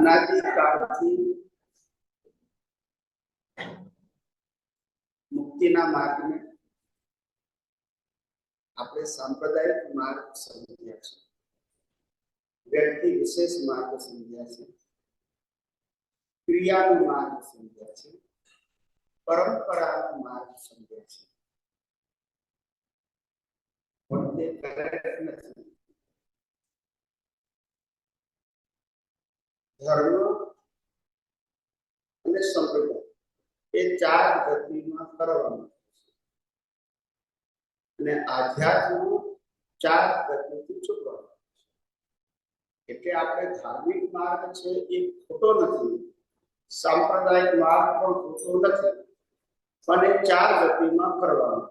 અનાદિકાળથી મુક્તિના માર્ગને આપણે સાંપ્રદાયિક માર્ગ સમજ્યા છે, વ્યક્તિ વિશેષ માર્ગ સમજ્યા છે, ક્રિયાનો માર્ગ સમજ્યા છે, પરંપરાનો માર્ગ સમજ્યા છે. પણ તે કરેક્ટ નથી. ધર્મ અને સંપ્રદાય એ ચાર ગતિમાં કરવાનું અને આધ્યાત્મ ચાર ગતિથી છૂટવાનું. એટલે આપણે ધાર્મિક માર્ગ છે એ ખોટો નથી, સાંપ્રદાયિક માર્ગ પણ ખોટો નથી, પણ એ ચાર ગતિમાં કરવાનું.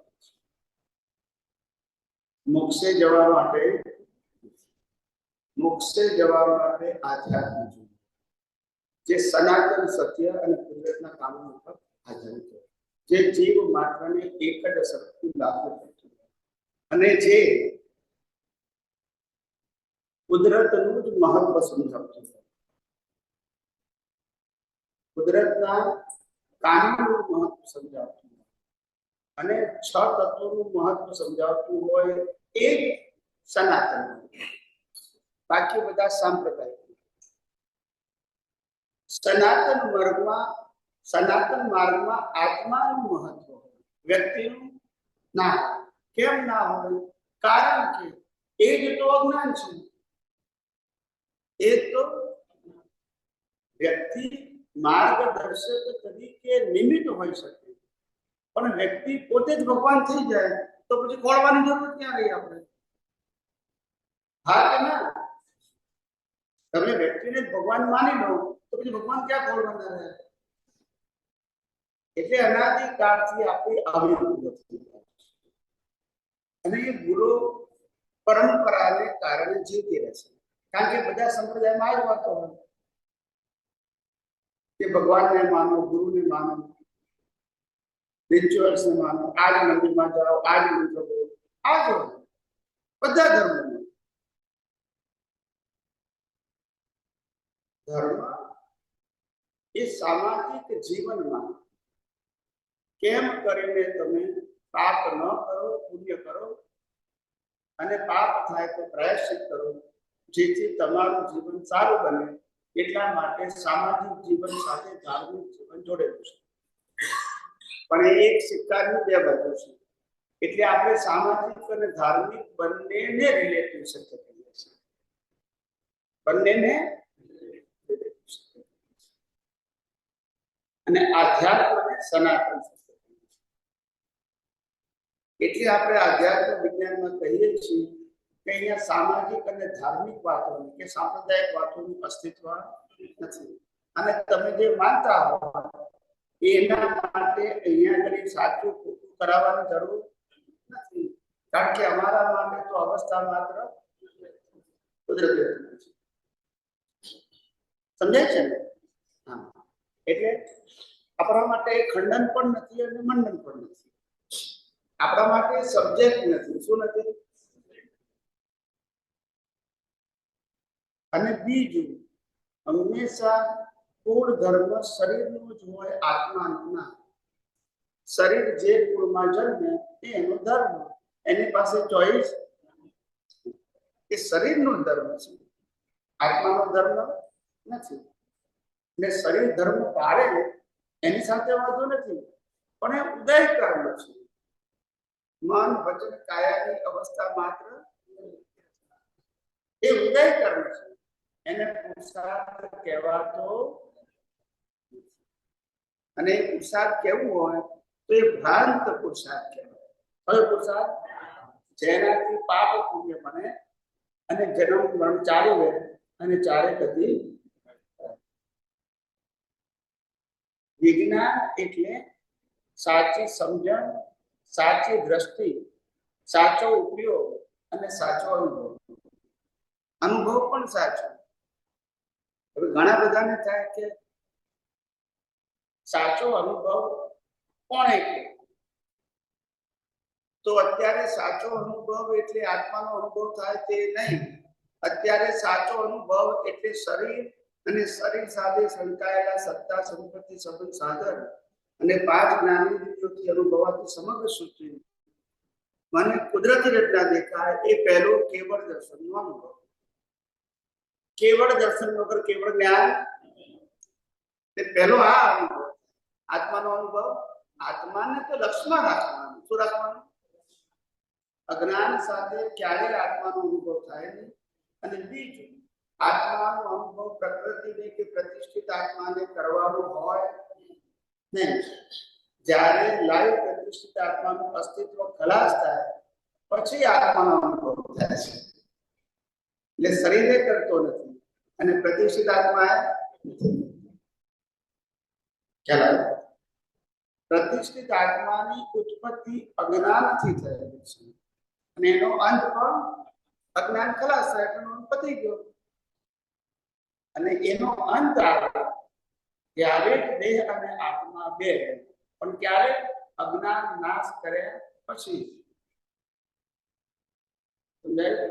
મોક્ષે જવા માટે આધ્યાત્મ જોઈએ, જે સનાતન સત્ય અને કુદરતના કાનૂન ઉપર આધારિત હોય, જે જીવ માત્રને એક જ અસરથી લાગુ કરતું હોય અને જે કુદરતનું જ મહત્વ સમજાવતું હોય, કુદરતના કાનૂનનું મહત્વ સમજાવતું હોય અને છ તત્વોનું મહત્વ સમજાવતું હોય એ સનાતન. બાકી બધા સાંપ્રદાયિક. સનાતન માર્ગમાં આત્માનું મહત્વ હોય, વ્યક્તિનું ના હોય. કેમ ના હોય? કારણ કે એ જ તો અજ્ઞાન છે. એ તો વ્યક્તિ માર્ગદર્શક તરીકે નિમિત્ત હોઈ શકે, પણ વ્યક્તિ પોતે જ ભગવાન થઈ જાય તો પછી ખોળવાની જરૂર ક્યાં રહી આપણે? હા કે ના? તમે વ્યક્તિને ભગવાન માની લો તો પછી ભગવાન ક્યાં ખોળવાના રહે? એટલે અનાદિકાળથી આપણી આવી નથી અને એ ગુરુ પરંપરાને કારણે જીતી રહેશે. કારણ કે બધા સંપ્રદાયમાં આ જ વાતો હોય કે ભગવાનને માનો, ગુરુને માનો, રિચ્યુઅલ્સને માનો, આ જ મંદિરમાં જાઓ, આ જ મંત્ર બોલો, આ જ હોય બધા ધર્મોમાં. ધર્મ એ સામાજિક જીવનમાં કેમ કરીને તમે પાપ ન કરો, પુણ્ય કરો, અને પાપ થાય તો પ્રાયશ્ચિત કરો, જેથી તમારું જીવન સારું બને. એટલા માટે સામાજિક જીવન સાથે ધાર્મિક જીવન જોડેલું છે. પણ એ એક સિક્કાની બે બાજુ છે. એટલે આપણે સામાજિક અને ધાર્મિક બંનેને રિલેટિવ શબ્દ કહીએ છીએ. બંનેને અને આધ્યાત્મ અને સનાતન. એટલે આપણે આધ્યાત્મ વિજ્ઞાનમાં કહીએ છીએ કે અહીંયા સામાજિક અને ધાર્મિક વાતોની કે સાંપ્રદાયિક વાતોનું અસ્તિત્વ નથી. અને તમે જે માનતા હો એના માટે અહીંયા આગળ સાચું ખોટું કરાવવાની જરૂર નથી. કારણ કે અમારા માટે તો અવસ્થા માત્ર કુદરતી છે. સમજાય છે ને? હા. એટલે આપણા માટે ખંડન પણ નથી અને મંડન પણ નથી. આપણા માટે સબ્જેક્ટ નથી. શું નથી? અને બીજું, હંમેશા કુળ ધર્મ શરીરનું જ હોય, આત્માનું ના. શરીર જે કુળમાં જન્મે એનો ધર્મ, એની પાસે ચોઈસ. એ શરીરનો ધર્મ છે, આત્માનો ધર્મ નથી. ને શરીર ધર્મ પાળે એની સાથે વાંધો નથી, પણ એ ઉદય કર્મ છે. મન, વચન, કાયાની અવસ્થા માત્ર એ ઉદય કર્મ છે. એને પુરુષાર્થ કહેવાતો. અને પુરુષાર્થ કેવું હોય તો એ ભ્રાંત પુરુષાર્થ કહેવાય. કયો પુરુષાર્થ? જેનાથી પાપ પુણ્ય બને અને જન્મ મરણ ચાલુ રહે અને ચારે ગતિ. વિજ્ઞાન એટલે સાચી સમજણ, સાચી દ્રષ્ટિ, સાચો ઉપયોગ અને સાચો અનુભવ. અનુભવ પણ સાચો. હવે ઘણા બધાને થાય કે સાચો અનુભવ કોણે કે? તો અત્યારે સાચો અનુભવ એટલે આત્માનો અનુભવ થાય તે નહીં. અત્યારે સાચો અનુભવ એટલે શરીર અને શરીર સાથે સંકળાયેલા સત્તા સંપત્તિ સંબંધ સાધન અને 5 જ્ઞાની રીતિઓથી અનુભવાતી સમગ્ર સૃષ્ટિ મને કુદરતી રચના દેખાય એ પહેલો કેવળ દર્શનનો અનુભવ. કેવળ દર્શન વગર કેવળ જ્ઞાન તે પહેલો આ અનુભવ. આત્માનો અનુભવ. આત્માને તો લક્ષમાં રાખવાનું. શું રાખવાનું? અજ્ઞાન સાથે ક્યારેય આત્માનો અનુભવ થાય નહીં. અને બીજું, આત્માનો અનુભવ પ્રકૃતિને કે પ્રતિષ્ઠિત આત્માને કરવાનો હોય નહીં. જ્યારે લાઈવ પ્રતિષ્ઠિત આત્માનું અસ્તિત્વ ખલાસ થાય પછી આત્માનો અનુભવ થાય છે. એટલે શરીરે કરતો નથી અને પ્રતિષ્ઠિત આત્માએ ખ્યાલ આવે? પ્રતિષ્ઠિત આત્માની ઉત્પત્તિ અજ્ઞાનથી થયેલી છે અને એનો અંત પણ અજ્ઞાન ખલાસ થાય એટલે પતી ગયો. અને એનો અંત આવે ત્યારે દેહ અને આત્મા બે, પણ ક્યારે? અજ્ઞાન નાશ કર્યા પછી. સમજાય?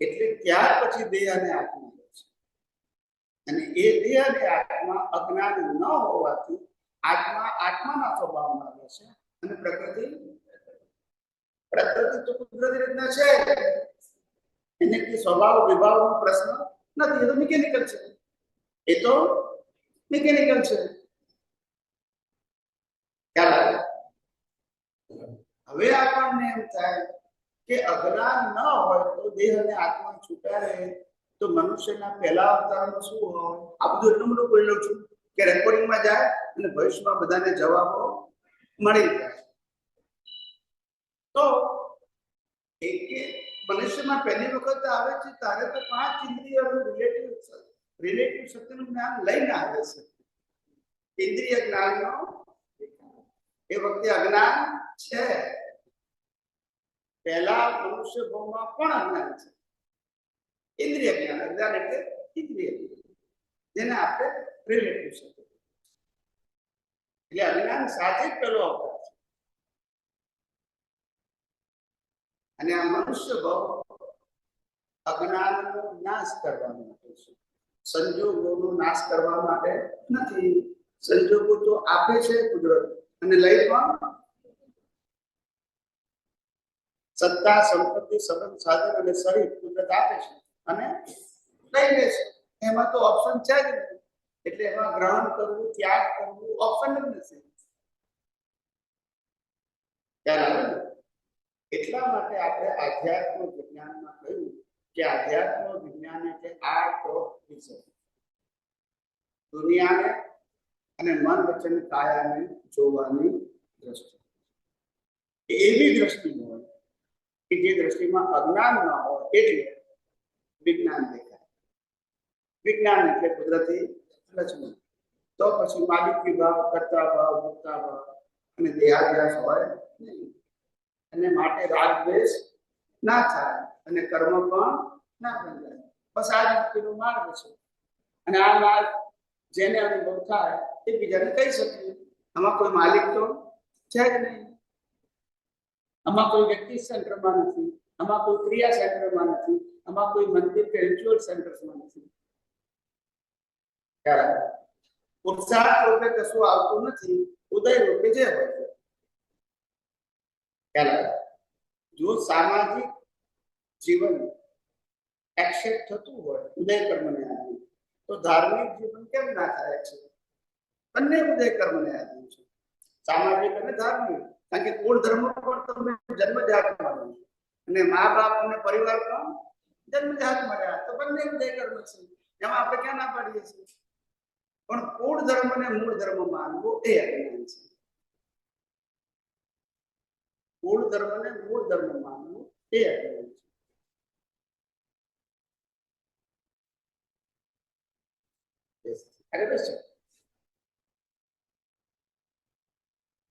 એટલે ત્યાર પછી દેહ અને આત્મા છે. અને એ દેહ અને આત્મા અજ્ઞાન ન હોવાથી આત્મા આત્માના સ્વભાવમાં રહે છે અને પ્રકૃતિ તો કુદરતી રીતના છે. એને કે સ્વભાવ વિભાવનો પ્રશ્ન નથી. એ તો મિકેનિકલ છે. હવે આપણને એમ થાય કે અજ્ઞાન ન હોય તો દેહ અને આત્મા છૂટા રહે તો મનુષ્યના પહેલા અવતારમાં શું હોય? આ બધું એટલું બધું બોલી લઉં છું કે રેકોર્ડિંગમાં જાય અને ભવિષ્યમાં બધાને જવાબો મળી જાય. તો એક મનુષ્યમાં પહેલી વખત આવે છે ત્યારે તો 5 ઇન્દ્રિયોનું રિલેટિવ શક્તિનું જ્ઞાન લઈને આવે છે. ઇન્દ્રિય જ્ઞાનનો એ વખતે અજ્ઞાન છે. પહેલા મનુષ્ય ભાવમાં પણ અજ્ઞાન છે. ઇન્દ્રિય જ્ઞાન. અજ્ઞાન એટલે ઇન્દ્રિય જેને આપણે રિલેટિવ શક્તિ. એટલે અજ્ઞાન સાથે જ પેલો અવતાર છે. અને આ મનુષ્ય ભાવ અજ્ઞાનનો નાશ કરવા માટે છે. સંજોગોનો નાશ કરવા માટે નથી. સંજોગો તો આપે છે કુદરત અને લઈ પણ સત્તા સંપત્તિ સંબંધ સાધન અને શરીર કુદરત આપે છે અને લઈ લે છે. એમાં તો ઓપ્શન છે જ નહીં. એટલે એમાં ગ્રહણ કરવું, ત્યાગ કરવું ઓપ્શન જ નથી. એટલા માટે આપણે આધ્યાત્મ વિજ્ઞાનમાં કહ્યું કે આધ્યાત્મ વિજ્ઞાન એટલે આર્ટ ઓફ વિઝન. દુનિયાને અને મન વચન કાયાને જોવાની દ્રષ્ટિ. એવી દ્રષ્ટિ હોય કે જે દ્રષ્ટિમાં અજ્ઞાન ન હોય એટલે વિજ્ઞાન દેખાય. વિજ્ઞાન એટલે કુદરતી રચના. તો પછી માલિકી ભાવ, કર્તા ભાવ, ભોક્તા ભાવ અને દેહાધ્યાસ હોય નહીં. અને માટે રાગ દ્વેષ ના થાય અને કર્મ પણ ના બંધાય. બસ આ મુક્તિનો માર્ગ છે. અને આ માર્ગ જેને અનુભવ થાય એ બીજાને કહી શકીએ. આમાં કોઈ માલિક તો છે જ નહીં. આમાં કોઈ વ્યક્તિ સેન્ટરમાં નથી. આમાં કોઈ ક્રિયા સેન્ટરમાં નથી. આમાં કોઈ મંદિર કે રિચ્યુઅલ સેન્ટર્સમાં નથી. પુરુષાર્થ રૂપે કશું આવતું નથી. ઉદય રૂપે જે હોય જો સામાજિક જીવન એક્સેપ્ટ થતું હોય ઉદય કર્મને આધીન, તો ધાર્મિક જીવન કેમ ના થાય છે? બંને ઉદય કર્મને આધીન છે, સામાજિક અને ધાર્મિક. કારણ કે કુળ ધર્મ પણ તમે જન્મજાત મળો અને મા બાપ અને પરિવાર પણ જન્મજાત મળ્યા, તો બંને ઉદય કર્મ છે. એમાં આપણે ક્યાં ના પાડીએ છીએ? પણ કુળ ધર્મ અને મૂળ ધર્મ માનવો એ અજ્ઞાન છે. કુળ ધર્મ ને મૂળ ધર્મ માનવું એ અજ્ઞાન છે.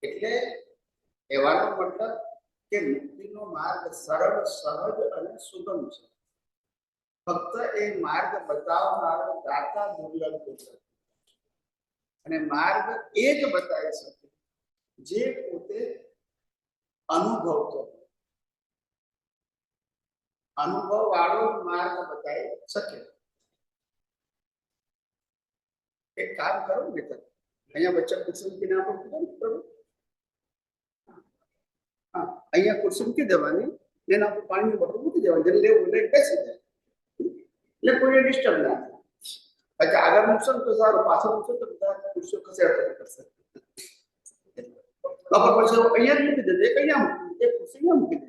એટલે કહેવાનો મતલબ કે મુક્તિનો માર્ગ સરળ, સહજ અને સુગમ છે. ફક્ત એ માર્ગ બતાવનારો દાતા દુર્લભ છે. અને માર્ગ એ જ બતાવી શકે જે પોતે અનુભવતો. અનુભવ વાળો માર્ગ બતાવે શક્ય. એક કામ કરો ને મિત્ર, અહીંયા વચ્ચે ખુરશી મૂકીને આપણે કરો. હા, અહીંયા ખુરશી મૂકી દેવાની, એના ઉપર પાણીની બોટલ મૂકી દેવાની, જેને લેવું લઈને બેસી જાય, એટલે કોઈને ડિસ્ટર્બ ના થાય. પછી આગળ મૂકશો ને તો સારું, પાછળ મૂકશો તો બધા ખુરશીઓ ખસેડતા કરશે. ખબર પડશે અહીંયા જ મૂકી દેજો, એક અહીંયા મૂકી દે, એક ખુરશી અહીંયા મૂકી દે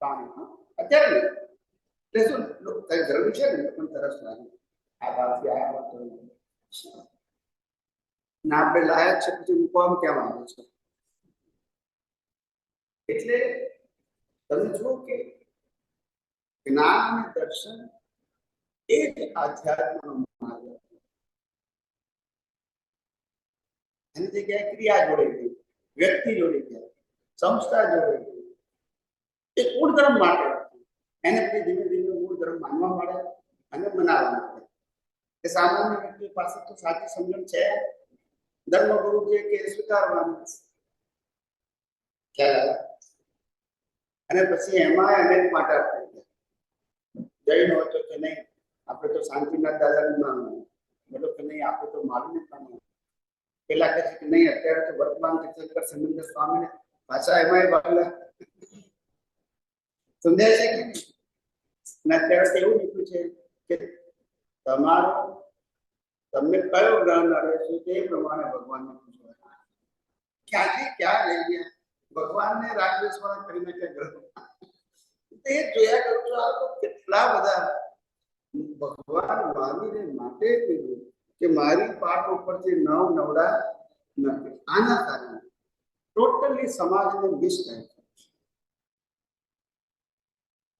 પાણી. અત્યારે એટલે શું કઈ જરૂરી છે ને પણ તરસ લાગે આ બારથી આ વાત ના આપણે લાયક છે પછી મૂકવામાં કેમ આવે છે. એટલે તમે જુઓ કે જ્ઞાન અને દર્શન એ જ આધ્યાત્મનો માર્ગ. એની જગ્યાએ ક્રિયા જોડે ગઈ, વ્યક્તિ જોડે ગયા, સંસ્થા જોડે ગઈ, એક મૂળ ધર્મ માટે એને પછી ધીમે ધીમે મૂળ ધર્મ માનવા મળે અને બનાવવા મળે. એ સામાન્ય વ્યક્તિ પાસે તો સાચી સમજણ છે, ધર્મગુરુ જે કે સ્વીકારવાનું ખ્યાલ આવે. અને પછી એમાં એને માટે થઈ ગયા જૈન હોય તો કે નહીં આપણે તો શાંતિનાથ દાદાનું માનવું, બોલો કે નહીં આપણે તો મારું માનવું. પેલા કહે છે કે નહીં અત્યારે તો વર્તમાન તીર્થંકર સંબંધ સ્વામીને પાછા એમાં બાબલા સમજાય છે કે અને અત્યારે તો એવું નીકળ્યું છે કે તમારો તમને કયો જ્ઞાન નડે છે તે પ્રમાણે ભગવાનને પૂછવા. ક્યાંથી ક્યાં લઈ ગયા ભગવાનને રાગદ્વેષવાળા કરીને કે ગ્રહ એ જોયા કરું છું. આ તો કેટલા બધા ભગવાન વાલીને માટે કીધું કે મારી પાઠ ઉપરથી નવડા નથી. આના કારણે ટોટલી સમાજને મિસ થાય છે.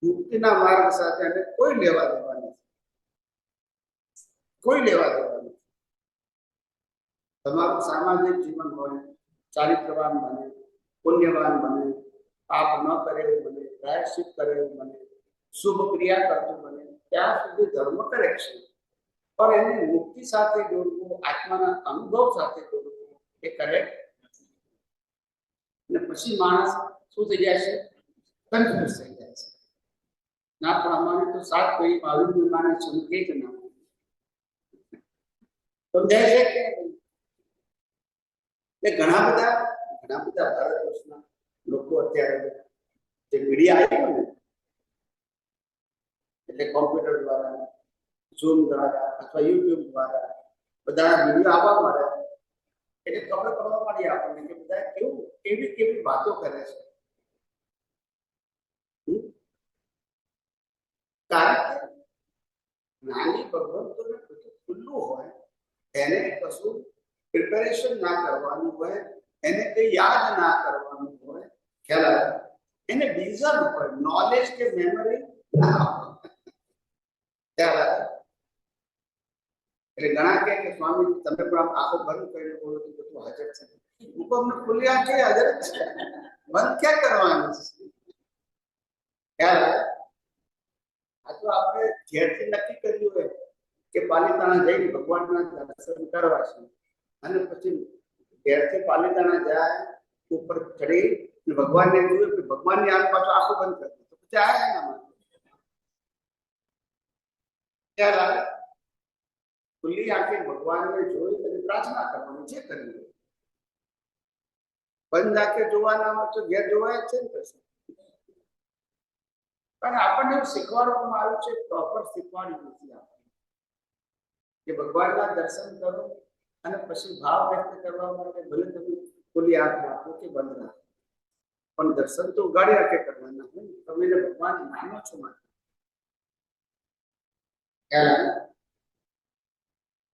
મુક્તિના માર્ગ સાથે એને કોઈ લેવા દેવા નથી, કોઈ લેવા દેવા નથી. તમારું સામાજિક જીવન હોય, ચારિત્રવાન બને, પુણ્યવાન બને, પાપ ન કરે એવું બને, પ્રાયશ્ચિત કરે એવું બને, શુભ ક્રિયા કરતું બને, ત્યાં સુધી ધર્મ કરે છે. પણ એને મુક્તિ સાથે જોડવું, આત્માના અનુભવ સાથે જોડવું એ કરે અને પછી માણસ શું થઈ જાય છે? કન્ફ્યુઝ થઈ જાય છે. ના પણ અમારે તો સાત કોઈ આવી માને છે કે ના સમજાય છે કે ઘણા બધા ભારત વર્ષના લોકો અત્યારે જે મીડિયા આવ્યું ને એટલે કોમ્પ્યુટર દ્વારા, ઝૂમ દ્વારા અથવા યુટ્યુબ દ્વારા બધા વિડીયો આવવા મળ્યા એટલે ખબર પડવા માંડી આપણને કે બધા કેવી વાતો કરે છે. કારણ કે નાની ભગવંતોને બધું ખુલ્લું હોય, એને કશું પ્રિપેરેશન ના કરવાનું હોય, એને કઈ યાદ ના કરવાનું હોય, ખ્યાલ આવે એને વિઝન હોય, નોલેજ કે મેમરી ના હોય. ખ્યાલ આવે એટલે ઘણા કે સ્વામી તમે પણ આંખો બંધ કરીને બોલો તો બધું હાજર છે. હું અમને ખુલ્લી આંખે હાજર જ છે, બંધ ક્યાં કરવાનું છે? ખ્યાલ આવે આ તો આપણે ઘેરથી નક્કી કર્યું હોય કે પાલિતાણા જઈને ભગવાનના દર્શન કરવા છે અને પછી ઘેરથી પાલિતાણા જાય ઉપર ચડી ભગવાનને જોયું કે ભગવાનની આંખ પાછો આંખો બંધ કરી તો પછી આ એના ખ્યાલ આવે ખુલ્લી આંખે ભગવાનને જોઈ અને પ્રાર્થના કરવાની છે કરવી. બંધ આંખે જોવાના હોય તો ઘેર જોવાય જ છે ને પછી. પણ આપણને એવું શીખવાડવામાં આવ્યું છે, પ્રોપર શીખવાડ્યું નથી આપણને કે ભગવાનના દર્શન કરો અને પછી ભાવ વ્યક્ત કરવા માટે ભલે તમે ખુલ્લી આંખ રાખો કે બંધ રાખો પણ દર્શન તો ઉગાડી રાખે કરવાના હોય. તમે ભગવાન માનો છો માટે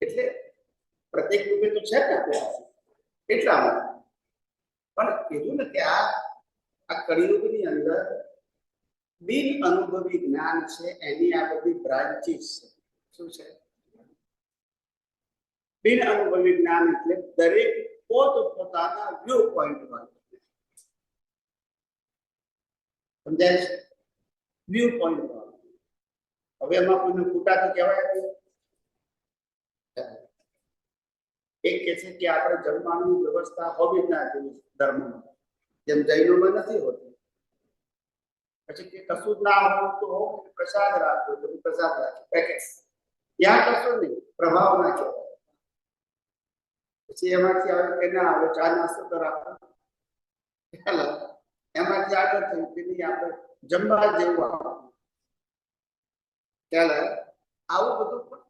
એટલે પ્રત્યેક રૂપે તો છે ને એટલા માટે પણ કીધું ને કે આ કળિયુગની અંદર બિન અનુભવી જ્ઞાન છે, એની આ બધી બ્રાન્ચીસ છે. શું છે બિન અનુભવી જ્ઞાન? એટલે દરેક પોતાના વ્યૂ પોઈન્ટ વાળું સમજાય છે, વ્યૂ પોઈન્ટ વાળું. હવે એમાં કોઈને ખોટા તો કહેવાય એક કે છે કે આપણે જમવાની વ્યવસ્થા હોવી ના જોઈએ ધર્મમાં, જેમ જૈનોમાં નથી હોતી. પછી કે કશું જ ના હોય તો પ્રસાદ રાખો, પ્રસાદ રાખો પેકેટ ત્યાં કશો નહીં, પ્રભાવ ના કહેવાય. પછી એમાંથી આવે કે ના આવે ચા નાસ્તો કરાવો, ચાલો એમાંથી આગળ થયું કે નહીં આપણે જમવા જેવું આવે, ચાલો આવું બધું. પણ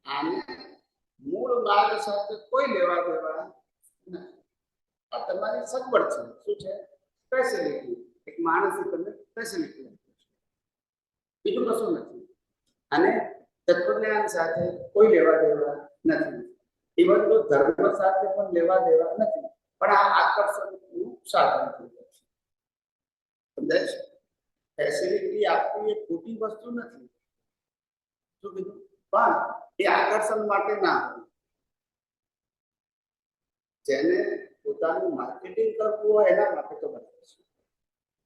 આને મૂળ માર્ગ સાથે કોઈ લેવા દેવા નથી. આ તમારી સગવડ છે. શું છે? ફેસિલિટી. એક માણસની તમને ફેસિલિટી, બીજું કશું નથી. અને તત્વજ્ઞાન સાથે કોઈ લેવા દેવા નથી. ઇવન તો ધર્મ સાથે પણ લેવા દેવા નથી. પણ આ આકર્ષણનું સાધન થઈ જાય છે. સમજાય છે? ફેસિલિટી આપવી એ ખોટી વસ્તુ નથી. શું કીધું? પણ એ આકર્ષણ માટે ના હોય. જેને પોતાનું માર્કેટિંગ કરવું હોય એના માટે તો બરાબર છે,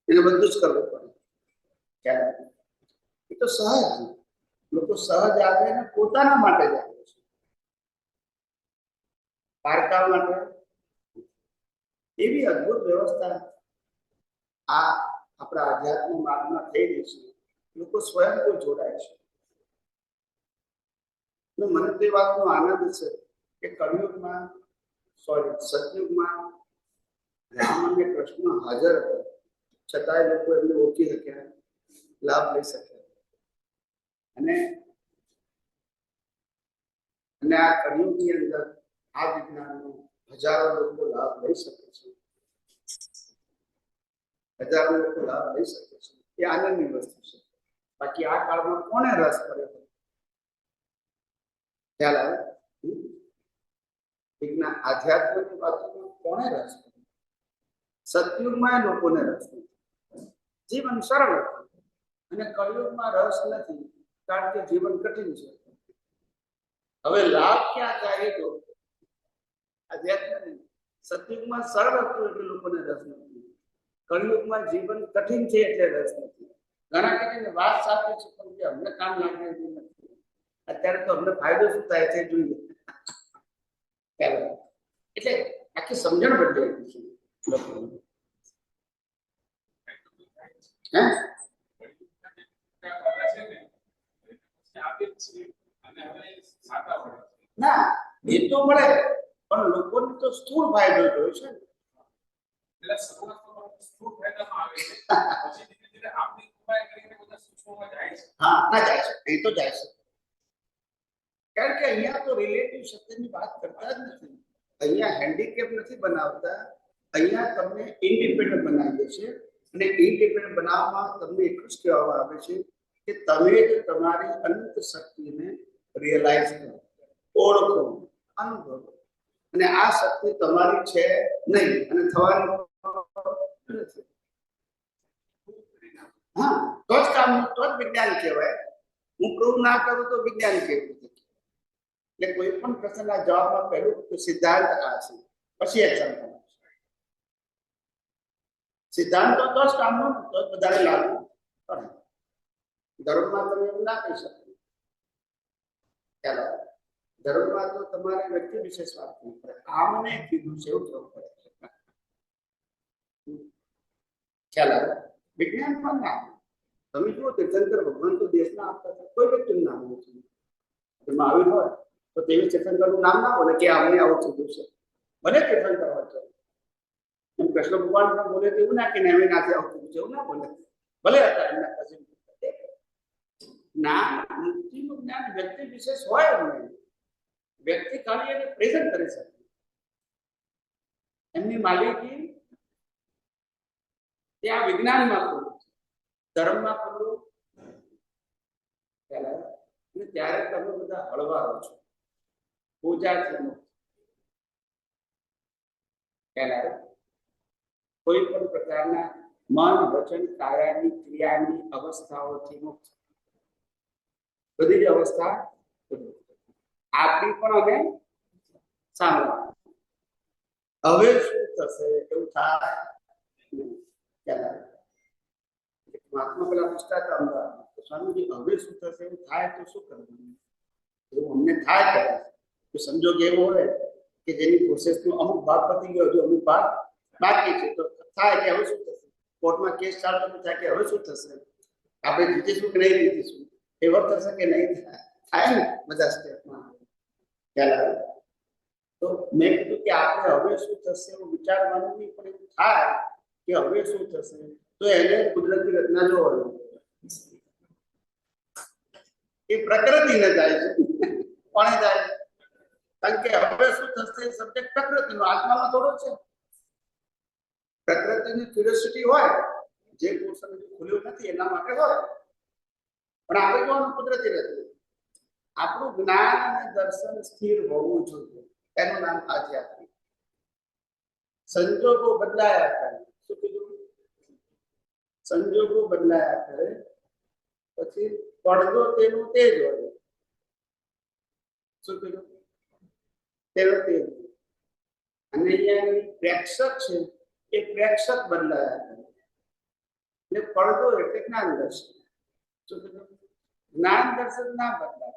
એને બધું જ કરવું પડે. ખ્યાલ? એ તો સહજ, લોકો સહજ આવે ને પોતાના માટે જ આવે છે, પારકા માટે. એવી અદભુત વ્યવસ્થા આ આપણા આધ્યાત્મ માર્ગમાં થઈ રહી છે. લોકો સ્વયં તો જોડાય છે. મને તે વાતનો આનંદ છે કે કળિયુગમાં સતયુગમાં રામ અને કૃષ્ણ હાજર હતા, છતાંય લોકો એમને ઓળખી શક્યા, લાભ લઈ શક્યા. અને આ કળિયુગની અંદર આ વિજ્ઞાનનો હજારો લોકો લાભ લઈ શકે છે. હજારો લોકો લાભ લઈ શકે છે. એ આનંદની વસ્તુ છે. બાકી આ કાળમાં કોને રસ પડ્યો? ખ્યાલ આવે? વિજ્ઞાન આધ્યાત્મની વાતોમાં કોને રસ પડ્યો? સતયુગમાં લોકોને રસ નથી. જીવન સરળ હતું. અને કળિયુગમાં રસ નથી કારણ કે જીવન કઠિન છે. હવે લાભ ક્યાં જાય? તો આધ્યાત્મ સતયુગમાં સરળ હતું એટલે લોકોને રસ નથી. કળિયુગમાં જીવન કઠિન છે એટલે રસ નથી. ઘણા કહીને વાત સાચી છે પણ અમને કામ લાગે એવું નથી. અત્યારે તો અમને ફાયદો શું થાય છે જોઈએ. એટલે આખી સમજણ બદલાઈ ગઈ છે લોકોની. ના, એ તો મળે પણ લોકોને તો સ્થૂળ ફાયદો જોયો છે ને. હા, ના જાય છે, એ તો જાય છે. કારણ કે અહીંયા તો રિલેટિવ શબ્દની વાત કરતા જ નથી. અહીંયા હેન્ડીકેપ નથી બનાવતા. અહીંયા તમને ઇન્ડિપેન્ડન્ટ બનાવીએ છે. અને ઇન્ડિપેન્ડન્ટ બનાવવામાં તમને એટલું જ કહેવામાં આવે છે કે તમે જ તમારી અનંત શક્તિને રિયલાઇઝ કરો, ઓળખો, અનુભવો. અને આ શક્તિ તમારી છે નહીં અને થવાની નથી. હા, તો જ કામ, તો જ વિજ્ઞાન કહેવાય. હું પ્રૂવ ના કરું તો વિજ્ઞાન કહેવું. એટલે કોઈ પણ પ્રશ્નના જવાબમાં પહેલું સિદ્ધાંત આ છે, પછી એક્ઝામ્પલ. સિદ્ધાંતો તો જ કામનો, તો જ બધાને લાગુ પડે. ધર્મમાં તમે એવું ના કહી શકો. ચાલો, ધર્મમાં તો તમારે વ્યક્તિ વિશેષ વાત કરવી પડે. આમને કીધું છે એવું થવું પડે. ખ્યાલ આવે? વિજ્ઞાનમાં ના. તમે જુઓ તીર્થંકર ભગવાન તો દેશના આપતા હતા, કોઈ વ્યક્તિનું નામ નથી. એમાં આવી હોય તો તેવી તીર્થંકરનું નામ ના બોલે કે અમને આવું થયું છે. ભલે તીર્થંકર હોય તો એમ કૃષ્ણ ભગવાન પણ બોલે તો એવું ના કે એમ નાથી આવું થયું છે એવું ના બોલે. ભલે હતા એમના કઝિન. જ્ઞાન, મુક્તિનું જ્ઞાન વ્યક્તિ વિશેષ હોય નહીં. વ્યક્તિ ખાલી એને પ્રેઝન્ટ કરી શકે. એમની માલિકી ત્યાં વિજ્ઞાનમાં ખોલું, ધર્મમાં ખોલું. ત્યારે તમે બધા હળવા રહો છો, પૂજાથી મુક્ત. કોઈ પણ પ્રકારના મન, વચન, કાયાની ક્રિયાની અવસ્થાઓથી મુક્ત. બધી જ અવસ્થા આપણી પણ અમે સાંભળવા. હવે શું થશે એવું થાય. મહાત્મા પેલા પૂછતા હતા અમદાવાદ, સ્વામીજી હવે શું થશે એવું થાય તો શું કરવું? એવું અમને થાય કરે તો સંજોગ એવો હોય કે જેની પ્રોસેસનો અમુક ભાગ પતી ગયો, હજુ અમુક ભાગ બાકી છે, તો થાય કે હવે શું થશે? કોર્ટમાં કેસ ચાલતો થાય કે હવે શું થશે? આપણે જીતીશું કે નહીં જીતીશું? ફેવર થશે કે નહીં થાય? થાય ને બધા સ્ટેપમાં ખ્યાલ આવે. તો મેં કીધું કે આપણે હવે શું થશે એવું વિચારવાનું નહીં, પણ એવું થાય કે હવે શું થશે તો એને કુદરતી રચના જોવાનું, એ પ્રકૃતિને જાય છે કોણે જાય? કારણ કે હવે શું થશે સબ્જેક્ટ પ્રકૃતિનો, આત્મામાં થોડો છે. પ્રકૃતિની ક્યુરિયોસિટી હોય, જે પોર્શન ખુલ્યું નથી એના માટે હોય, પણ આપણે જોવાનું કુદરતી રચના. આપણું જ્ઞાન અને દર્શન સ્થિર હોવું જોઈએ, એનું નામ આધ્યાત્મિક. સંજોગો બદલાયા કરે, શું કીધું? સંજોગો બદલાયા કરે પછી પડદો તેનું તે જ હોય. શું કીધું? તેનો તે જ. અને અહીંયા પ્રેક્ષક છે એ પ્રેક્ષક બદલાયા કરે, એટલે પડદો એટલે જ્ઞાન દર્શન. શું કીધું? જ્ઞાન દર્શન ના બદલાય.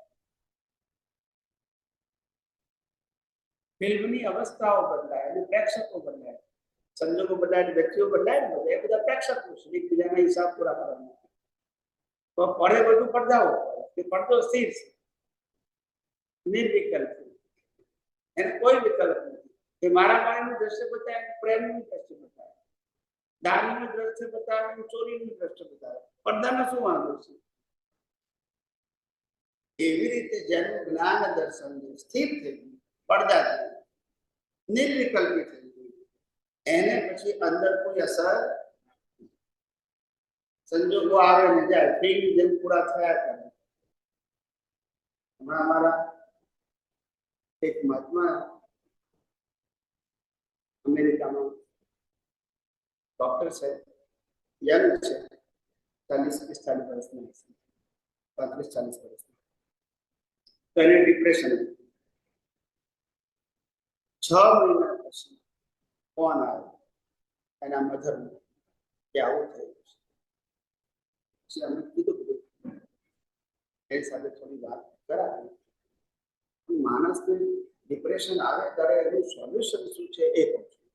ફિલ્મની અવસ્થાઓ બદલાય અને પ્રેક્ષકો બદલાય. સંજોગો બદલાય, વ્યક્તિઓ બદલાય ને, એ બધા પ્રેક્ષકો છે, એકબીજાના હિસાબ પૂરા કરવાના. તો પડે બધું પડદાઓ, એ પડદો સ્થિર છે, નિર્વિકલ્પ, એને કોઈ વિકલ્પ નથી. એ મારામારીનું દ્રશ્ય બતાવે, પ્રેમનું દ્રશ્ય બતાવે, દાનનું દ્રશ્ય બતાવે, ચોરીનું દ્રશ્ય બતાવે, પડદાનો શું વાંધો છે? એવી રીતે જેનું જ્ઞાન દર્શન સ્થિર થઈ ગયું, પડદા થઈ નિર્વિકલ્પી થઈ ગયું, એને પછી અંદર કોઈ અસર, સંજોગો આવે ને જાય, ફિલ્મ જેમ પૂરા થયા કરે. હમણાં અમારા એક મહાત્મા અમેરિકામાં ડોક્ટર છે, યંગ છે, 40-45 વર્ષના, 35-40 વર્ષના. તો એને ડિપ્રેશન, 6 મહિના પછી ફોન આવ્યો એના મધરનો કે આવું થયું છે. પછી અમે કીધું એ સાથે થોડી વાત કરાવી. માણસને ડિપ્રેશન આવે ત્યારે એનું સોલ્યુશન શું છે એ કહું છું.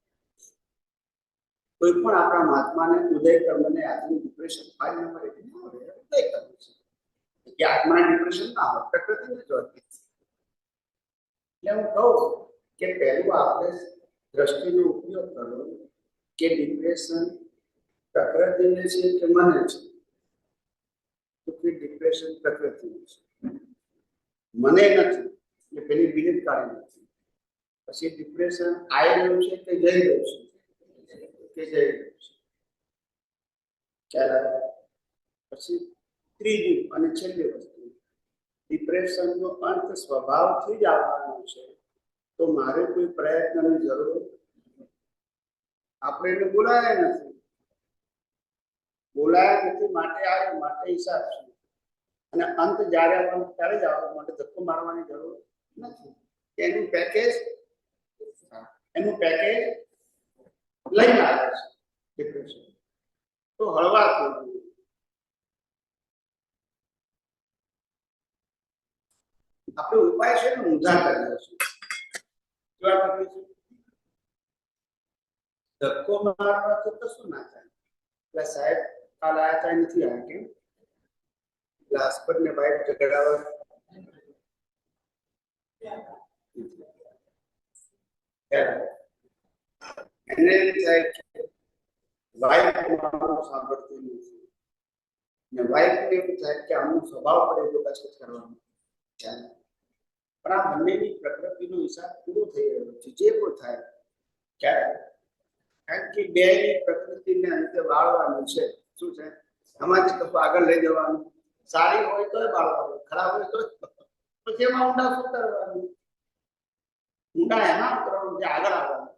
કોઈ પણ આપણા મહાત્માને ઉદય કર્મને આજનું ડિપ્રેશન ફાઇલ નંબર 1 ઉદય કર્મ છે કે આત્માને ડિપ્રેશન ના હોય, પ્રકૃતિને જોડતી. એટલે હું કહું કે પહેલું આપણે દ્રષ્ટિનો ઉપયોગ કરો કે ડિપ્રેશન પ્રકૃતિને છે કે મને છે? તો કે ડિપ્રેશન પ્રકૃતિનું છે, મને નથી. એટલે પેલી વિનિત કાઢી નથી. પછી ડિપ્રેશન આવી રહ્યું છે કે જઈ રહ્યું છે? કે જઈ રહ્યું છે. ખ્યાલ આવે? પછી ત્રીજી અને છેલ્લી વસ્તુ, ડિપ્રેશનનો અંત સ્વભાવથી જ આવવાનો છે, તો મારે કોઈ પ્રયત્નની જરૂર, આપણે એને બોલાયા નથી, બોલાયા નથી માટે આવ્યો, માટે હિસાબ છે. અને અંત જ્યારે આવવાનું ત્યારે જ આવવા માટે ધક્કો મારવાની જરૂર નથી. એનું પેકેજ લઈને આવે છે ડિપ્રેશન. તો હળવા થવું. આપણે ઉપાય છે ને ઊંધા કરીએ છીએ. કેવા કરીએ છીએ? ધક્કો મારવાથી કશું ના થાય. એટલે સાહેબ કાલ આયા ત્યાં નથી આવ્યા કેમ? હસબન્ડ ને વાઈફ ઝઘડાવા એને થાય વાઈફ સાંભળતી નથી, ને વાઈફ એવું થાય કે આમનો સ્વભાવ પડે તો કશું કરવાનું છે. પણ આ બંનેની પ્રકૃતિનો હિસાબ પૂરો થઈ રહ્યો છે. જે પણ થાય ક્યારે, કારણ કે બેની પ્રકૃતિને અંતે વાળવાનું છે. શું છે? આમાંથી કશું આગળ લઈ જવાનું. સારી હોય તો બાળવાનું, ખરાબ હોય તો પછી એમાં ઊંડા શું કરવાનું? ઊંડા એમાં કરવાનું જે આગળ આવવાનું.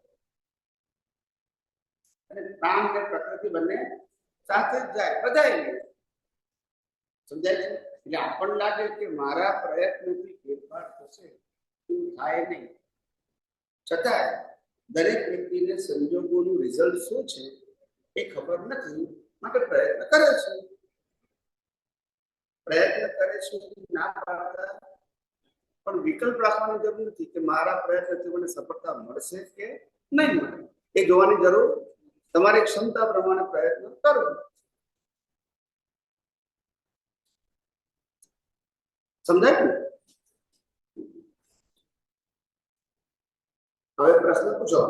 અને પ્રાણ અને પ્રકૃતિ બંને સાથે જ જાય, બધાય સમજાય છે? એટલે આપણને લાગે કે મારા પ્રયત્નથી ફેરફાર થશે, એવું થાય નહીં. છતાં દરેક વ્યક્તિને સંજોગોનું રિઝલ્ટ શું છે એ ખબર નથી, માટે પ્રયત્ન કરે છે. પ્રયત્ન કરે છે ના પાડતા, પણ વિકલ્પ રાખવાની જરૂર નથી કે મારા પ્રયત્નથી મને સફળતા મળશે કે નહીં મળે. એ જોવાની જરૂર, તમારી ક્ષમતા પ્રમાણે પ્રયત્ન કરો. સમજાય ને? હવે પ્રશ્ન પૂછો.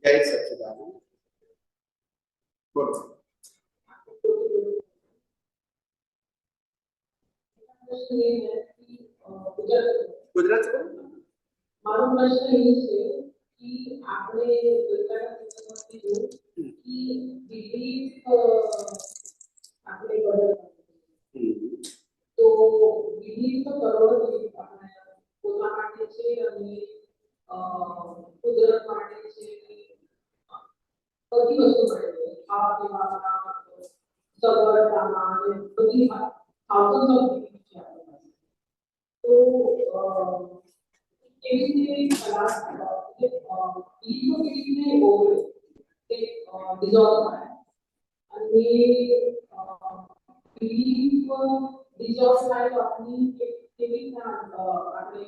જય સચ્ચિદાનંદ. બોલો. ગુજરાત મારો પ્રશ્ન એ છે કે આપણે બિલીફ આપણે તો બિલીફ તો કરવો જોઈએ આપણે પોતા માટે છે અને કુદરત માટે છે બધી વસ્તુ માટે છે ખાવા પીવાના સગવડતામાં અને બધી થાઉઝન્ડ ઓફ બિલીફ છે આપણી પાસે તો એવી કલા બિલીફને ઓવર ડિઝોલ્વ થાય અને બિલીફ ડિઝોલ્વ થાય તો આપણી કેવી રીતના આપણે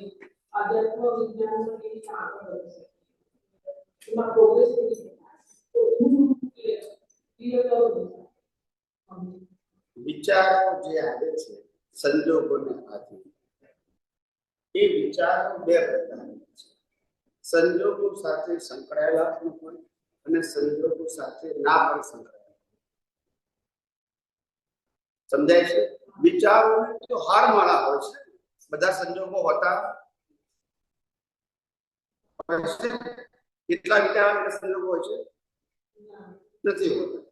આધ્યાત્મ વિજ્ઞાનમાં કેવી રીતના આગળ વધી શકીએ એમાં પ્રોગ્રેસ કેવી રીતે થાય તો હું ક્લિયર કરું વિચારો જે આવે છે સંજોગોને આધીન એ વિચારો બે પ્રકારના છે. સંજોગો સાથે સંકળાયેલા પણ હોય અને સંજોગો સાથે ના પણ સંકળાયેલા. સમજાય છે? વિચારોને તો હારમાળા હોય છે. બધા સંજોગો હોતા કેટલા વિચારો અને સંજોગો હોય છે નથી હોતા.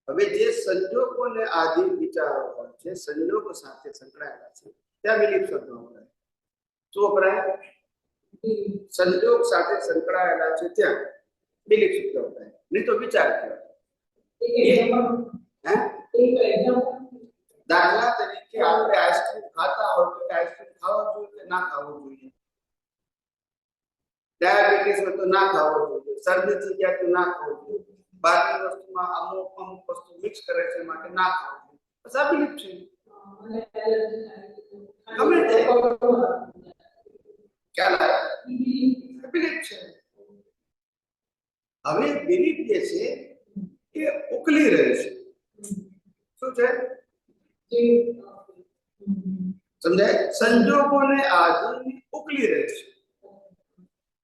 હવે જે સંજોગોને આધીન વિચારો હોય છે સંજોગો સાથે સંકળાયેલા છે ત્યાં બિલીફ શબ્દ વપરાય. શું વપરાય? સંજોગ સાથે સંકળાયેલા છે ત્યાં બિલીફ શબ્દ વપરાય, નહીં તો વિચાર કહેવાય. દાખલા તરીકે આપણે આઈસ્ક્રીમ ખાતા હોય તો આઈસ્ક્રીમ ખાવા જોઈએ કે ના ખાવું જોઈએ? ડાયાબિટીસ હોય તો ના ખાવું જોઈએ, શરદી થઈ જાય તો ના ખાવું જોઈએ, બહારની વસ્તુમાં અમુક વસ્તુ મિક્સ કરે છે માટે ના ખાવું જોઈએ. બસ આ બિલીફ છે. ગમે તે ખ્યાલ આવે બિલીફ છે. હવે બિલીફ જે છે એ ઉકલી રહે છે. શું છે? સમજાય? સંજોગોને આધીન ઉકલી રહે છે.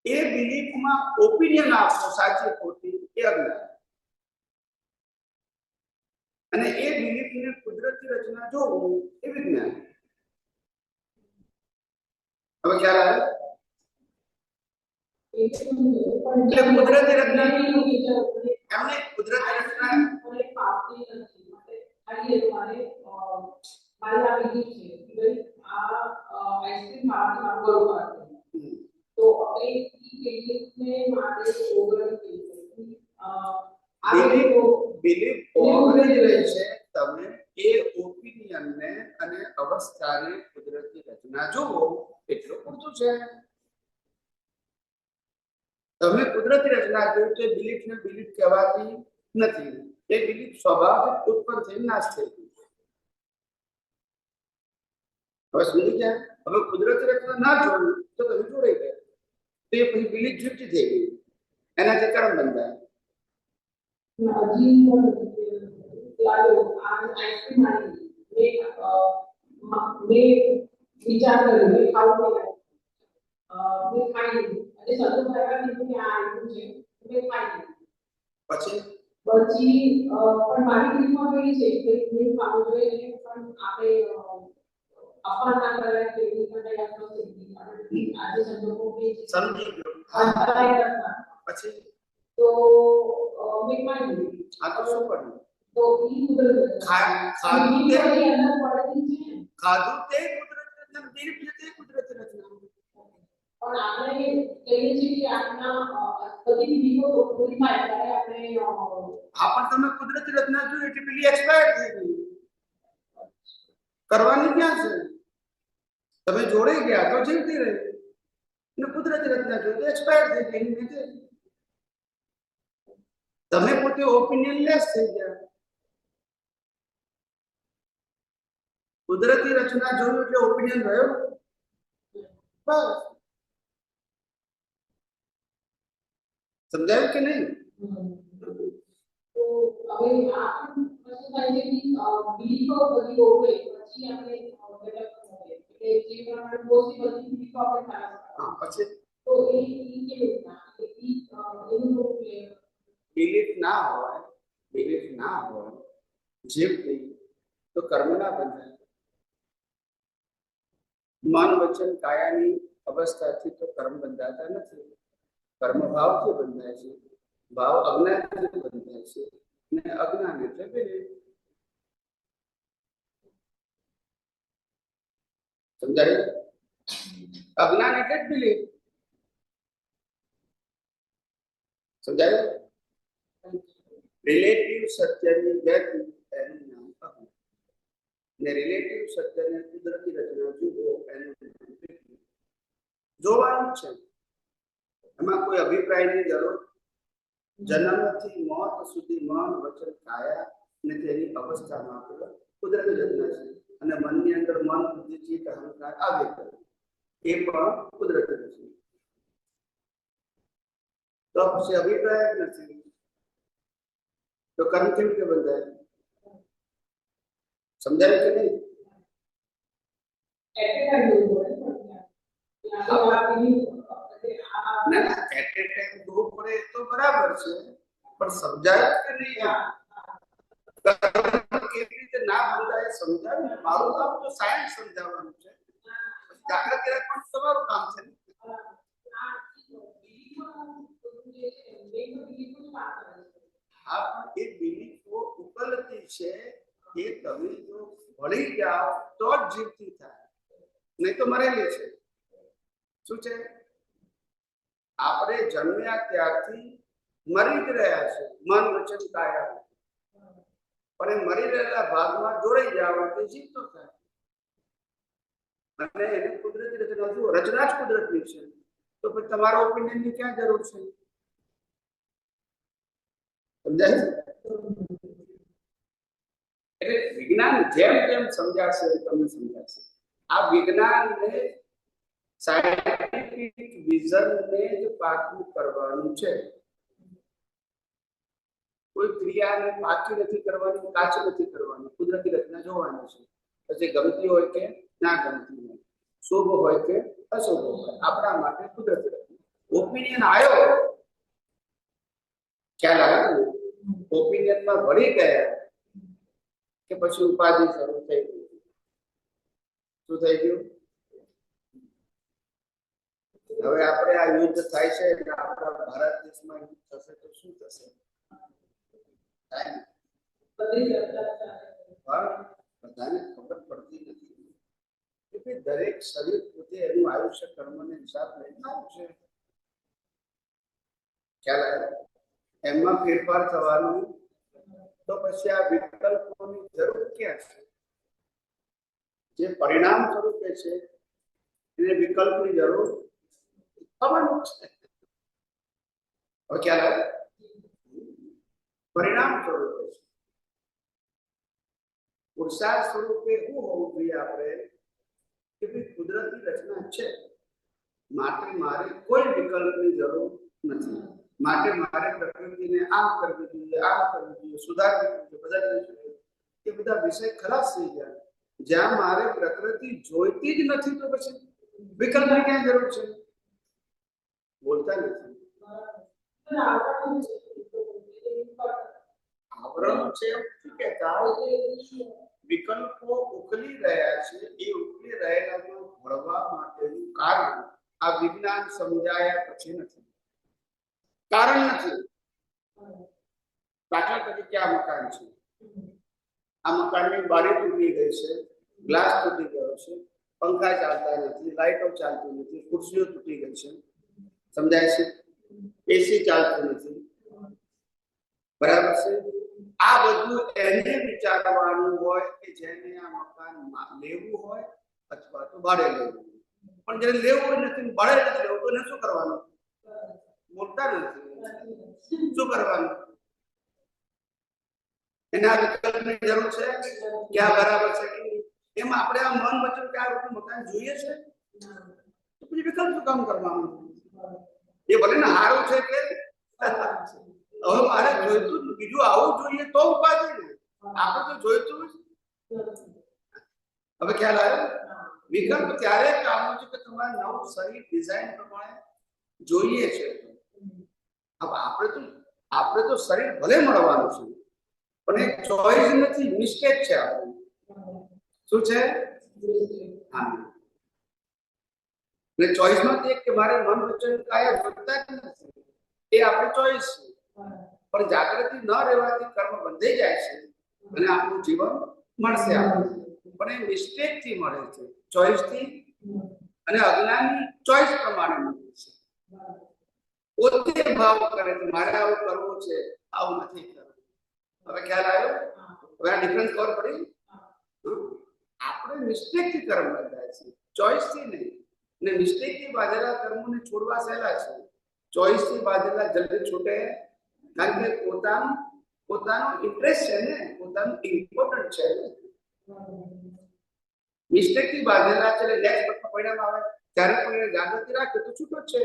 એ બિલીફમાં ઓપિનિયન આપવો સાચી ખોટી એ અજ્ઞાન. અને એ બિલીફને કુદરતી રચના જોવું એ વિજ્ઞાન. હવે ખ્યાલ આવે? એટલે કુદરતી રચના એમને કુદરતી રચના બિલીફ ઓગળી રહી છે. તમે એ ઓપિનિયનને અને અવસ્થાને કુદરતી રચના જોવો એટલું પૂરતું છે. તમે કુદરતી રચના જોઈ તો બિલીફને બિલીફ કહેવાતી નથી. એ બિલીફ સ્વભાવિક ઉત્પન્ન થઈ નાશ થઈ ગઈ. હવે સમજી ગયા? હવે કુદરતી રચના ના જોયું તો તમે જોડાઈ ગયા તો એ પછી બિલીફ જુઠ્ઠી થઈ ગઈ. એનાથી કર્મ બંધાય. વિચાર કર્યો મેં ખાવું મેં ખાઈ લીધું અને સંતોષ પછી પણ મારી રીતમાં કઈ છે કે નહીં ખાવું જોઈએ પણ આપણે અપમાન ના કરે કે આજે સંજોગો સમજી ગયો. પછી તો મેં ખાઈ લીધું. આ તો શું કર્યું? તો ઈ ખાધું તે કુદરતી રચના, બિલીફ તે કુદરતી રચના. પણ આપણે કહીએ છીએ કે આપના બધી વિધિઓ પૂરી થાય ત્યારે આપણે પણ તમે કુદરતી રચના જોઈ એટલે પેલી એક્સપાયર થઈ ગઈ. કરવાની ક્યાં છે? તમે જોડે ગયા તો જીવતી રહી અને કુદરતી રચના જોઈ તો એક્સપાયર થઈ ગઈ. તમે પોતે ઓપિનિયન લેસ થઈ ગયા. કુદરતી રચના જોયું એટલે ઓપિનિયન રહ્યો બસ. સમજાયું કે નહીં? તો હવે આ પણ પ્રશ્ન થાય છે કે બિલીફો બધી હોય પછી આપણે ડેવલપ કરીએ એટલે જે પ્રમાણે પોસિબલ બિલીફો આપણે થાય પછી તો એ કેવી રીતના એનું બિલીફ ના હોય જીવતી તો કર્મના બંધાય મન વચન કાયાની અવસ્થાથી તો કર્મ બંધાતા નથી કર્મ ભાવથી બંધાય છે ભાવ અજ્ઞાનથી બંધાય છે અને અજ્ઞાન એટલે બિલીફ સમજાય અજ્ઞાન એટલે બિલીફ સમજાય રિલેટિવ સત્યની વ્યક્તિ એનું નામ અજ્ઞાન ને રિલેટિવ સત્યને કુદરતી રચના જુઓ એનું નામ જોવાનું છે એમાં કોઈ અભિપ્રાયની જરૂર જન્મથી મોત સુધી મન વચન કાયા ને તેની અવસ્થામાં કુદરતી રચના છે અને મનની અંદર મન બુદ્ધિ ચિત્ત અહંકાર આવે એ પણ કુદરતી રચના તો પછી અભિપ્રાય જ નથી તો કર્મ કેવી રીતે બંધાય સમજાય કે નહીં ના એટ એ ટાઈમ જોવું પડે તો બરાબર છે પણ સમજાય કે નહીં કેવી રીતે ના બંધાય સમજાય ને મારું કામ તો સાયન્સ સમજાવવાનું છે દાખલા તરીકે પણ તમારું કામ છે હા એ બિલીફો ઉપલબ્ધિ છે એ તમે જો ભળી જાઓ તો જ જીવતી થાય નહીં તો મરેલી છે શું છે આપણે જન્મ્યા ત્યારથી મરી જ રહ્યા છે મન વચન કાયા પણ એ મરી રહેલા ભાગમાં જોડાઈ જવાથી જીવતો થાય અને એને કુદરતી રચના જુઓ રચના જ કુદરતની છે તો પછી તમારા ઓપિનિયનની ક્યાં જરૂર છે સમજાય એટલે વિજ્ઞાન જેમ જેમ સમજાશે તમને સમજાશે આ વિજ્ઞાનને સાયન્ટિફિક વિઝનને જ પાકું કરવાનું છે કોઈ ક્રિયાને પાકી નથી કરવાની કાચી નથી કરવાની કુદરતી રચના જોવાની છે પછી ગમતી હોય કે ના ગમતી હોય શુભ હોય કે અશુભ હોય આપણા માટે કુદરતી રચના ઓપિનિયન આવ્યો ખ્યાલ આવ્યો ઓપિનિયનમાં ભળી ગયા કે પછી ઉપાધિ શરૂ થઈ ગઈ શું થઈ ગયું હવે આપણે આ યુદ્ધ થાય છે એટલે આપણા ભારત દેશમાં યુદ્ધ થશે તો શું થશે બધાને ખબર પડતી નથી કે દરેક શરીર પોતે એનું આયુષ્ય કર્મને હિસાબ લઈને આવશે ખ્યાલ આવ્યો એમાં ફેરફાર થવાનું તો પછી આ વિકલ્પોની જરૂર ક્યાં છે જે પરિણામ સ્વરૂપે છે એને વિકલ્પની જરૂર ખબર છે હવે ખ્યાલ આવે પરિણામ સ્વરૂપે છે પુરુષાર્થ સ્વરૂપે શું હોવું જોઈએ આપણે કે ભાઈ કુદરતી રચના છે માટે મારે કોઈ વિકલ્પની જરૂર નથી માટે મારે પ્રકૃતિને આમ કરવી જોઈએ સુધારવી જોઈએ બદલવી જોઈએ એ બધા વિષય ખલાસ થઈ ગયા જ્યાં મારે પ્રકૃતિ જોઈતી જ નથી તો પછી વિકલ્પની ક્યાં જરૂર છે બોલતા નથી આવરણ છે શું કહેતા વિકલ્પો ઉકલી રહ્યા છે એ ઉકલી રહેલામાં ભળવા માટેનું કારણ આ વિજ્ઞાન સમજાયા પછી નથી કારણ નથી દાખલા તરીકે આ મકાન છે આ મકાનની બારી તૂટી ગઈ છે ગ્લાસ તૂટી ગયો છે પંખા ચાલતા નથી લાઈટો ચાલતી નથી ખુરશીઓ તૂટી ગઈ છે સમજાય છે એસી ચાલતું નથી બરાબર છે આ બધું એને વિચારવાનું હોય કે જેને આ મકાન લેવું હોય અથવા તો ભાડે લેવું પણ જેને લેવું નથી ભાડે નથી લેવું તો એને શું કરવાનું બોલતા નથી શું કરવાનું એના વિકલ્પની જરૂર છે કે આ બરાબર છે કે એમ આપણે આ મન વચન કે આ રૂપનું મકાન જોઈએ છે તો પછી વિકલ્પ શું કામ કરવાનું એ ભલે ને સારું છે કે હવે મારે જોઈતું બીજું બીજું આવું જોઈએ તો ઉપાધિ ને, આપણે તો જોઈતું જ. હવે ખ્યાલ આવ્યો? વિકલ્પ ત્યારે કામ છે કે તમારે નવું શરીર ડિઝાઇન પ્રમાણે જોઈએ છે. હવે આપણે તો શરીર ભલે મળવાનું છે પણ એક ચોઈસ નથી, મિસ્ટેક છે આપણું. શું છે? હા, એટલે ચોઈસમાં એક કે મારે મન વચન કાયા વધતા જ નથી, એ આપણી ચોઈસ છે. પણ જાગૃતિ ન રહેવાથી કર્મ બંધાઈ જાય છે અને આપણું જીવન મળશે આપણને, પણ એ મિસ્ટેક થી મળે છે, ચોઈસ થી. અને અજ્ઞાની ચોઈસ પ્રમાણે મળે છે. પોતે ભાવ કરે છે મારે આવું કરવું છે, આવું નથી કરવું. હવે ખ્યાલ આવ્યો? હવે આ ડિફરન્સ ખબર પડી? આપણે મિસ્ટેક થી કર્મ બંધાય છે, ચોઈસ થી નહીં. ને મિસ્ટેક થી બાંધેલા કર્મોને છોડવા સહેલા છે, ચોઈસ થી બાંધેલા જલ્દી છૂટે, કારણ કે પોતાનો ઇન્ટરેસ્ટ છે ને, પોતાનું ઇમ્પોર્ટન્ટ છે ને. મિસ્ટેક થી બાંધેલા છે એટલે નેક્સ્ટ પરિણામ આવે ત્યારે પણ જાગૃતિ રાખે તો છૂટો છે.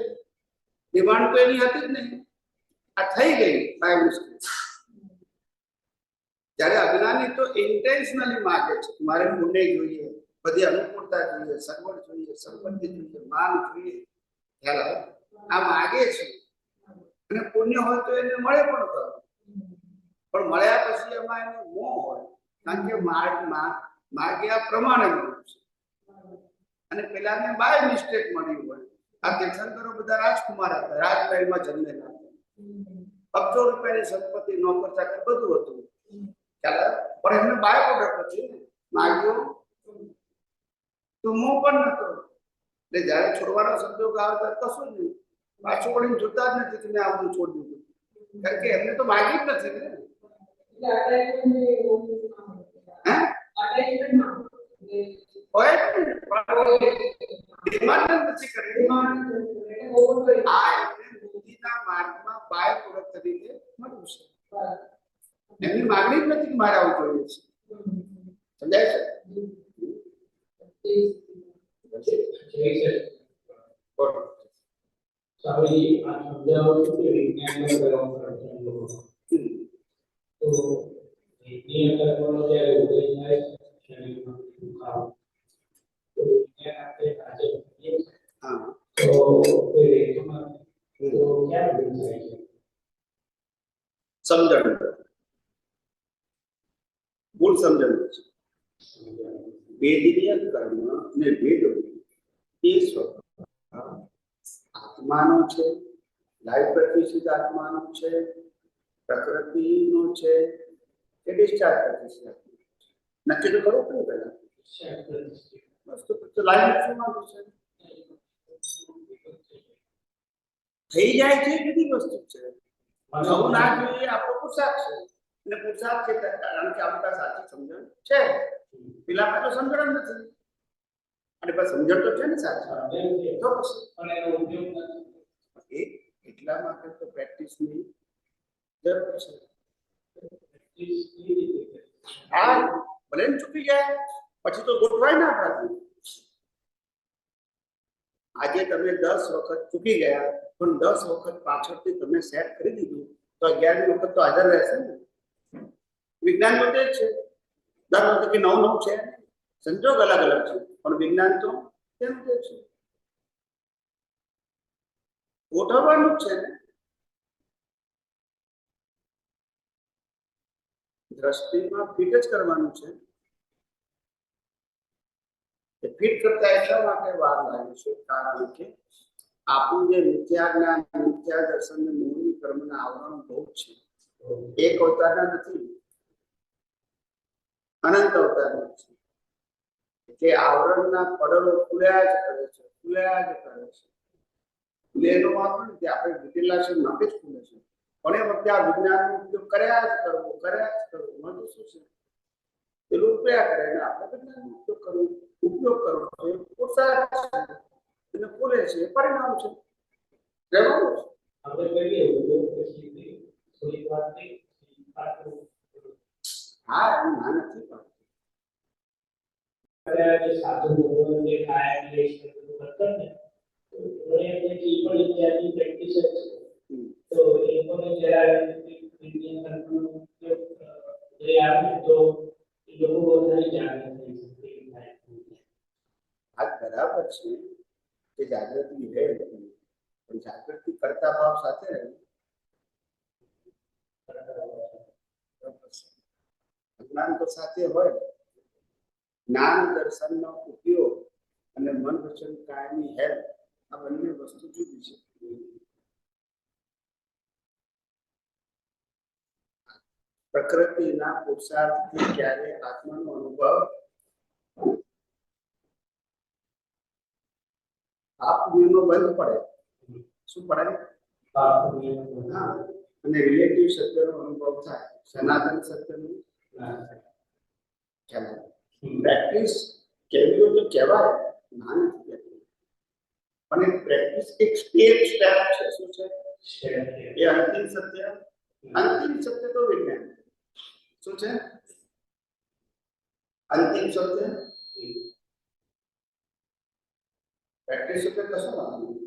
ડિમાન્ડ તો એની હતી જ નહીં, આ થઈ ગઈ બાય મિસ્ટેક. ત્યારે અજ્ઞાની તો ઇન્ટેન્શનલી માગે છે મારે પુણ્ય જોઈએ, બધી અનુકૂળતા જોઈએ, સગવડ જોઈએ, સંપત્તિ જોઈએ, માન જોઈએ. ખ્યાલ આવે? આ માગે છે અને પુણ્ય હોય તો એને મળે પણ ખરું, પણ મળ્યા પછી એમાં એને મોહ હોય, કારણ કે માગ્યા પ્રમાણે મળ્યું છે અને પેલાને બાય મિસ્ટેક મળ્યું હોય. આ તીર્થંકરો બધા રાજકુમાર હતા, રાજમહેલમાં જન્મેલા, અબજો રૂપિયાની સંપત્તિ, નોકર ચાકર બધું હતું. પણ એમને બાય પ્રોડક્ટ હતી, માગ્યો તો મોહ પણ નતો. એટલે જયારે છોડવાનો સંજોગ આવે ત્યારે કશું જ નહીં, પાછું વળીને જોતા જ નથી કે મેં આ બધું છોડી દીધું, કારણ કે એમને તો માગ્યું જ નથી ને. ડિમાન્ડ નથી કરી, આ એમને બુદ્ધિના માર્ગમાં બાય પ્રોડક્ટ તરીકે મળ્યું છે. એમની માંગણી જ નથી કે મારે આવું જોઈએ છે. સમજાય છે? સમજણ મૂળ સમજણ છે. વેદનીય કર્મ અને વેદ એ આત્માનો છે, લાઈવ પ્રતિષ્ઠિત આત્માનો છે, પ્રકૃતિનો છે કે ડિસ્ચાર્જ પ્રતિષ્ઠિત નક્કી તો કરવું પડે પહેલા. વસ્તુ લાઈવ શું માંગુ છે થઈ જાય છે, બધી વસ્તુ છે. નવું ના જોઈએ આપણો પુરુષાર્થ છે, અને પુરુષાર્થ છે કારણ કે આપણી સાચી સમજણ છે. પેલા આપણે તો સમજણ નથી, અને બસ સમજણ તો છે ને સાચી, તો પછી એટલા માટે તો પ્રેક્ટિસની જરૂર છે. હા, ભલે ને ચૂકી જાય પછી તો ગોઠવાય ના આપણાથી. આજે તમે 10 વખત ચૂકી ગયા પણ 10 વખત પાછળથી તમે સેટ કરી દીધું તો 11મી વખત તો હાજર રહેશે ને. વિજ્ઞાન તો તે જ છે, દર વખતે નવું છે, સંજોગ અલગ અલગ છે, પણ વિજ્ઞાન તો તેમ તે છે, ગોઠવવાનું જ છે ને. દ્રષ્ટિમાં ફિટ જ કરવાનું છે. ફિટ કરતા એટલા માટે વાર લાગે છે કારણ કે આપણું જે મિથ્યા જ્ઞાન, મિથ્યા દર્શન ને મૂળની કર્મના આવરણ બહુ છે. એક અવતારના નથી, અનંત અવતારના છે. એટલે આવરણના પડલો ખુલ્યા જ કરે છે, ખુલ્યા જ કરે છે. ખુલેલો વાપર કે આપણે વિટેલા છે માટે જ ખુલે છે, પણ એ વખતે આ વિજ્ઞાનનો ઉપયોગ કર્યા જ કરવો, મને શું છે પેલું પ્રયા કરે ને આપણે વિજ્ઞાનનો ઉપયોગ કરવો એ પુરુષાર્થ છે, અને ખુલે છે પરિણામ છે. આપણે કહીએ થોડી વાત હા એમ ના નથી પણ સાધુ લોકો જે કાયમ લે છે કરતા ને તો એ પણ ઇત્યાદિ પ્રેક્ટિસ છે, તો એ પણ જરા ઇન્ડિયન જાગૃતિ કરતા ભાવ સાથે રહેવું, અજ્ઞાન તો સાથે હોય. જ્ઞાન દર્શનનો ઉપયોગ અને મન વચન કાયની હેલ્પ, આ બંને વસ્તુ જુદી છે. પ્રકૃતિના પુરુષાર્થથી ક્યારે આત્માનો અનુભવ પાપ નિયમો બંધ પડે. શું પડે? હા, અને રિલેટિવ સત્યનો અનુભવ થાય, સનાતન સત્યનું ખ્યાલ. પ્રેક્ટિસ કેવી હોય તો કહેવાય, ના નથી કહેતું, પણ એ પ્રેક્ટિસ એક સ્ટેપ છે. શું છે એ? અંતિમ સત્ય. અંતિમ સત્ય તો વિજ્ઞાન. શું છે અંતિમ સત્ય? પ્રેક્ટિસ એટલે કશું નથી.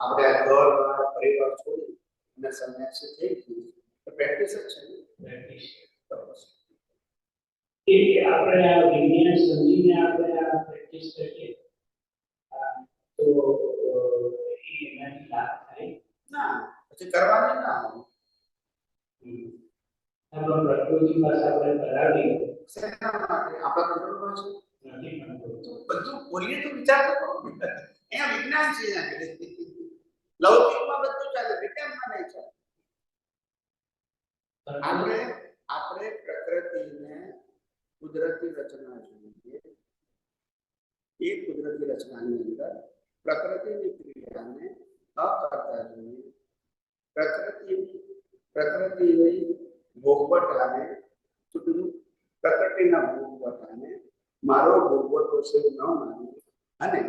આપણે આ ઘર પરિવાર છોડી અને સંન્યાસી થઈ ગયું તો પ્રેક્ટિસ જ છે ને. પ્રેક્ટિસ કે આપણે આ વિજ્ઞાન સમજીને આપણે આ પ્રેક્ટિસ કરીએ તો એનાથી લાભ થાય ના, પછી કરવાની ના હોય. આપણે પ્રકૃતિ પાસે આપણે કરાવીએ શેના માટે? આપણા કંટ્રોલમાં છે નથી કરતો. તો બધું બોલીએ તો વિચાર તો કરો. અહીંયા વિજ્ઞાન છે, લૌકિકમાં બધું ચાલે, વિજ્ઞાનમાં નહીં ચાલે. આપણે પ્રકૃતિને કુદરતી રચના જોઈએ. એ કુદરતી રચનાની અંદર પ્રકૃતિની ક્રિયાને અકર્તા જોઈએ. પ્રકૃતિની ભોગવટાને પ્રકૃતિના ભોગવટાને મારો ભોગવટો છે ન માની, અને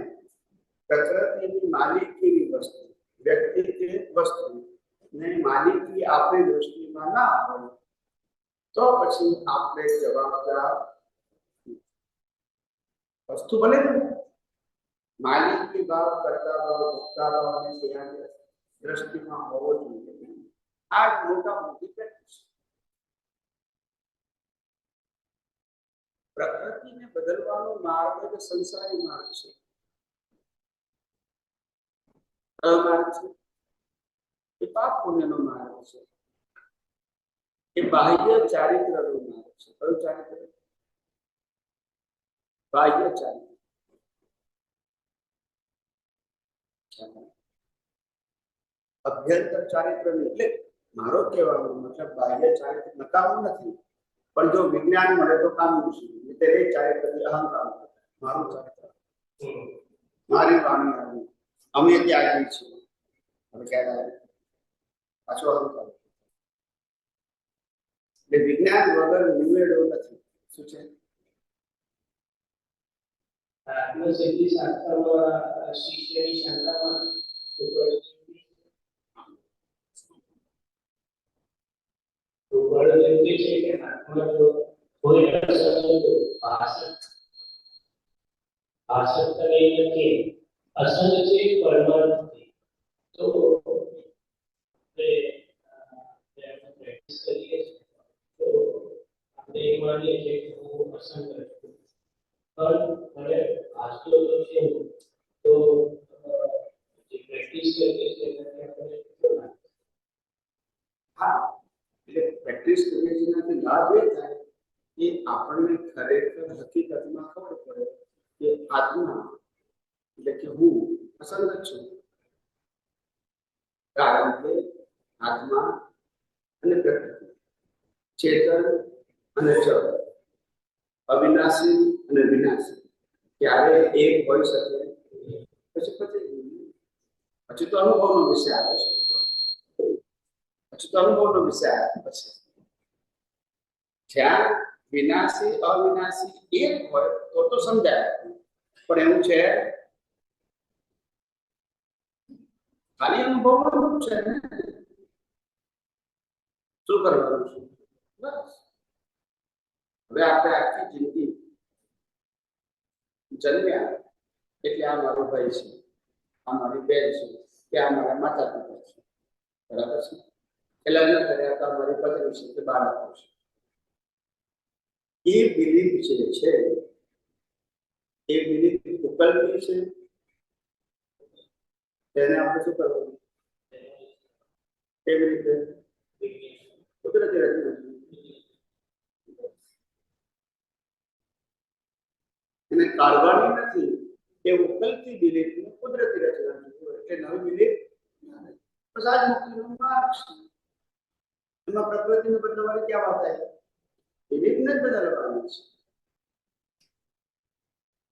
પ્રકૃતિની માલિકીની વસ્તુ, વ્યક્તિગત વસ્તુ ને માલિકી આપણી દૃષ્ટિમાં ના હોય તો પછી આપણે જવાબદાર વસ્તુ બને ને. માલિકી ભાવ, કરતા ભાવ, ભોગતા ભાવ અને દ્રષ્ટિમાં હોવો જોઈએ. આ મોટા મોટી પ્રેક્ટિસ. પ્રકૃતિને બદલવાનો માર્ગ એ સંસારી માર્ગ છે. માર્ગ છે એ પાપ પુણ્યનો માર્ગ છે. એ બાહ્ય ચારિત્રનો માર્ગ છે. કયું ચારિત્ર? બાહ્ય ચારિત્ર. અભ્યંતર ચારિત્ર એટલે મારો કહેવાનો મતલબ બાહ્ય ચારિત્ર નકામું નથી, પણ જો વિજ્ઞાન મળે તો કામનું છે. એટલે એ ચારિત્રથી અહંકાર, મારું ચારિત્ર, મારી વાણી આવી, અમે ત્યાગી છીએ. હવે ક્યારે પાછો અહંકાર. એટલે વિજ્ઞાન વગર નિવેડો નથી. શું છે? આત્મસિદ્ધિ શાસ્ત્રમાં શિષ્યની શાખામાં કે છે કે આત્મા જો કોઈ ભાષણ કરીને કે અસંગ છે પરમાર્થ તો પ્રેક્ટિસ કરીએ તો આપણે એ માનીએ છીએ કે હું અસંગ છું, પણ મને વાસ્તવ તો છે. તો જે પ્રેક્ટિસ કરીએ છીએ એનાથી આપણે એટલે પ્રેક્ટિસ કરીએ છીએ એનાથી લાભ એ થાય કે આપણને ખરેખર હકીકતમાં ખબર પડે કે આત્મા એટલે કે હું અસંગ છું. કારણ કે આત્મા અને પ્રકૃતિ, ચેતન અને જળ, અવિનાશી અને વિનાશી ક્યારે એક હોઈ શકે? પછી તો અનુભવનો વિષય આવે છે. પછી જ્યાં વિનાશી અવિનાશી એક હોય તો સમજાય, પણ એવું છે ખાલી અનુભવવાનું છે ને. શું કરવાનું છે? બસ હવે આપણે આખી જિંદગી જન્મ્યા એટલે આ મારો ભાઈ છે, આ મારી બેન છે, કે આ મારા માતા પિતા છે, બરાબર છે. લગ્ન કર્યા હતા, મારી પત્ની છે, કે બાળકો છે. એ બિલીફ જે છે એ બિલીફ ઉપલબ્ધ છે તેને આપણે શું કરવું? કેવી રીતે? કુદરતી રચના એને કાઢવાની નથી, એ ઉકલતી બિલીફ કુદરતી રચના એટલે નવી બિલીફ પ્રસાદ મુક્તિનું માર્ગ છે. એમાં પ્રકૃતિને બદલવાની ક્યાં વાત આવી? બિલીફને જ બદલવાની છે.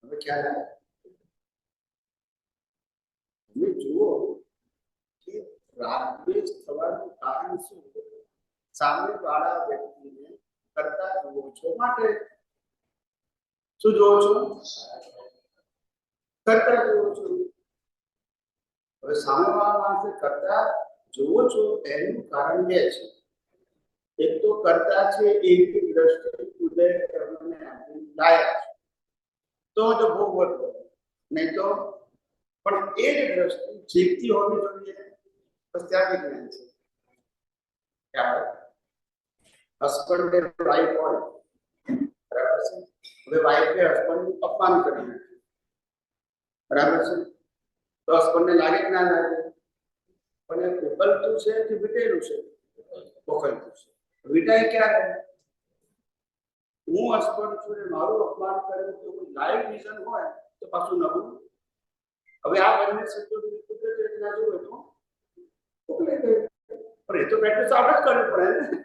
હવે ખ્યાલ આવે? તમે જુઓ કે રાગદ્વેષ થવાનું કારણ શું? સામેવાળા વ્યક્તિને કરતા જુઓ છો માટે. શું જુઓ છો? કરતા જુઓ છો. હવે સામેવાળા માણસે કરતા જુઓ છો એનું કારણ બે છે. એક તો કરતા છે એવી દ્રષ્ટિ ઉદય કર્મને આપી લાયક છે, તો જ ભોગવટો, નહીં તો પણ એ જ દ્રષ્ટિ જીવતી હોવી જોઈએ. બસ ત્યાં વિજ્ઞાન છે. ત્યારે હસબન્ડ વાઈફ હોય, બરાબર છે. હવે વાઈફે હસબન્ડનું અપમાન કરી નાખ્યું, બરાબર છે. તો હસબન્ડને લાગે કે ના લાગે? પણ એ ઉકલતું છે કે વીટેલું છે? ઉકલતું છે. વીટાય ક્યારે? હું હસબન્ડ છું ને મારું અપમાન કર્યું તો કોઈ લાઈવ રીઝન હોય તો પાછું નવું. હવે આ બંને સંજોગો કુદરતી રચના જોવે તો ઉકલી ગયું. પણ એ તો પ્રેક્ટિસ આપણે જ કરવી પડે ને.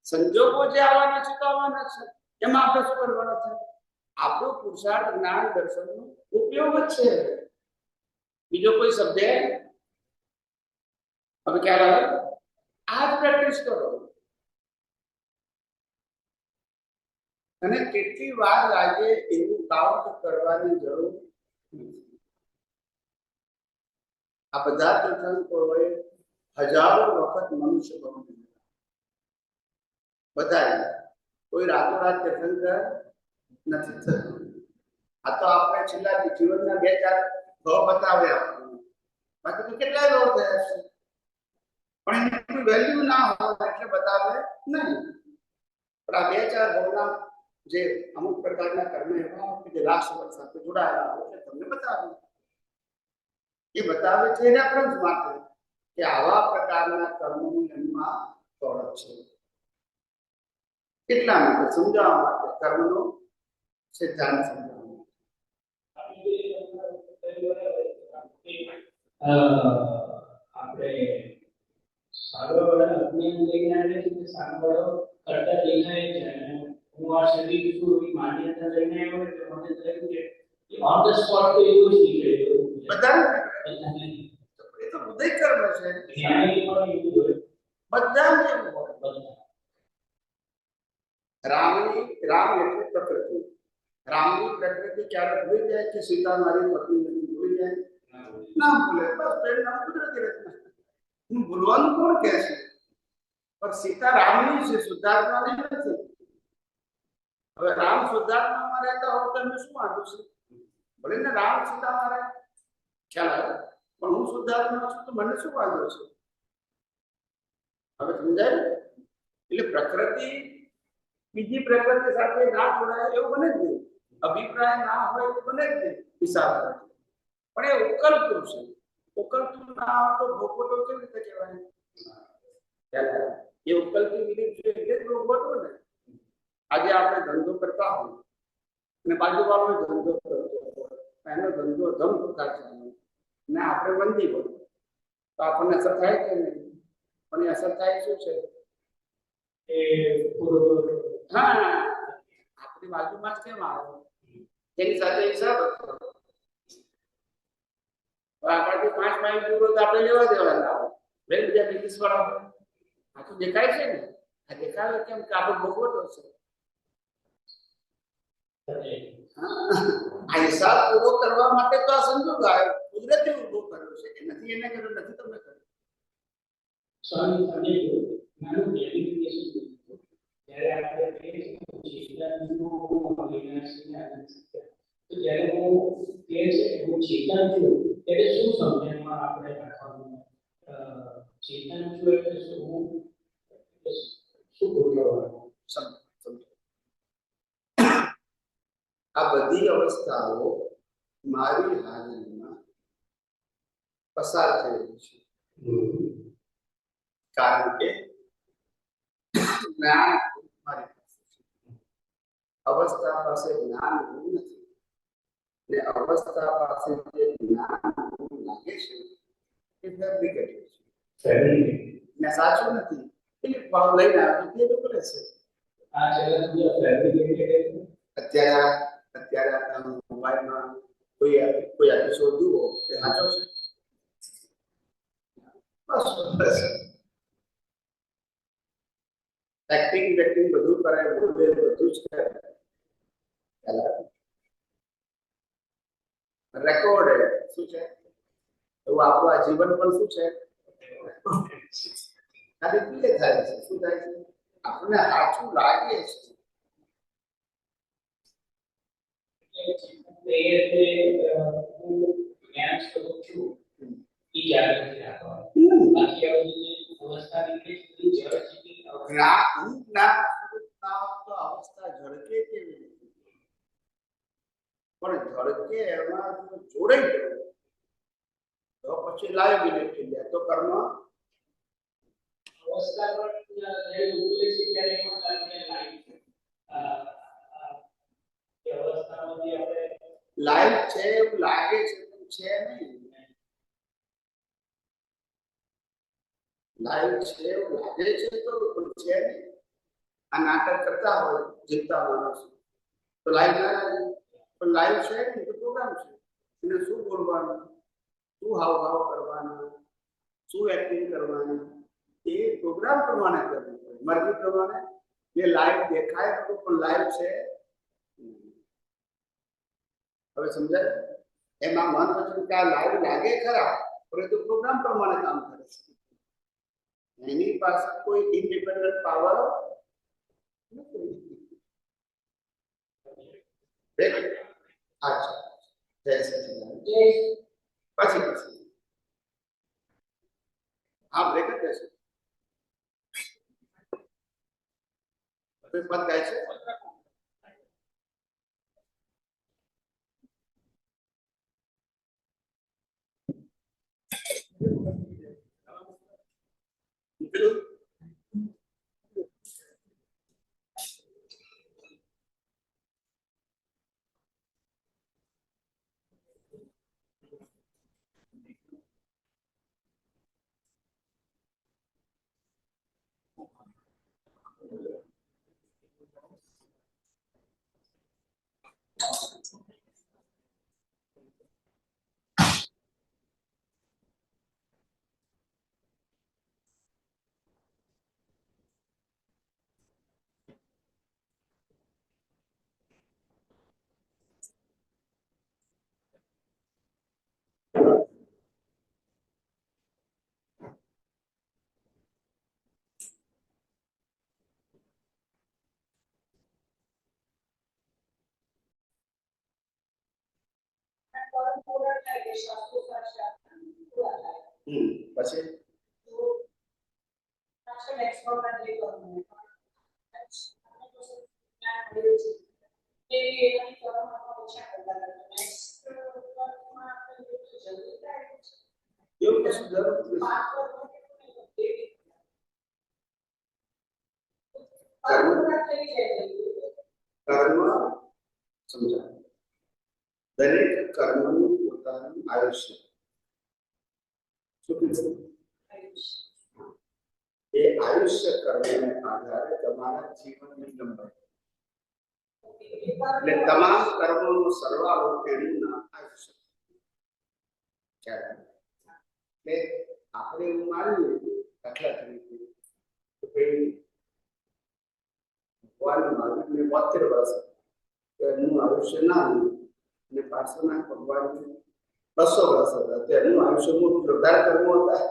સંજોગો જે આવવાના છે તો આવવાના છે, એમાં આપણે શું કરવાના છે? આપણો પુરુષાર્થ જ્ઞાન દર્શનનો ઉપયોગ જ છે, બીજો કોઈ શબ્દ. હવે ક્યારે આવે? આ જ પ્રેક્ટિસ કરો. અને કેટલી વાર લાગે એવું કાઉન્ટ કરવાની જરૂર નથી. આ બધા તીર્થંકરોએ હજારો વખત મનુષ્ય બન્યું. બધા કોઈ રાતોરાત તીર્થંકર નથી થતું. આ તો આપણે છેલ્લા જીવનના 2-4 ભાવ બતાવ્યા આપણને. બાકી તો કેટલાય ભાવ થયા છે, પણ એની વેલ્યુ ના હોય એટલે બતાવે નહીં. પણ આ 2-4 ભાવના જે અમુક પ્રકારના કર્મ એવા કે જે રાષ્ટ્ર સાથે જોડાયેલા હોય એટલે તમને બતાવે. એ બતાવે છે રેફરન્સ માટે કે આવા પ્રકારના કર્મોની એમાં ફળ છે. કેટલા માટે? સમજાવવા માટે, કર્મનો સિદ્ધાંત સમજાવવા. આપણે સાગરવાળા અજ્ઞાન લઈને આવે છે કે સાગરવાળો કરતા દેખાય છે અને હું આ શરીર છું એ માન્યતા લઈને આવ્યો એટલે મને થયું કે ઓન ધ સ્પોટ તો એવું જ નીકળે. બધા એ તો ઉદય કર્મ છે. ન્યાય પણ એવું હોય. બધા એવું હોય. રામ એટલે પ્રકૃતિ. રામની પ્રકૃતિ ક્યારે ભૂલી જાય કે સીતા મારી પત્ની નથી? ભૂલી જાય ના ભૂલે. બસ તેનું નામ કુદરતી રચના. હું ભૂલવાનું કોણ કહે છે? પણ સીતા રામની છે, શુદ્ધાત્માની નથી. હવે રામ શુદ્ધાત્મામાં રહેતા હોય તો એમને શું વાંધો છે? ભલે ને રામ સીતામાં રહે, ખ્યાલ આવે. પણ હું શુદ્ધાત્મા છું તો મને શું વાંધો છે? હવે સમજાય? એટલે પ્રકૃતિ બીજી પ્રકૃતિ સાથે ના જોડાય એવું બને જ નહીં. અભિપ્રાય ના હોય એવું બને જ નહીં હિસાબ. પણ એ ઉકલતું છે. ઉકલતું ના હોય તો ભોગવટો કેવી રીતે કહેવાય? એ ઉકલતી બિલીફ છે એટલે જ ભોગવટો ને. આજે આપણે ધંધો કરતા હોય અને બાજુવાળો ધંધો કરતો હોય, એનો ધંધો ધમધમતા ચાલે ને આપણે મંદી હોય તો આપણને અસર થાય કે નહીં? પણ એ અસર થાય શું છે? એ હા, આપણી બાજુમાં જ કેમ આવે? તેની સાથે હિસાબ હતો. આપણાથી 5 માઇલ દૂર તો આપણે લેવા દેવાના આવે. બે બીજા બિઝનેસ વાળા આ તો દેખાય છે ને. આ દેખાવે કેમ? કે આપણે ભોગવટો છે. આ હિસાબ પૂરો કરવા માટે તો આ સંજોગ આવ્યો, કુદરતે ઉભો કર્યો છે કે નથી એને કર્યો, નથી તમે કર્યો. સ્વામી તમે નાનું ક્લેરિફિકેશન જ્યારે આપણે કહીએ છીએ ચેતનનો અવિનાશી આનંદ સત્ય, તો જ્યારે હું કહે છે હું ચેતન છું એટલે શું સમજણમાં આપણે રાખવાનું? ચેતન છું એટલે શું બોલવાનું? આ બધી અવસ્થાઓ મારી હાજરીમાં પસાર થઈ રહ્યું છે કારણ કે જ્ઞાન મારી પાસે છે અવસ્થા પાસે જ્ઞાન ગુણ નથી ને અવસ્થા પાસે જે જ્ઞાન ગુણ લાગે છે એ ફેબ્રિકેટેડ છે ને સાચું નથી એટલે ભાવ લઈને આવે તે લોકો કરે છે આ જગત જે ફેબ્રિકેટેડ અત્યારે આપણા મોબાઈલમાં કોઈ એપિસોડ જુઓ એ સાચો છે બસ એક્ટિંગ બધું કરે બધું જ કરે રેકોર્ડ શું છે એવું આપણું આ જીવન પણ શું છે ખાલી પ્લે થાય છે શું થાય છે આપણને સાચું લાગે છે હું જ્ઞાન સ્વરૂપ છું એ જાગૃતિ રાખવા બાકી અવસ્થા નીકળે છે જળ સ્થિતિ અવસ્થા ઝડકે કેવી રીતે પણ ઝડકે એમાં જોડાઈ ગયો તો પછી લાયબિલિટી થઈ જાય તો કર્મ અવસ્થા પર જ્યારે ઉકેલે છે ત્યારે એમાં લાગે કે અવસ્થામાંથી આપણે લાઈફ છે એવું લાગે છે પણ છે નહીં લાઈફ છે એવું લાગે છે તો પણ છે નહીં આ નાટક કરતા હોય જીવતા માણસો તો લાઈફ ના લાગે પણ લાઈફ છે ને તો પ્રોગ્રામ છે એને શું બોલવાનું શું હાવભાવ કરવાનો શું એક્ટિંગ કરવાની એ પ્રોગ્રામ પ્રમાણે કરવું પડે મરજી પ્રમાણે એ લાઈવ દેખાય તો પણ લાઈવ છે હવે સમજાય એમાં મન વચન કે આ લાઈવ લાગે ખરા પરંતુ પ્રોગ્રામ પ્રમાણે કામ કરે છે એની પાસે કોઈ ઇન્ડિપેન્ડન્ટ પાવર નથી અચ્છા જય સચિદાનંદ પછી હા બ્રેક જ રહેશે પદ ગાય છે પછી એવું કશું જરૂર નથી કર્મ સમજાય દરેક કર્મનું પોતાનું આયુષ્ય શું કીધું એ આયુષ્ય કર્મને આધારે તમારા જીવનની લંબાઈ એટલે તમામ કર્મોનો સરવાળો તેનું નામ આયુષ્ય એટલે આપણે એવું માનીએ દાખલા તરીકે ભગવાન મહાવીરને 72 વર્ષ એનું આયુષ્ય નાનું અને પાર્શ્વનાથ ભગવાન 200 વર્ષ હતા તેનું આયુષ્ય મોટું વધારે કર્મો હતા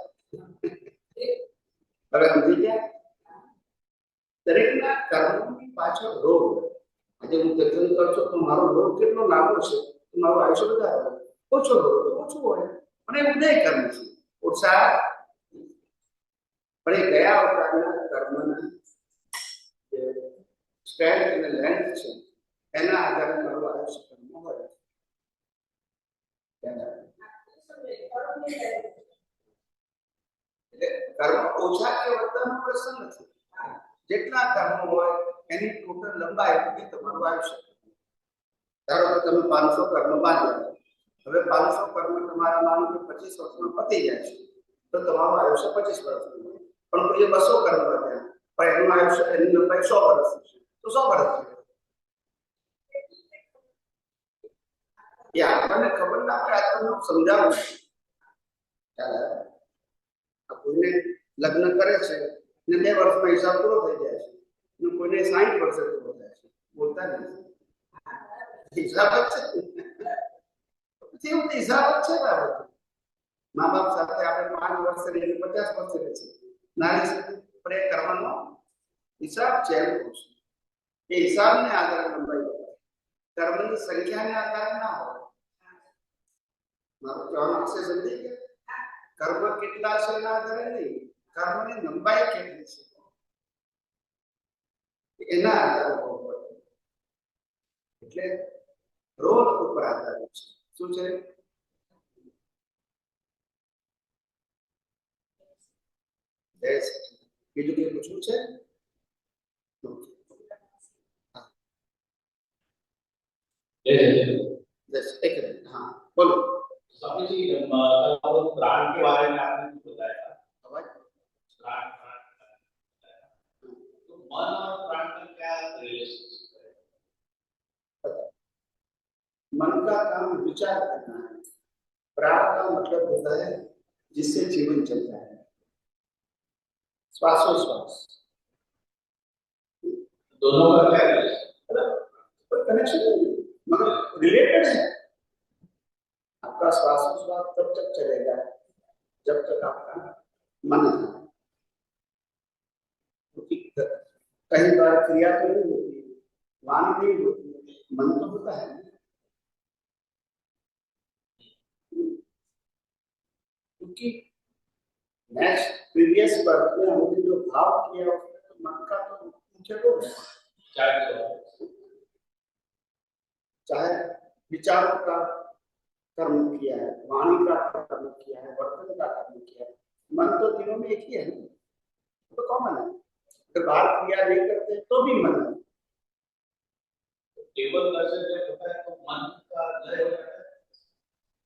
હવે સમજી ગયા દરેકના કર્મોની પાછળ રોગ આજે હું કીર્તન કરશો તો મારો રોગ કેટલો લાંબો છે તો મારું આયુષ્ય વધારે ઓછો રોગ તો ઓછું હોય અને ઉદય કર્મ છે ઉત્સાહ પણ એ ગયા અવતારના કર્મના જે સ્ટ્રેન્થ અને લેન્થ છે એના આધારે મારું આયુષ્ય કર્મ હોય એટલે કર્મ ઓછા કે વધારનો પ્રશ્ન નથી. જેટલા કર્મ હોય એની ટોટલ લંબાઈ એ તમારું આયુષ્ય. ધારો કે તમે 500 કર્મ બાંધ્યા, હવે 500 કર્મ તમારા માનો કે 25 વર્ષમાં પતી જાય છે, તો તમારું આયુષ્ય 25 વર્ષનું. પણ કોઈ 200 કર્મ બાંધ્યા પણ એનું આયુષ્ય, એની લંબાઈ 100 વર્ષ છે, તો 100 વર્ષ છે. એ આપણને ખબર ના પડે, આ તમને સમજાવું. કોઈને લગ્ન કરે છે ને 2 વર્ષમાં હિસાબ પૂરો થઈ જાય છે, અને કોઈને 60 વર્ષે પૂરો થાય છે. બોલતા નથી, હિસાબ જ છે. પછી એવું હિસાબ જ છે. મા બાપ સાથે આપણે 5 વર્ષે રહીને 50 વર્ષે રહે છે, નાની સાથે પ્રે કરવાનો હિસાબ છે. એ હિસાબને આધારે લંબાઈ હોય, કર્મની સંખ્યાને આધારે ના હોય. મારો કહેવાનો આશય સમજી ગયા? કર્મ કેટલા છે એના આધારે નહીં, કર્મની લંબાઈ કેટલી છે એના આધારે હોય. એટલે રોલ ઉપર આધારિત છે. શું છે? બીજું કઈ પૂછવું છે? एक मिनट, हाँ बोलो। स्वामी जी, प्राण के बारे में आपने कुछ बताया, प्राण तो मन और प्राण का क्या रिलेशनशिप है? मन का काम विचार करना है, प्राण का मतलब होता है जिससे जीवन चलता है, श्वासोश्वास। दोनों का क्या कनेक्शन नहीं, मगर रिलेटेड है। आपका श्वासोश्वास तब तक चलेगा जब तक आपका मन है, क्योंकि कई बार क्रिया तो नहीं होती है, वाणी नहीं होती है, मन तो होता है। क्योंकि नेक्स्ट प्रीवियस बर्थ में हमने जो भाव किया उसमें तो मन का तो मुख्य रोल है। चाहे विचारों का कर्म किया है, वाणी का कर्म किया है, वर्तन का कर्म किया है, मन तो तीनों में एक ही है, तो कॉमन है। अगर बाहर क्रिया नहीं करते तो भी मन है। केवल दर्शन जब होता है तो मन का लय हो जाता है,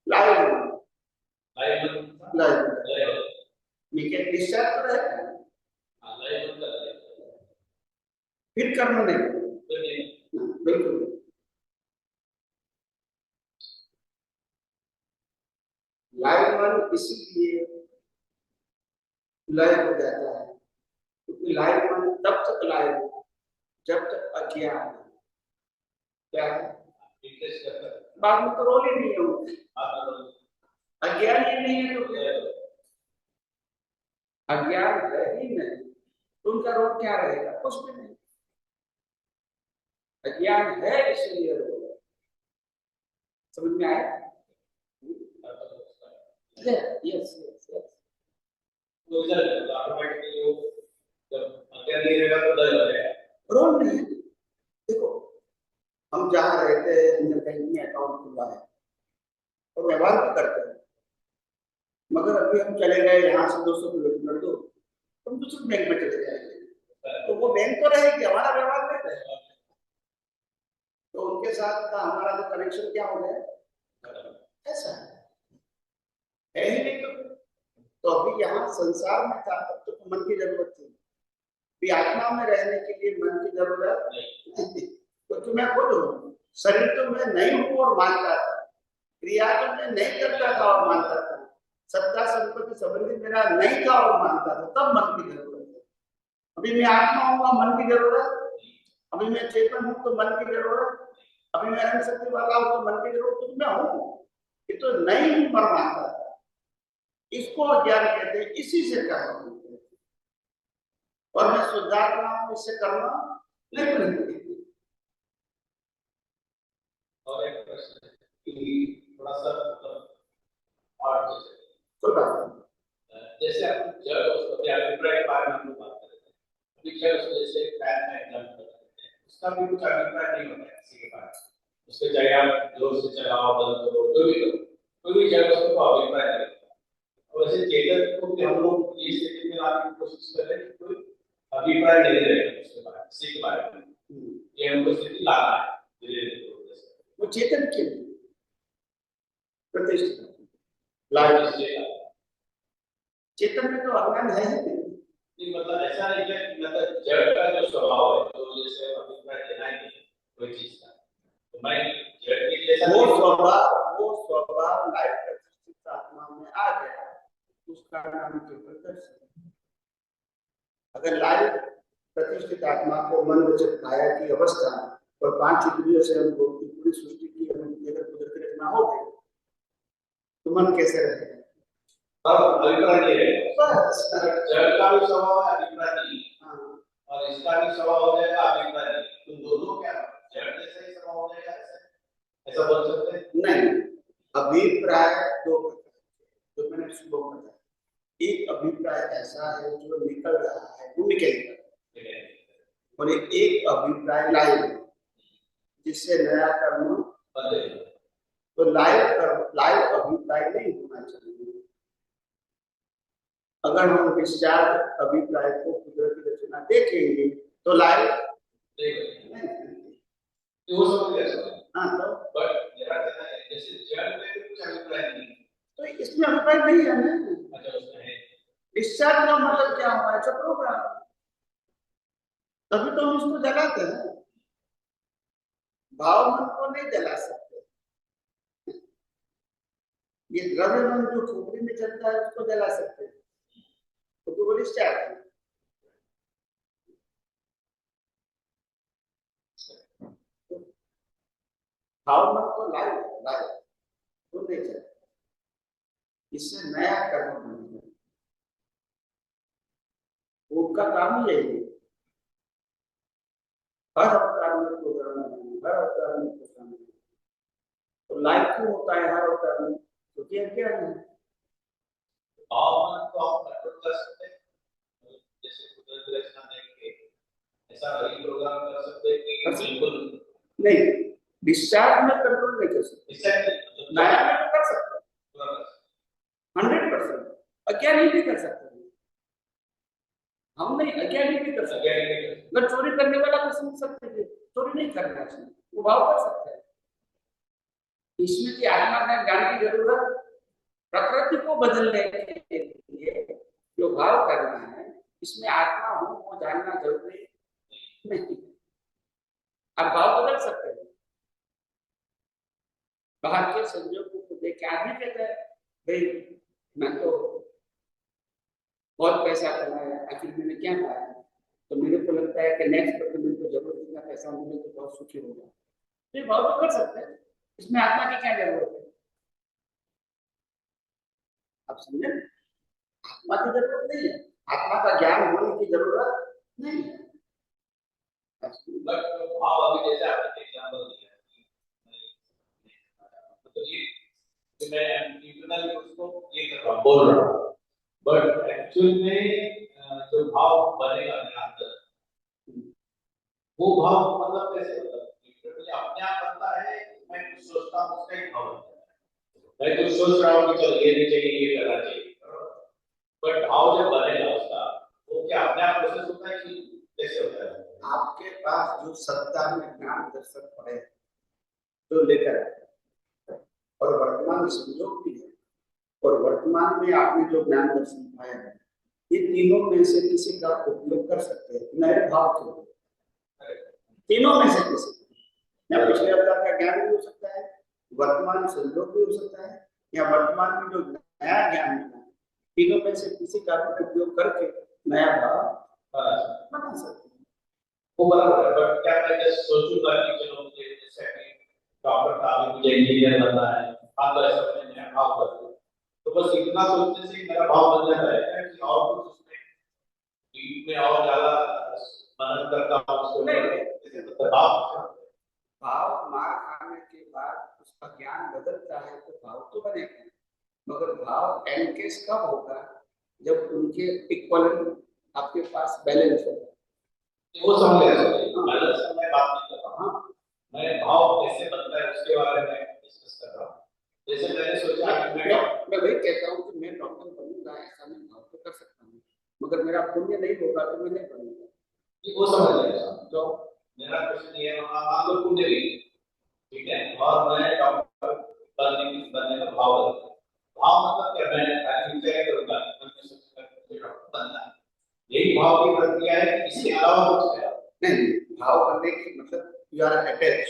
लाइव लय लेकिन डिस्चार्ज तो रहेगा, लय मतलब फिर कर्म नहीं, बिल्कुल। लाइव मन इसीलिए लय हो जाता है, क्योंकि लाइव मन तब तक लाइव हो जब तक अज्ञान है। क्या है? बाद में तो रोल ही नहीं है, अज्ञान ही नहीं है, तो अज्ञान है ही नहीं तो उनका रोल क्या रहेगा? कुछ भी नहीं। अज्ञान है इसलिए रोल। समझ में आया? Yes. तो इधर ऑटोमेटिकली वो जब अज्ञान नहीं रहेगा तो लय हो जाएगा, रोल नहीं है। देखो, हम जहाँ रहते हैं, हमने बैंक में अकाउंट खुला है और व्यवहार भी करते हैं, मगर अभी हम चले गए यहाँ से 200 किलोमीटर दूर, हम दूसरे बैंक में चले जाएंगे, तो वो बैंक तो रहेगी, हमारा व्यवहार नहीं रहेगा। तो उनके साथ का हमारा जो कनेक्शन क्या हो गया? ऐसा है ही नहीं। तो अभी यहाँ संसार में था तब तो मन की जरूरत थी, भी आत्मा में रहने के लिए मन की जरूरत नहीं। क्योंकि मैं खुद हूँ, शरीर तो मैं नहीं हूँ और मानता था, क्रिया तो मैं नहीं करता था और मानता था, सत्ता संपत्ति संबंधी मेरा नहीं था और मानता था, तब मन की जरूरत है। अभी मैं आत्मा हूँ, मन की जरूरत। अभी मैं चेतन हूँ तो मन की जरूरत। अभी मैं अनंत शक्ति वाला हूँ तो मन की जरूरत। तो मैं हूँ, ये तो नहीं हूँ पर मानता था। इसको ज्ञान कहते हैं, इसी से कर्म होते हैं। और मैं शुद्धात्मा हूं, इससे कर्म नहीं बनते। और एक प्रश्न कि थोड़ा सा और जैसे आप जड़ वस्तु के अभिप्राय के बारे में हम लोग बात कर रहे थे, अभी जड़ वस्तु जैसे फैन में एग्जाम्पल करते हैं, उसका भी कुछ अभिप्राय नहीं होता है किसी के पास, उसके चाहे आप जोर से चलाओ, बंद करो, जो भी करो, कोई भी जड़ वस्तु को अभिप्राय नहीं होता। को भी हम लोग ये स्थिति में लाने की कोशिश कर रहे हैं कि कोई अभिप्राय नहीं रहेगा उसके बारे में, इसी के बारे में ये हमको स्थिति लाना है धीरे धीरे। वो चेतन के लिए प्रतिष्ठित लाइव चेतन में तो अज्ञान है ही नहीं। मतलब ऐसा नहीं है कि मतलब जड़ का जो स्वभाव है तो जैसे अभिप्राय देना ही नहीं कोई चीज का, तो मैं जड़ के जैसा वो स्वभाव लाइव प्रतिष्ठित आत्मा में आ गया, उसका नाम केवल दर्शन। अगर लाइव प्रतिष्ठित आत्मा को मन वचन काया की अवस्था और 5 इंद्रियों से हम पूरी सृष्टि की अगर कुदरती रचना हो गई तो मन कैसे रहेगा? अभिप्राय नहीं रहेगा। बस जड़ का भी स्वभाव है अभिप्राय नहीं, और इसका भी स्वभाव हो जाएगा अभिप्राय नहीं, तुम दोनों क्या जड़ जैसा ही स्वभाव हो जाएगा, ऐसा बोल सकते हैं? नहीं, अभिप्राय दो तो मैंने श्लोक बताया। एक अभिप्राय ऐसा है जो निकल रहा है, वो निकलेगा, और एक अभिप्राय लाइव जिससे नया कर्म बदलेगा। तो लाइव अभिप्राय नहीं होना चाहिए। अगर हम डिस्चार्ज अभिप्राय को कुदरती रचना देखेंगे तो लाइव वो समझ गया। हाँ, तो बट जैसे जड़ में कुछ अभिप्राय नहीं, तो इसमें अभिप्राय नहीं है ना। अच्छा उसमें है डिस्चार्ज का मतलब क्या हुआ है? प्रोग्राम, तभी तो हम इसको जलाते हैं। भाव मन को नहीं जला सकते, ये द्रव्य मन जो खोपड़ी में चलता है उसको जला सकते हैं, तो वो डिस्चार्ज है। भाव मन को लाइव तो नहीं चलता, इससे नया कर्म बनेगा। उनका काम ही यही है, हर अवतार में प्रोग्राम है, हर अवतार में प्रोग्राम है। तो लाइव क्यों होता है हर अवतार में? क्योंकि क्या है, भाव को आप कंट्रोल कर सकते हैं, जैसे कुदरती रचना देख के ऐसा वही प्रोग्राम कर सकते हैं कि बिल्कुल नहीं, डिस्चार्ज में कंट्रोल नहीं कर सकते, नया में तो कर सकते 100%, अज्ञानी भी कर सकते हैं। हम नहीं, अज्ञानी भी कर सकते हैं। अगर चोरी करने वाला को समझ सकते थे, चोरी नहीं करना चाहिए, वो भाव कर सकता है। इसमें की आत्मा में ज्ञान की जरूरत प्रकृति को बदलने के लिए जो भाव करना है, इसमें आत्मा हो वो जानना जरूरी नहीं। आप भाव बदल सकते हैं, बाहर के संजोगों को देख के आदमी कहता है भाई मैं तो बहुत पैसा कमाया, आखिर मैंने क्या पाया? तो मेरे को लगता है कि नेक्स्ट पर मेरे को जरूरत इतना पैसा मिले तो बहुत सुखी होगा। तो ये भाव तो कर सकते हैं, इसमें आत्मा की क्या जरूरत है? आप समझे? आत्मा की जरूरत नहीं है, आत्मा का ज्ञान होने की जरूरत नहीं है। भाव अभी जैसे आपने एग्जांपल दिया तो ये मैं इंटरनली उसको ये कर रहा हूँ, बोल रहा हूँ, बट एक्चुअल में जो भाव बनेगा मेरे अंदर वो भाव मतलब कैसे होता है? मुझे अपने आप बनता है, मैं कुछ सोचता हूँ उसका एक भाव बनता है। मैं कुछ सोच रहा हूँ कि चलो ये नहीं चाहिए ये करना चाहिए, बट भाव जब बनेगा उसका वो क्या अपने आप प्रोसेस होता है कि कैसे होता है? आपके पास जो सत्ता में ज्ञान दर्शन पड़े तो लेकर और वर्तमान संयोग भी है, और वर्तमान में आपने जो ज्ञान दर्शन पाया है, ये तीनों में से किसी का उपयोग कर सकते हैं नए भाव के। तीनों में से किसी या पिछले अवतार का ज्ञान भी हो सकता है, वर्तमान संयोग भी हो सकता है, या वर्तमान में जो नया ज्ञान मिला, तीनों में से किसी का उपयोग करके नया भाव बना सकते हैं। वो बराबर है, बट क्या मैं जस्ट सोचूंगा कि चलो मुझे जैसे कि डॉक्टर का मुझे इंजीनियर बनना है, आप तो ऐसा अपने नया भाव करते हो, तो बस इतना सोचने से मेरा भाव बन जाता है कि और कुछ उसमें डीप में और ज्यादा मनन करता हूँ उसको भाव मार खाने के बाद उसका ज्ञान बदलता है तो भाव तो बनेगा, मगर भाव एनकेस कब होगा? जब उनके इक्वल आपके पास बैलेंस होगा। वो समझ गया, बैलेंस में मैं बात नहीं कर रहा हूँ, मैं भाव कैसे बनता है उसके बारे में डिस्कस कर रहा हूँ। जैसे मैंने सोचा कि मैं वही कहता हूँ कि मैं डॉक्टर बनूंगा, ऐसा नहीं मेरा पुण्य नहीं होगा तो मैं नहीं करूंगा। ये वो समझ गया साहब। तो मेरा प्रश्न ये है, मान लो पुण्य भी, ठीक है, और मैं डॉक्टर बनने का भाव रखता हूं। भाव मतलब क्या, मैं तय करूंगा डॉक्टर बनना है, यही भाव की प्रक्रिया है कि इसके अलावा कुछ है? नहीं, भाव करने की मतलब you are attach,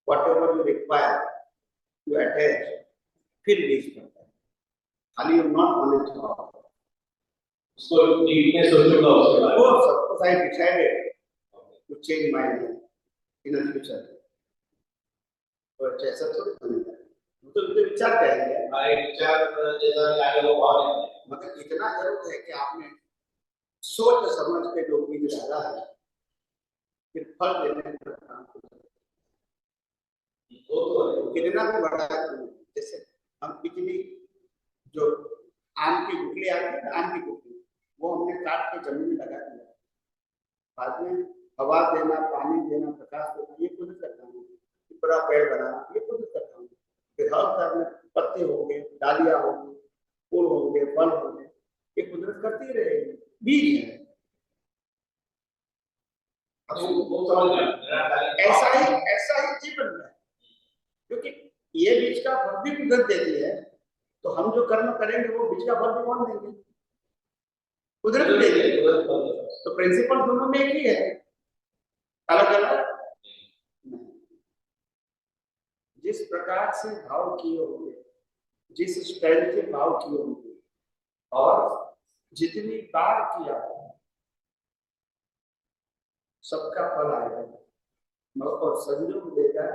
whatever you require you attach, फिर रीच करता है, खाली यू नॉट ऑन इट भाव। उसको डीपनेस सोचूंगा उसके बारे वो में। सब कुछ I decided to change my life in the future. तो ऐसा थोड़ी बनेगा, तो विचार करेंगे। हमारे विचार जैसा कि आगे लोग भाव देते हैं, मतलब इतना जरूर है कि आपने सोच समझ के जो बीज डाला है फिर फल देने का काम करें। वो तो है। कितना भी बड़ा है, जैसे हम पिछली जो आम की गुठली आती है ना, आम की गुठली, वो हमने काट के जमीन में लगा दिया, बाद में हवा देना, पानी देना, प्रकाश देना, ये खुद करता हूँ। पूरा पेड़ बनाना ये खुद करता हूँ। फिर हर तरह में पत्ते होंगे, डालियां होंगी, फूल होंगे, फल होंगे, ये कुदरत करती रहेगी, बीज है। वो समझ गया। ऐसा ही जीवन है, क्योंकि ये बीज का फल भी कुदरत देती है, तो हम जो कर्म करेंगे वो बीज का फल भी कौन देंगे? कुदरत देगी। तो प्रिंसिपल दोनों में एक ही है, अलग अलग नहीं। जिस प्रकार से भाव किए होंगे, जिस स्टाइल के भाव किए होंगे और जितनी बार किया होगा, सबका फल आएगा और संयोग देगा।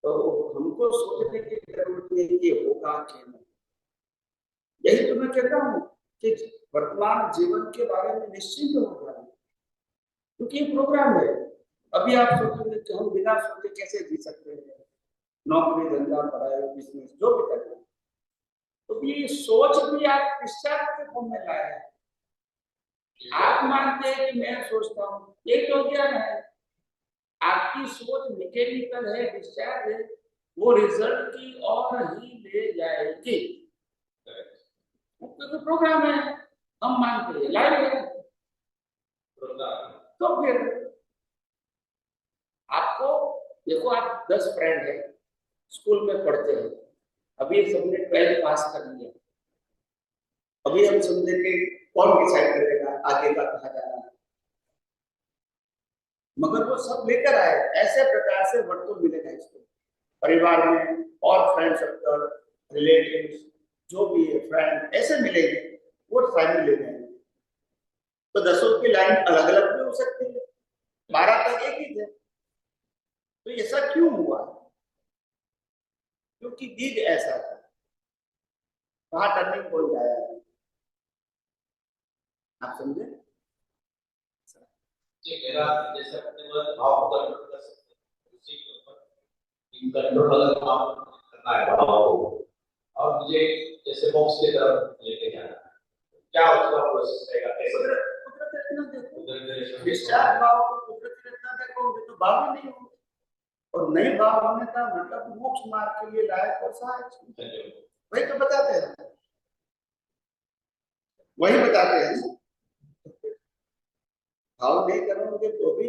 तो हमको सोचने की जरूरत नहीं कि होगा क्या नहीं। यही तो मैं कहता हूँ कि वर्तमान जीवन के बारे में निश्चिंत हो जाए, क्योंकि ये प्रोग्राम है। अभी आप सोचेंगे कि हम बिना सोचे कैसे जी सकते हैं, नौकरी धंधा पढ़ाई बिजनेस जो भी करना, तो ये सोच भी आप डिस्चार्ज के फॉर्म में लाए हैं। आप मानते हैं कि मैं सोचता हूँ, ये तो ज्ञान है। आपकी सोच मैकेनिकल है, डिस्चार्ज है, वो रिजल्ट की और ही ले जाएगी। तो प्रोग्राम है, हम मानते हैं, लाइव है। तो फिर आपको देखो, आप 10 फ्रेंड है, स्कूल में पढ़ते हैं, अभी सबने 12th पास कर लिया, अभी हम समझे कि कौन डिसाइड करेगा आगे का कहा जाना है, मगर वो सब लेकर आए। ऐसे प्रकार से वर्तुल मिलेगा इसको परिवार में, और फ्रेंड सर्कल, रिलेटिव्स, जो भी है फ्रेंड, ऐसे मिलेंगे, वो फाइनल ले जाएंगे। तो 10 की लाइन अलग अलग भी हो सकती है, 12 तक एक ही थे। तो ऐसा क्यों हुआ? क्योंकि बीज ऐसा था, वहां टर्निंग पॉइंट आया है। आप समझे? मेरा जैसे अपने भाव को कंट्रोल कर सकते हैं, उसी के ऊपर कंट्रोल अगर काम करना है भाव को, और मुझे जैसे मोक्ष की तरफ लेके जाना है, क्या उसका प्रोसेस रहेगा? कैसे कुदरत रचना देखो, डिस्चार्ज भाव को कुदरत रचना देखोगे तो भाव ही नहीं होगा, और नई भाव होने का मतलब मोक्ष मार्ग के लिए लायक और सहायक। वही तो बताते हैं, वही बताते हैं। भाव नहीं करोगे तो भी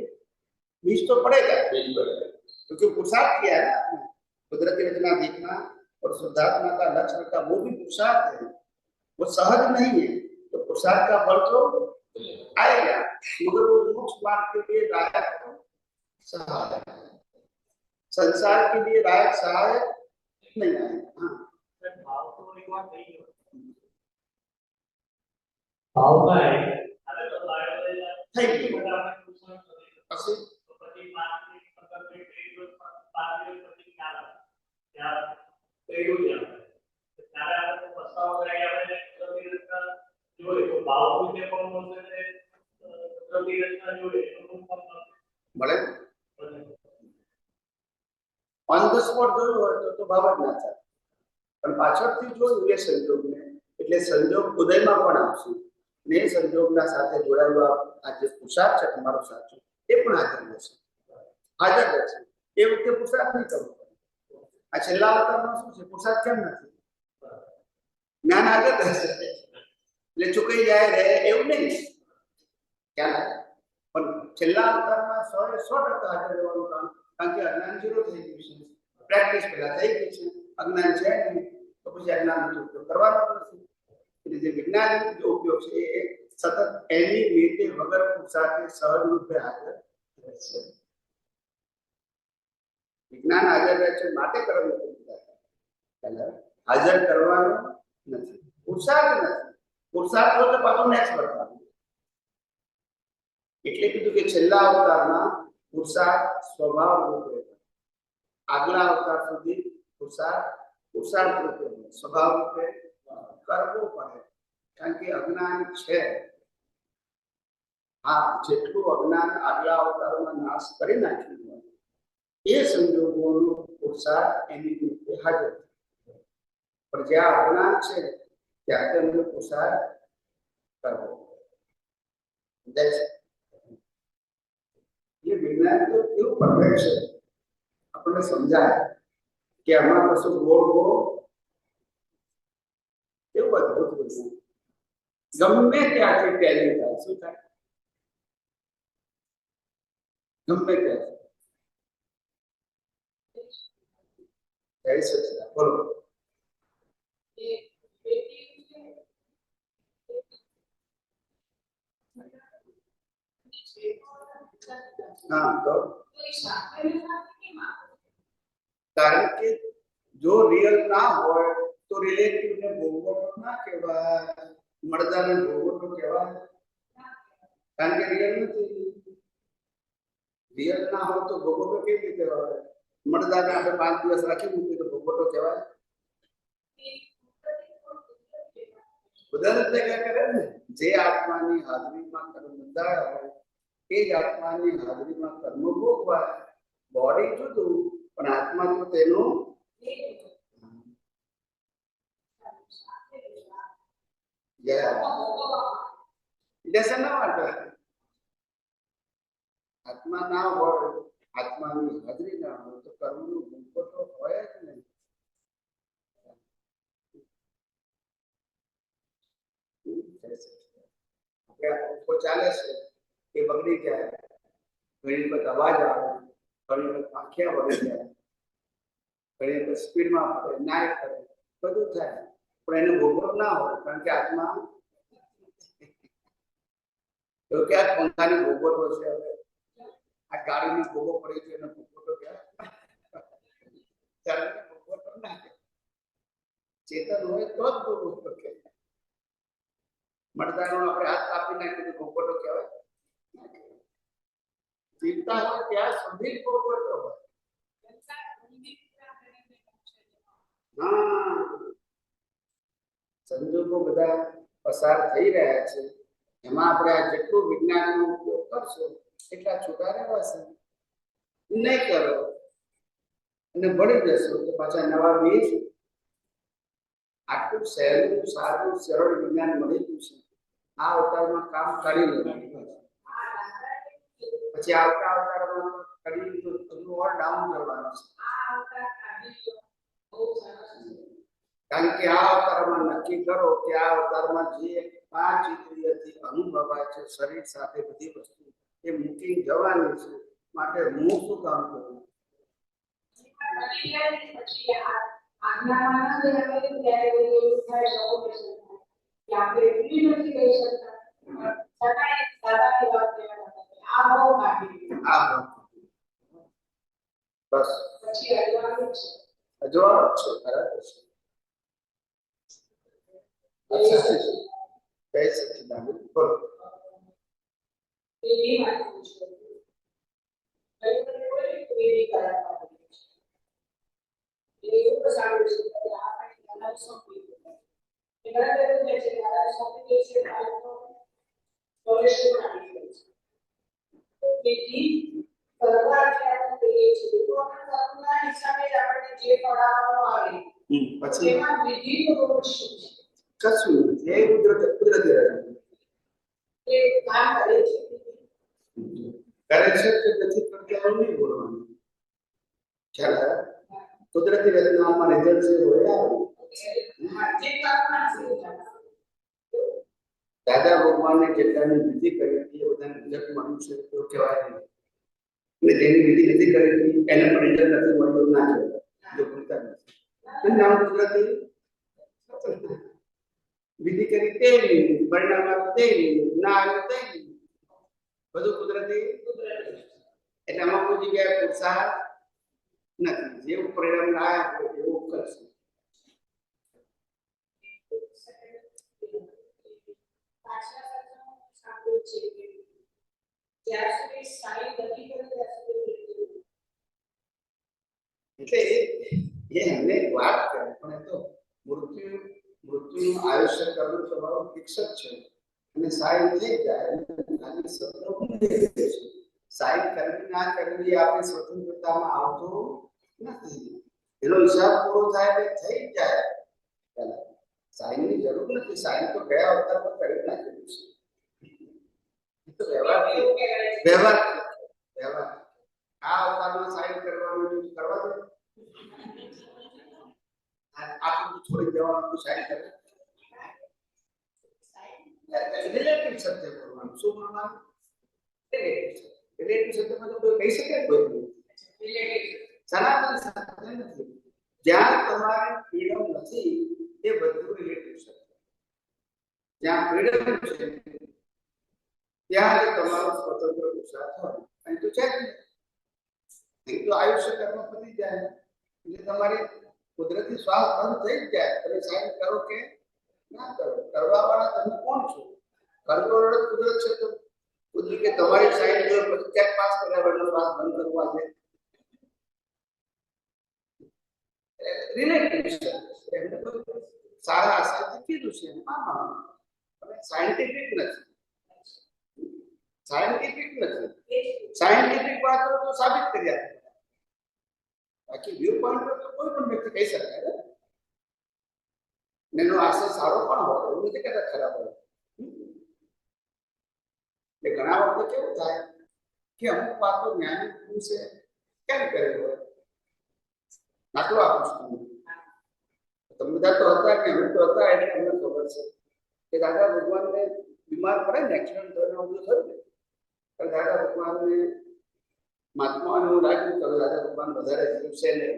बीज तो पड़ेगा, क्योंकि पुरुषार्थ किया है ना आपने। कुदरती रचना देखना और शुद्धात्मा का लक्ष्य का वो भी पुरुषार्थ है, वो सहज नहीं है। तो पुरुषार्थ का फल तो आएगा, मगर वो मोक्ष मार्ग के लिए लायक सहायक, संसार के लिए लायक सहायक नहीं आएगा। हाँ, भाव तो एक बार नहीं है, भाव का है अगर तो लाया थैंक यू। મળે ઓન ધ સ્પોટ જોયું હોય તો બાબત ના થાય, પણ પાછળથી જોયું એ સંજોગને, એટલે સંજોગ ઉદયમાં પણ આવશે ને એ સંજોગના સાથે જોડાયેલો આ જે પુરુષાર્થ છે તમારો સાચો, એ પણ હાજર રહેશે, હાજર રહેશે। એ વખતે પુરુષાર્થ નહીં કરવો પડે। આ છેલ્લા અવતારમાં શું છે, પુરુષાર્થ કેમ નથી? જ્ઞાન આગળ રહેશે એટલે ચૂકાઈ જાય રે એવું નહીં ખ્યાલ પણ છેલ્લા અવતારમાં 100% હાજર રહેવાનું કામ કારણ કે અજ્ઞાન જીરો થઈ ગયું છે પ્રેક્ટિસ પહેલા થઈ ગઈ છે અજ્ઞાન છે નહીં તો પછી અજ્ઞાનનો ઉપયોગ કરવાનો નથી એટલે જે વિજ્ઞાનનો જે ઉપયોગ છે એ સતત એની રીતે વગર પુરુષાર્થે સહજ રૂપે હાજર રહેશે વિજ્ઞાન હાજર રહે છે માટે કરવું નથી હાજર કરવાનું નથી પુરુષાર્થ નથી પુરુષાર્થ એટલે પાછો નેક્સ્ટ વર્તવાનું એટલે કીધું કે છેલ્લા અવતારમાં પુરુષાર્થ સ્વભાવ રૂપે આગલા અવતાર સુધી પુરુષાર્થ રૂપે સ્વભાવ રૂપે કરવો પડે કારણ કે અજ્ઞાન છે હા જેટલું અજ્ઞાન આગલા અવતારોમાં નાશ કરી નાખ્યું હોય એ સંજોગોનો પુરુષાર્થ એની રૂપે હાજર પણ જ્યાં અજ્ઞાન છે ત્યાં તેમનો પુરુષાર્થ કરવો ये विज्ञान तो क्यों परफेक्ट है अपने समझाए कि हमारा सब गोल हो क्यों अद्भुत विज्ञान गम्मे क्या છે ટેલી થાય શું થાય ગમે ત્યાં જય સચિદાનંદ બોલો हाँ तो कारण के जो रियल ना हो तो रिलेटिव ने भोगो ना केवा मर्दा ने भोगो तो केवा कारण के रियल नहीं रियल ना हो तो भोगो तो के केवा मर्दा ने આપણે 5 દિવસ રાખી મૂકી તો ભોગો તો કેવા ઉદાહરણ क्या करे ने जे આત્માની હાજરીમાં કર્મ બંધાયા હોય એ જ આત્માની હાજરીમાં કર્મ ભોગવા બોડી જુદું પણ આત્મા તો તેનો આત્મા ના હોય આત્માની હાજરી ના હોય તો કર્મનો ભોગવો તો હોય જ નહીં ચાલે છે એ બગડી જાય ઘણી વખત અવાજ આવે ઘણી વખત આંખિયા વળી જાય ઘણી વખત સ્પીડમાં પડે નાય કરે બધું થાય પણ એને ભોગવટ ના હોય કારણ કે આત્મા તો ક્યાંક પંખાની ભોગવટો છે હવે આ ગાડીની ભોગો પડી છે એને ભોગવટો ક્યાં ભોગવટો ના ચેતન હોય તો જ ભોગવટો કે મરદાનો આપણે હાથ કાપી નાખીએ તો ભોગવટો કહેવાય चिंता हो क्या सभी को बोलो हाँ संजोगो બધા પસાર થઈ રહ્યા છે એમાં આપણે આ જેટલું વિજ્ઞાનનો ઉપયોગ કરશો એટલા છૂટા રહેવાશે નહીં કરો અને ભળી જશો તો પાછા નવા બીજ આટલું સહેલું સારું સરળ વિજ્ઞાન મળી ગયું છે આ અવતારમાં કામ કરી લેવાનું પછી આવતા અવતારમાં કરી લીધું હજુ ઓર ડાઉન કરવાનું છે કારણ કે આ અવતારમાં નક્કી કરો કે આ અવતારમાં જે 5 ઇન્દ્રિયથી અનુભવાય છે શરીર સાથે બધી વસ્તુ એ મૂકી જવાની છે માટે હું શું કામ કરું बस अजवाब છે બરાબર છે अच्छा जय सच्चिदानंद बोलो ये बात पूछो कई कोई नहीं करा पाते ये तो सारे से आप अलग सॉफ्टवेयर मेरा तो जैसे अलग सॉफ्टवेयर से तो सोल्यूशन आनी है તેથી સરકાર ક્યાં કરીએ છીએ તો આપણે સર્વના હિસાબે આપણે જે પડાવવાનો આવે પછી એમાં વિધિ દોષ કશું એ કુદરતી રહે એ કામ કરે છે કે નથી કરતા નહીં બોલવાનું ખ્યાલ કુદરતી રચનામાં રિઝલ્ટ છે હોય આવે જે કામમાં છે દાદા ભગવાને જેટલાની વિધિ કરી હતી એ બધાને રિઝલ્ટ મળ્યું છે તો કહેવાય નહીં. અને જેની વિધિ નથી કરી હતી એને પણ રિઝલ્ટ નથી મળ્યું ના કહેવાય. જો બોલતા નથી નામ કુદરતી વિધિ કરી તે નહીં, પરિણામ આવ્યું તે નહીં, ના આવ્યું તે નહીં, બધું કુદરતી. એટલે આમાં કોઈ જગ્યાએ પુરુષાર્થ નથી. જેવું પરિણામ ના આવ્યું એવું કરશે. એટલે એ એમને વાત કરે પણ એ તો મૃત્યુનું આયુષ્ય કરવું તમારું ફિક્સ જ છે અને સાઈન થઈ જાય ખાલી શબ્દ સાઈન કરવી ના કરવી આપણી સ્વતંત્રતામાં આવતું નથી. એનો હિસાબ પૂરો થાય એટલે થઈ જાય. સાઈનની જરૂર નથી. સાઈન તો ગયા અવતાર પર કરી નાખેલું છે. એ તો વ્યવહાર આ અવતારમાં સાઈન કરવાનું કરવા દે. આપણું છોડી દેવાનું સાઈન કરે. રિલેટિવ સત્ય કરવાનું. શું કરવાનું? રિલેટિવ સત્યમાં તો કોઈ કહી શકે કોઈ સનાતન સત્ય નથી. જ્યાં તમારે ફ્રીડમ નથી એ બધું રિલેટિવ સત્ય. જ્યાં ફ્રીડમ છે ત્યાં તમારો સ્વતંત્ર પુરુષાર્થ હોય. અહીં તો છે જ નહીં. અહીં તો આયુષ્ય કર્મ પતી જાય એટલે તમારે કુદરતી શ્વાસ બંધ થઈ જ જાય. તમે સાઈન કરો કે ના કરો, કરવા વાળા તમે કોણ છો? કંટ્રોલર કુદરત છે. તો કુદરત કે તમારી સાઈન જો પછી ચેક પાસ કર્યા વગર શ્વાસ બંધ કરવા છે. રિલેટિવ છે. એમને તો સારા આશયથી કીધું છે પણ સાયન્ટિફિક નથી. સાયન્ટિફિક નથી. સાયન્ટિફિક વાતો તો સાબિત કરી આપે. બાકી વ્યૂ પોઈન્ટ પર તો કોઈ પણ વ્યક્તિ કહી શકે એનો આશય સારો પણ હોય એવું નથી કહેતા ખરાબ હોય. એટલે ઘણા વખતે કેવું થાય કે અમુક વાતો જ્ઞાની પુરુષે કેમ કરેલું હોય. દાખલો આપું છું. તમે બધા તો હતા કે અમે તો હતા એટલે અમને ખબર છે કે દાદા ભગવાનને બીમાર પડે ને એક્સિડન્ટ થયો બધું થયું ને ત્યારે દાદા ભગવાનને મહાત્માઓને એવું લાગ્યું કે દાદા ભગવાન વધારે જીવશે ને.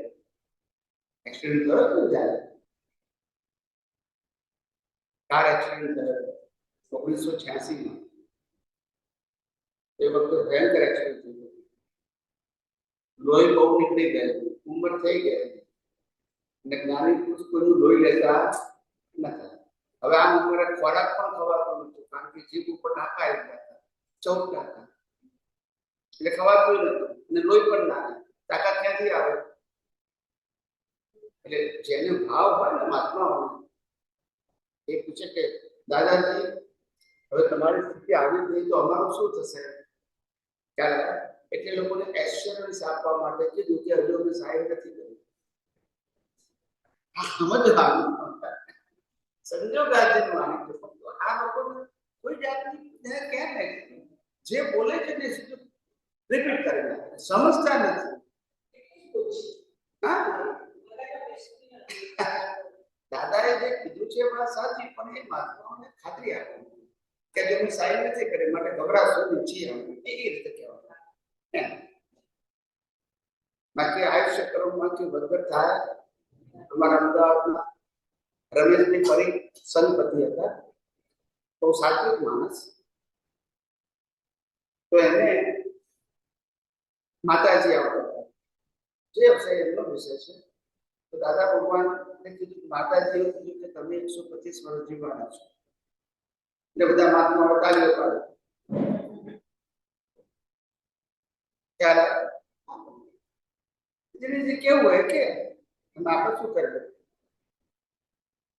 એક્સિડન્ટ થયો તો જાય કાર એક્સિડન્ટ થયો 1986 એ વખતે ભયંકર એક્સિડન્ટ થયું. લોહી બહુ નીકળી ગયું, ઉંમર થઈ ગઈ અને જ્ઞાની પુરુષ કોઈનું લોહી લેતા નથી. હવે આ ઉંમરે ખોરાક પણ ખવાતો નથી કારણ કે જીભ ઉપર ઢાંકા આવી ગયા, ચોક ઢાંકા એટલે ખવાતું નથી અને લોહી પણ ના આવે. તાકાત ક્યાંથી આવે? એટલે જેને ભાવ હોય ને મહાત્મા હોય એ પૂછે કે દાદાજી હવે તમારી સ્થિતિ આવી ગઈ તો અમારું શું થશે? ત્યારે એટલે લોકોને એશ્યોરન્સ આપવા માટે કીધું કે હજુ અમે સાહેબ નથી કર્યું. સમજવાનું સંજોગ આજનું માની આ લોકોને કોઈ જાતની કેમ નહીં. જે બોલે છે ને રિપીટ કરે સમજતા નથી. દાદાએ જે કીધું છે વાત સાચી પણ એ મહાત્માઓને ખાતરી આપવી કે જો મેં સાઈન નથી કરી માટે ગભરાશો છીએ એ રીતે કહેવાય. બાકી આયુષ્ય કર્મમાંથી વધઘટ થાય. અમારા અમદાવાદમાં રમેશભાઈ પરીખ સંતપતિ હતા, બહુ સાત્વિક માણસ. તો એને માતાજી આવતા હતા. જે વિષય એમનો વિષય છે તો દાદા ભગવાનને કીધું માતાજીએ કીધું કે તમે 125 વર્ષ જીવવાના છો. એટલે બધા મહાત્માઓ તાળીઓ પાડે. ત્યારે જે કેવું હોય કે આપણે શું કરીએ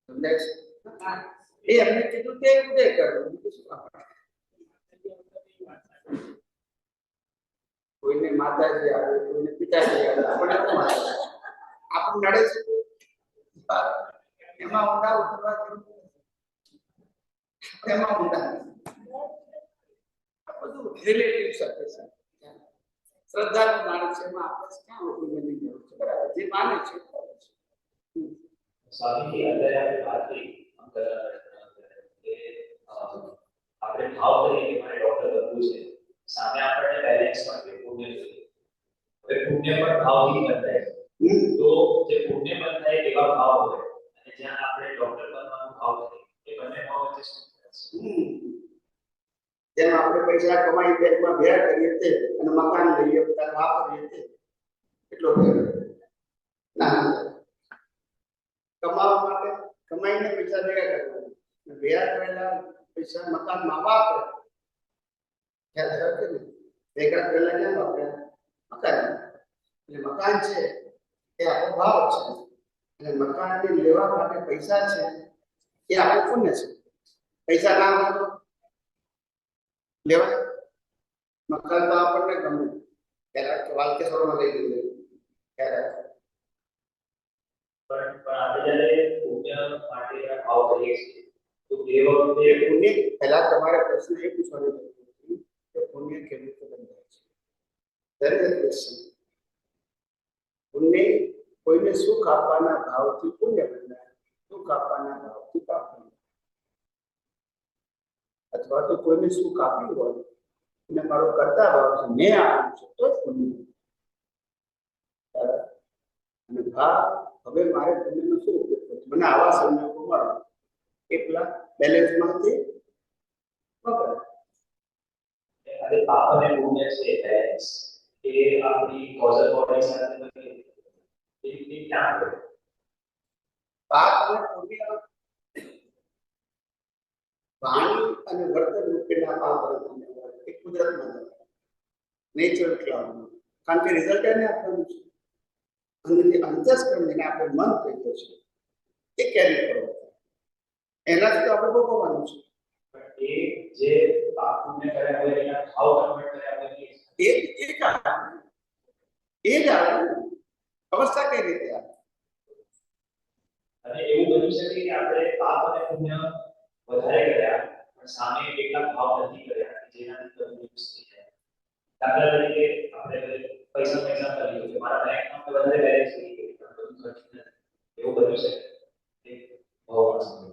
સમજાય છે. એ એમને કીધું તે ઉદય કરવું. કોઈને માતાજી આવે, કોઈને પિતાજી આવે, આપણે આપણું નડે છે એમાં ઊંડા ઉતરવા એમાં ઊંડા આ બધું રિલેટિવ સત્ય છે. શ્રદ્ધાનું માણસ છે એમાં આપણે ક્યાં ઓપિનિયનની જરૂર છે? બરાબર, જે માને છે સ્વામીજી અત્યારે આપણે વાત કરી કે આપણે ભાવ કરીએ કે મારે ડોક્ટર બનવું છે, સામે આપણને બેલેન્સ પણ જોઈએ, પુણ્ય જોઈએ. હવે પુણ્ય પણ ભાવથી બંધાય છે. તો જે પુણ્ય બંધાય એવા ભાવ હોય અને જ્યાં આપણે ડોક્ટર બનવાનો ભાવ કરીએ એ બંને ભાવ વચ્ચે શું ફરક છે? જેમ આપણે પૈસા કમાઈ બેંકમાં ભેગા કરીએ તે અને મકાન લઈએ પોતાને વાપરીએ તે એટલો ના કમાવા માટે કમાઈને પૈસા ભેગા કરવાના, ભેગા કરેલા પૈસા મકાનમાં વાપરે. ખ્યાલ આવ્યો કે નહીં? ભેગા કરેલા ક્યાં વાપરે? મકાન. એટલે મકાન છે એ આપણો ભાવ છે અને મકાનને લેવા માટે પૈસા છે એ આપણું પુણ્ય છે. પૈસા ના હોય તો લેવાય. મકાન તો આપણને ગમે ત્યારે વાલકેશ્વરમાં લઈ લીધું ત્યારે પણ આપણે જ્યારે પુણ્ય માટે ભાવ કરીએ છીએ તો એ વખતે એ પુણ્ય પહેલા તમારે પ્રશ્ન એ પૂછવાનો કે પુણ્ય કેવી રીતે બંધાય છે. દરેક ક્વેશ્ચન પુણ્ય કોઈને સુખ આપવાના ભાવથી પુણ્ય બંધાય, સુખ આપવાના ભાવથી પાપ બંધાય. અથવા તો કોઈને સુખ આપ્યું હોય અને મારો કરતા ભાવ છે મેં આપ્યું છે તો જ પુણ્ય. અને ભાવ હવે મારે પુણ્યનો શું ઉપયોગ કરવો? મને આવા સંજોગો મળે એટલા બેલેન્સમાંથી વપરાય. અને પાપ અને પુણ્ય છે બેલેન્સ એ આપણી કોઝલ બોડી સાથે નથી એ ક્યાં હોય? પાપ અને પુણ્ય વાણી અને વર્તન રૂપેના પાપ અને પુણ્ય હોય એ કુદરતમાં હોય, નેચરલ ક્લાઉડ. કારણ કે રિઝલ્ટ એને આપવાનું છે અને જે અંતસ્કરણ જેને આપણે મન કહીએ છીએ એ કેરી કરવો એનાથી તો આપણે ભોગવવાનું છે. પણ એ જે પાપ પુણ્ય કર્યા હોય એના ભાવ કન્વર્ટ કર્યા હોય એ જ આવે અવસ્થા કઈ રીતે આવે? અને એવું બની શકે કે આપણે પાપ અને પુણ્ય વધારે કર્યા પણ સામે એટલા ભાવ નથી કર્યા કે જેનાથી તંદુરસ્ત થઈ જાય. દાખલા તરીકે આપણે પૈસા કરીએ કે મારા બેંકમાં વધારે બેલેન્સ થઈ ગયું પણ બધું ખર્ચ નથી, એવું બની શકે એ ભાવમાં સમય.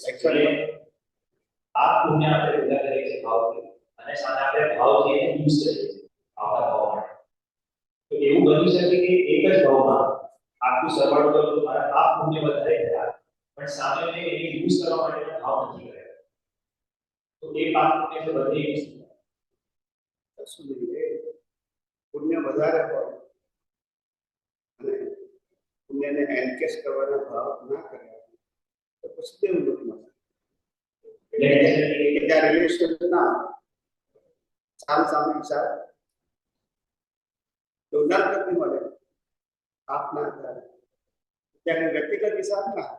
એકચ્યુઅલી પાપ પુણ્ય આપણે ભેગા કરીએ છીએ ભાવથી અને સામે આપણે ભાવથી એને યુઝ કરીએ છીએ આપણા ભાવ માટે. તો એવું બની શકે કે એક જ ભાવમાં આખું સરવાળો કરું તો મારા પાપ પુણ્ય વધારે થયા પણ સામે મેં એને યુઝ કરવા માટેનો ભાવ નથી કર્યો તો એ પાપ પુણ્ય તો બધે યુઝ થાય. પુણ્ય વધારે હોય અને પુણ્યને એન્કેશ કરવાના ભાવ ના કર્યા તો પછી કેવું દુઃખમાં ત્યાં રિલેશન ના સામસામે હિસાબ તો ના કરતી મળે આપના આધારે ત્યાં વ્યક્તિગત હિસાબ ના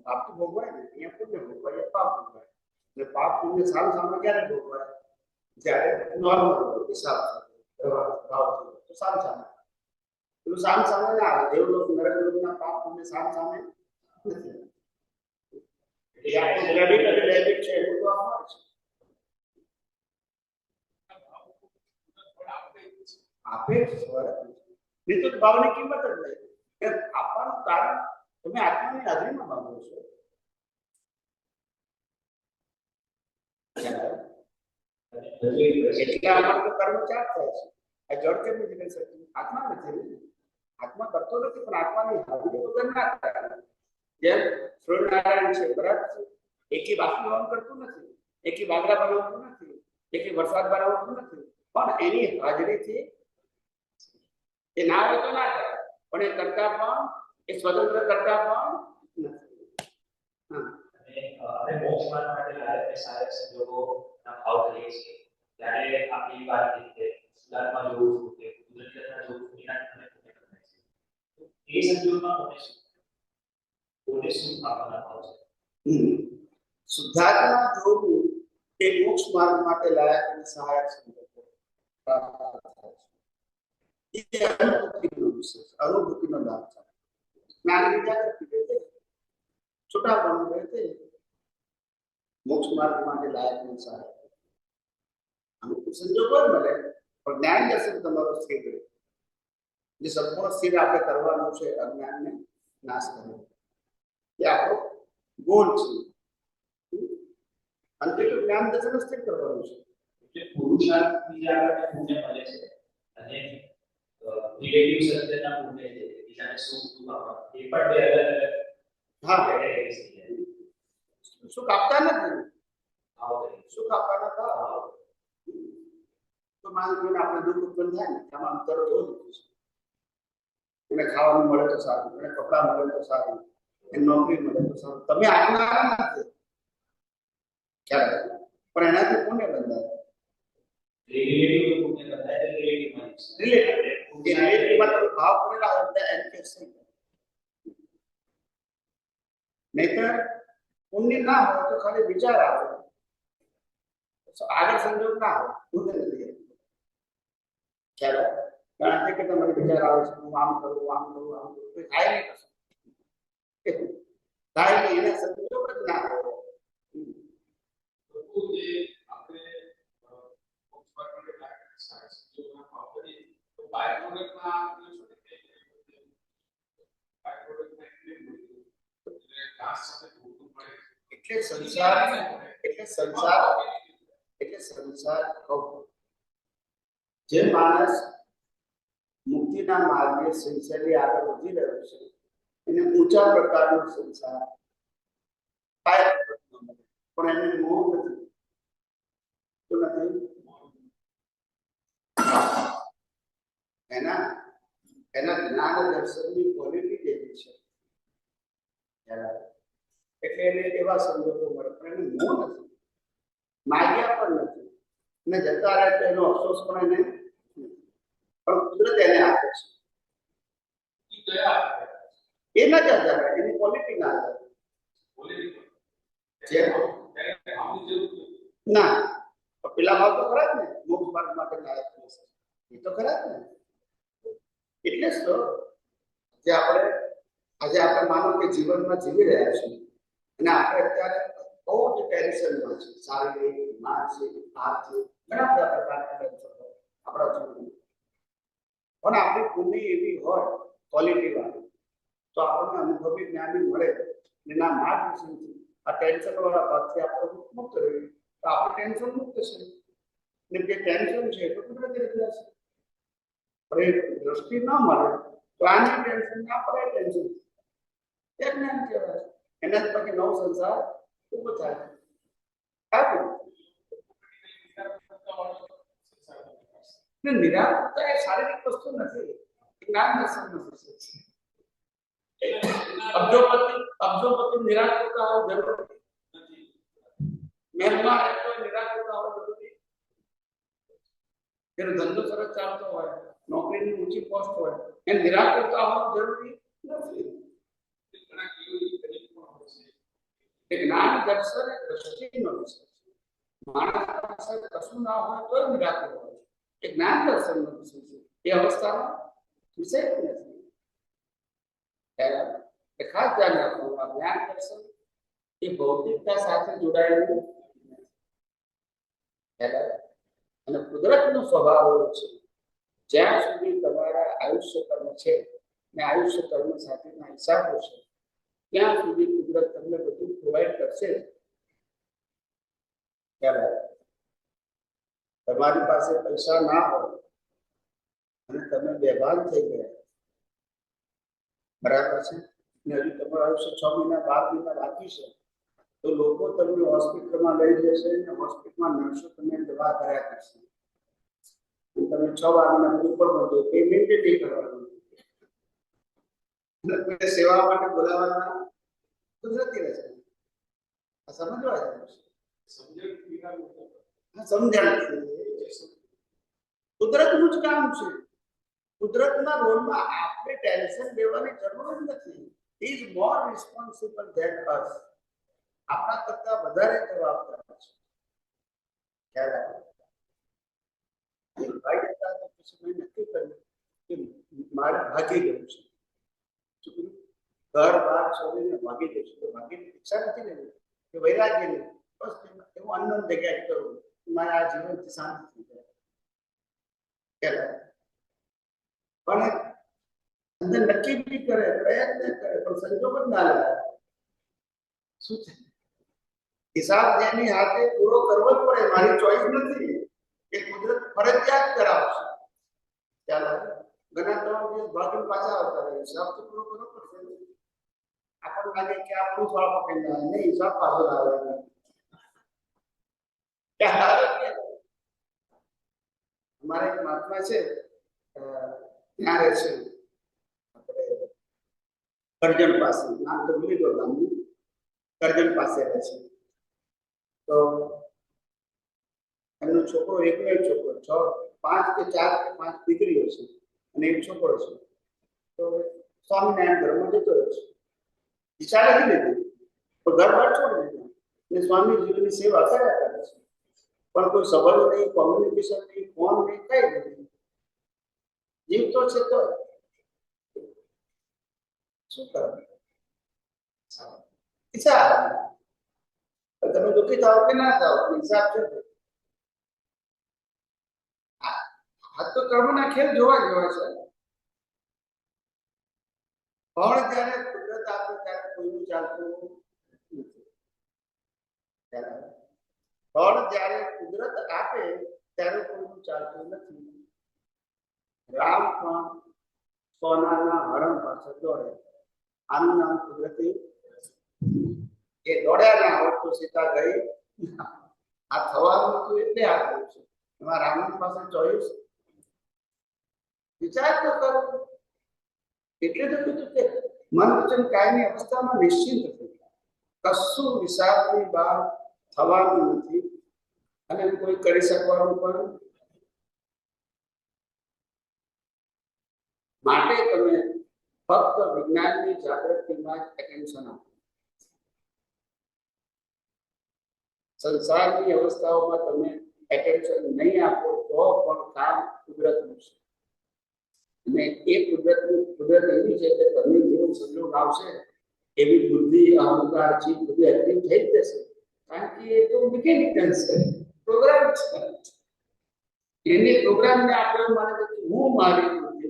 પાપ તો ભોગવાય ને અહીંયા પુણ્ય ભોગવાય પાપ ભોગવાય અને પાપ પુણ્ય સામે ક્યારે ભોગવાય? જ્યારે નોર્મલ હિસાબ ભાવ તો સામે પેલું સામે ના આવે. દેવલોક નરકલોકના પાપ પુણ્ય સામે નથી. એ આપણું ક્રેડિટ અને ડેબિટ છે એટલું તો આપવાનું છે. આપે નિશ્ચિત ભાવની કિંમત જ નહીં. આપવાનું કારણ તમે આત્માની હાજરીમાં માંગો છો. એટલે આમાં તો કર્મ ચાર થાય છે. આ જળ કેમ નથી કરી શકતું? આત્મા નથી. આત્મા કરતો નથી પણ આત્માની હાજરી વગર ના થાય. જેમ સૂર્યનારાયણ છે બરાબર છે, એકી બાષ્પીભવન કરતું નથી, એકી વાદળા બનાવતું નથી, એકી વરસાદ બનાવતું નથી, પણ એની હાજરીથી એ ના હોય તો ના થાય પણ એ કરતા પણ એ સ્વતંત્ર કરતા પણ નથી. આપણે મોક્ષ માર્ગ માટે લાયક સારા સંજોગોના ભાવ કરીએ છીએ ત્યારે આપણી વાત રીતે સુધારમાં જોવું છું કે કુદરતના જોવું એના તમે પુણ્ય કરે છે એ સંજોગમાં કોને શું આપવાના ભાવ છે? શુદ્ધાત્મા જોવું એ મોક્ષ માર્ગ માટે લાયક અને સહાયક સંજોગો અનુભૂતિનો લાભ છે. જ્ઞાન વિદ્યા કરતી રહેતે છોટા પણ રહેતે મોક્ષ માર્ગ માટે લાયક અને સહાયક અનુકૂળ સંજોગો જ મળે પણ જ્ઞાન દર્શન તમારું સ્થિર રહે. જે સંપૂર્ણ સ્થિર આપણે કરવાનું છે અજ્ઞાનને નાશ કરવો એ આપણો ગોલ છે. અંતે તો જ્ઞાન દર્શન સ્થિર કરવાનું છે. એટલે પુરુષાર્થ બીજા આપણને પુણ્ય મળે છે અને રિલેટિવ સત્યના પુણ્ય છે બીજાને સુખ દુઃખ આપવા એ પણ બે અલગ અલગ હા, કેટેગરીઝ છે. સુખ આપતા નથી, ભાવ કરી સુખ આપવાના ભાવ. તો માનવીને આપણે દુઃખ ઉત્પન્ન થાય ને આમાં અંતર બહુ દુઃખ છે. એને ખાવાનું મળે તો સારું, એને કપડાં મળે તો સારું, એને નોકરી મળે તો સારું, તમે આપનારા નથી ખ્યાલ રાખજો. પણ એનાથી પુણ્ય બંધાય. રિલેટિવ પુણ્ય બધાય રિલેટિવમાં રિલેટિવમાં તમે ભાવ કરેલા હોય એટલે એનકેસ થઈ જાય. નહીતર પુણ્ય ના હોય તો ખાલી વિચાર આવે, આગળ સંજોગ ના આવે, પુણ્ય નથી. ખ્યાલ આવે? કારણ કે તમારે વિચાર આવે છે હું આમ કરું, આમ કરું, આમ કરું, તો થાય નહીં કશું. થાય નહીં, એના સંજોગ જ ના હોય. એટલે સંસાર કહું જે માણસ મુક્તિના માર્ગે સિન્સિયરલી આગળ વધી રહ્યો છે એને ઊંચા પ્રકારનો સંસાર પણ એને મોહ નથી. શું નથી? એના જ્ઞાન દર્શનની ક્વોલિટી કેવી છે એટલે એને એવા સંજોગો મળે પણ એને મોહ નથી, માગ્યા પણ નથી, અને જતા રહે તો એનો અફસોસ પણ એને પણ કુદરત એને આપે છે. એ ના જતા રહે, એની ક્વોલિટી ના ના પેલા ભાવ તો ખરા જ ને, મોક્ષ માર્ગ માટે લાયક એ તો ખરા જ ને. એટલે જ તો આજે આપણે માનો કે જીવનમાં જીવી રહ્યા છીએ અને આપણે અત્યારે બહુ જ ટેન્શનમાં છે, શારીરિક, માનસિક, આર્થિક ઘણા બધા પ્રકારના ટેન્શન આપણા જીવનમાં. પણ આપણી પુણ્ય એવી હોય ક્વોલિટી વાળી તો આપણને અનુભવી જ્ઞાની મળે એના માર્ગદર્શનથી આ ટેન્શન વાળા ભાગથી આપણે મુક્ત રહીએ તો આપણે ટેન્શન મુક્ત છે. ને જે ટેન્શન છે તો કુદરતી રચના છે. પણ એ દ્રષ્ટિ ન મળે તો આની ટેન્શન ના પડે, ટેન્શન એ જ્ઞાન કહેવાય. એના પછી નવો સંસાર ઉભો થાય. નિરાકરતા એ શારીરિક વસ્તુ નથી, જ્ઞાન દર્શન નથી. અબજોપતિ નિરાકરતા હોવું જરૂરી નથી. મહેલમાં રહેતો નિરાકરતા હોવું જરૂરી. તેનો ધંધો સરસ ચાલતો હોય, નોકરીની ઊંચી પોસ્ટ હોય, એ નિરાકરતા હોવું જરૂરી નથી. જ્ઞાન દર્શન એ દ્રષ્ટિનો વિષય છે. માણસ પાસે કશું ના હોય તો નિરાકર હોય. એ જ્ઞાન દર્શનનો વિષય છે. એ અવસ્થાનો વિષય નથી. ખાસ ધ્યાન રાખવાનું, આ જ્ઞાન દર્શન એ ભૌતિકતા સાથે જોડાયેલું અને કુદરતનો સ્વભાવ એવો છે જ્યાં સુધી તમારા આયુષ્ય કર્મ છે ને આયુષ્ય કર્મ સાથેના હિસાબો છે ત્યાં સુધી કુદરત તમને બધું પ્રોવાઈડ કરશે. તમારી પાસે પૈસા ના હોય અને તમે બેભાન થઈ ગયા, બરાબર છે, ને હજુ તમારું આયુષ્ય 6 મહિના 12 મહિના બાકી છે તો લોકો તમને હોસ્પિટલમાં લઈ જશે ને હોસ્પિટલમાં નર્સો તમને દવા કર્યા કરશે. તમે 6 વાગ્યાના બધું પણ બધું પેમેન્ટ નહીં કરવાનું, સેવા માટે બોલાવવાના કુદરતી રહેશે. આ સમજવા સમજણ કુદરતનું જ કામ છે. કુદરતના રોલમાં આપણે ટેન્શન લેવાની જરૂર જ નથી. ઇઝ મોર રિસ્પોન્સિબલ ધેન અસ. આપણા કરતા વધારે જવાબદાર છે. ખ્યાલ રાખો. ભાઈ હતા તો પછી મેં નક્કી કર્યું કે મારે ભાગી ગયું છે, ઘર બાર છોડીને ભાગી જઈશું. તો ભાગીની ઈચ્છા નથી લેવી કે વૈરાગ્ય નહીં, બસ એવું અન્ન જગ્યાએ કરું મારે આ જીવનથી શાંતિ થઈ જાય. પણ અંદર નક્કી બી કરે, પ્રયત્ન કરે, પણ સંજોગ જ ના લાવે. શું છે હિસાબ જેની હાથે પૂરો કરવો જ પડે, મારી ચોઈસ નથી, એ કુદરત ફરજિયાત કરાવશે. ચાલો ઘણા 3 દિવસ ભાગીને પાછા આવતા રહે, હિસાબ તો પૂરો કરવો પડશે. આપણને લાગે કે આપણું ફળ પકડી નહીં, હિસાબ પાછો લાવે. અમારે એક મહાત્મા છે, ત્યાં રહે છે કરજણ પાસે, નામ તો ભૂલી ગયો ગામનું, કરજણ પાસે રહે છે. તો એમનો છોકરો એકનો એક છોકરો, 5 કે 4 કે 5 દીકરીઓ છે અને એક છોકરો છે. તો સ્વામિનારાયણ ધર્મમાં જતો રહ્યો છે, ઈચ્છા નથી લીધી તો ઘર બાર છોડી દીધું અને સ્વામીજીની સેવા કર્યા કરે છે. પણ કોઈ સંબંધ નહીં, કોમ્યુનિકેશન નહીં, ફોન નહીં, કઈ નથી. જીવ તો છે તો શું કરવું? ઈચ્છા તમે દુઃખી થાવ કે ના થાવ, હિસાબ છે. આ તો કર્મના ખેલ જોવા જેવા છે. ફળ જ્યારે કુદરત આપે ત્યારે કોઈનું ચાલતું નથી. ફળ જ્યારે કુદરત આપે ત્યારે કોઈનું ચાલતું નથી. રામ પણ સોનાના હરણ પાછળ દોડે, આનું નામ કુદરતી. એ દોડ્યા ના હોત તો સીતા ગઈ. આ થવાનું હતું એટલે આ થયું છે. એમાં રામ પાસે ચોઈસ વિચાર તો કરો. એટલે તો કીધું કે મન વચન કાયની અવસ્થામાં નિશ્ચિંત થઈ, કશું વિષાદની બહાર થવાનું નથી અને કોઈ કરી શકવાનું પણ. માટે તમે ફક્ત વિજ્ઞાનની જાગૃતિમાં જ એટેન્શન આપો. સંસારની અવસ્થાઓમાં તમે એટેન્શન નહીં આપો તો પણ કામ કુદરતનું છે. અને એ કુદરત એવી છે કે તમે જેવો સંજોગ આવશે એવી બુદ્ધિ, અહંકાર, ચીજ બધી એક્ટિવ થઈ જ જશે. કારણ કે એ તો મિકેનિકલ છે, પ્રોગ્રામ છે. એને પ્રોગ્રામને આપણે માને કે હું મારી બુદ્ધિ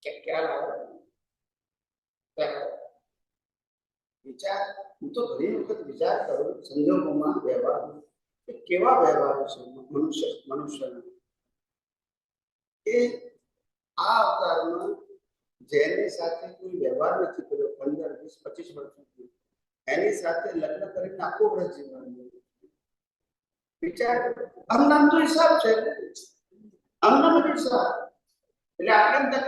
કે ખ્યાલ આવે વિચાર. હું તો ઘણી વખત વિચાર કરું સંજોગોમાં વ્યવહાર કે કેવા વ્યવહારો છે મનુષ્યના. એ આ અવતારમાં જેની સાથે કોઈ વ્યવહાર નથી કર્યો 15, 20, 25 વર્ષ સુધી, એની સાથે લગ્ન કરીને આખું વર્ષ જીવવાનું વિચાર. આમ તો હિસાબ છે, આમ હિસાબ. એટલે આપણે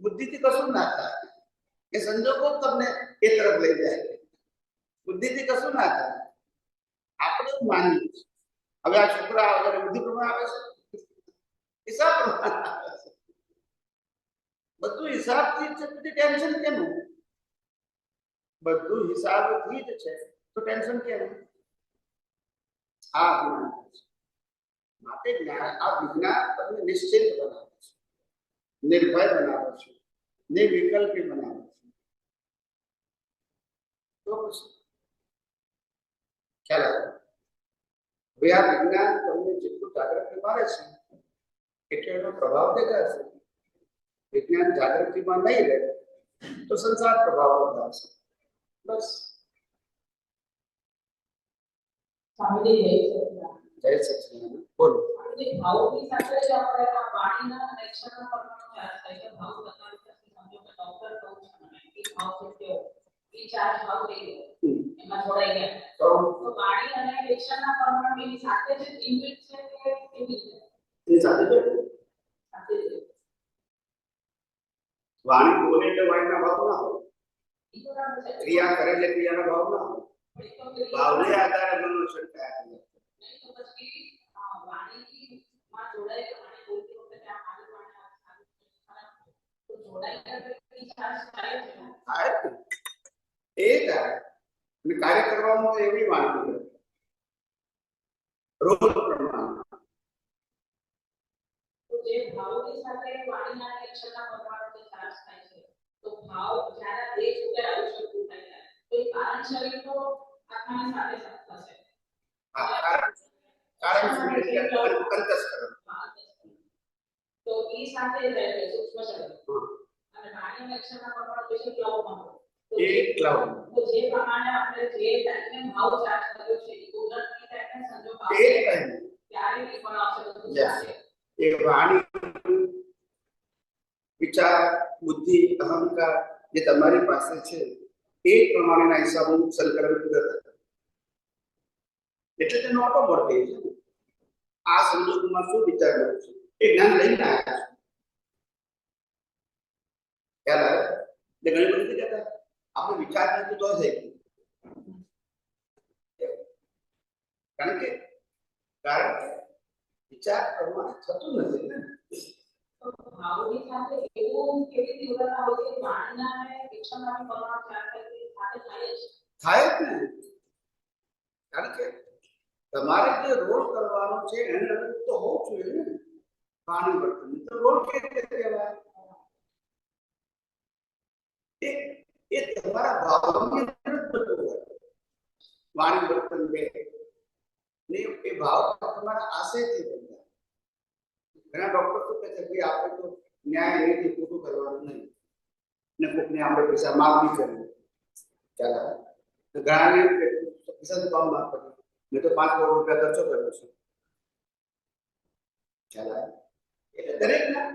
બુદ્ધિથી કશું ના થાય. એ સંજોગો તમને એ તરફ લઈ જાય. બુદ્ધિથી કશું ના થાય. આપણે એવું માનીએ છીએ. હવે આ છોકરા વગેરે બુદ્ધિ પ્રમાણે આવે છે, હિસાબ પ્રમાણે આવે છે. બધું હિસાબથી જ છે, પછી ટેન્શન કેમ? બધું હિસાબથી જ છે તો ટેન્શન કેમ? આ જ્ઞાન છે. માટે આ વિજ્ઞાન તમને નિશ્ચિત બનાવે છે, નિર્ભય બનાવે છે, નિર્વિકલ્પી બનાવે છે. તો પછી ખ્યાલ આવે. હવે આ વિજ્ઞાન તમને જેટલું જાગૃતિ મારે છે એટલે એનો પ્રભાવ દેખાશે. વિજ્ઞાન જાગૃતિમાં નહીં રહે તો સંસાર પ્રભાવ વધારશે. બસ. જય સચિદાનંદ. બોલો. ભાવની સાથે જ આપણે આ પાણીના રક્ષણના પરમાણુ ચાર્જ થાય છે. ભાવ બતાવી શકે, સમજો કે ડોક્ટર કહું છું મને કે ભાવ કેટલો એ ચાર્જ ભાવ કેટલો એમાં જોડાઈ ગયા. તો પાણી અને રક્ષણના પરમાણુ એની સાથે જ ઇન્વિટ છે કે કેવી રીતે? એ સાથે જ વાણી બોલે એટલે વાણીના ભાવ ના હોય, ક્રિયા કરે એટલે ક્રિયાના ભાવ ના હોય. ભાવને આધારે મનુષ્ય કયા કરે. કાર્ય કરવામાં એવી વાણી રોજ પ્રમાણે જે ભાવની સાથે વાણીના એક્શનના પરમાણુ ચાર્જ થાય છે. તો ભાવ જ્યારે દેશ ઉપર આવી શકતું થાય તો કારણ શરીર તો આત્માની સાથે થશે. તો એ સાથે રહે સૂક્ષ્મ શરીર અને વાણીના એક્શનના પરમાણુ વિશે કેવું માંગો તો એ ક્લાઉડ તો જે પ્રમાણે આપણે જે ટાઈમે ભાવ ચાર્જ કર્યો છે એ કુદરતી ટાઈમે સંજોગ એ આવશે ટાઈમ ત્યારે રિફંડ આવશે બધું Yes. ચાલે. એ વાણી વિચાર બુદ્ધિ અહંકાર જે તમારી પાસે છે એ પ્રમાણેના હિસાબો સંકલન કુદરત એટલે તેનો ઓટો મળે છે આ સંજોગોમાં શું વિચાર કર્યો છે એ જ્ઞાન લઈને આવ્યા છે ખ્યાલ આવે એટલે ઘણી બધી કહેતા આપણે વિચાર નથી તો થઈ કારણ કે વિચાર પ્રમાણે થતું નથી ને તો ભાવની સાથે એવું કેવી તીવ્રતા હોય છે વાણીના અને શિક્ષણના પરમાણુ ચાર્જ કરી સાથે થાય છે. થાય જ ને કારણ કે તમારે જે રોલ કરવાનો છે એને અનુરૂપ તો હોવું જોઈએ ને વાણી વર્તન તો રોલ કેવી રીતે કહેવાય એ તમારા ભાવની અનુરૂપ થતું હોય વાણી વર્તન બે ને એ ભાવ તમારા આશયથી બનતા ઘણા ડોક્ટર શું કહે છે કે આપણે તો ન્યાય નીતિ પૂરું કરવાનું નહીં ને કોઈને આપણે પૈસા માગી કરવી ચાલો ઘણાને પૈસા કામ ના કરે મેં તો 5 કરોડ રૂપિયા ખર્ચો કર્યો છે ચાલો એટલે દરેકના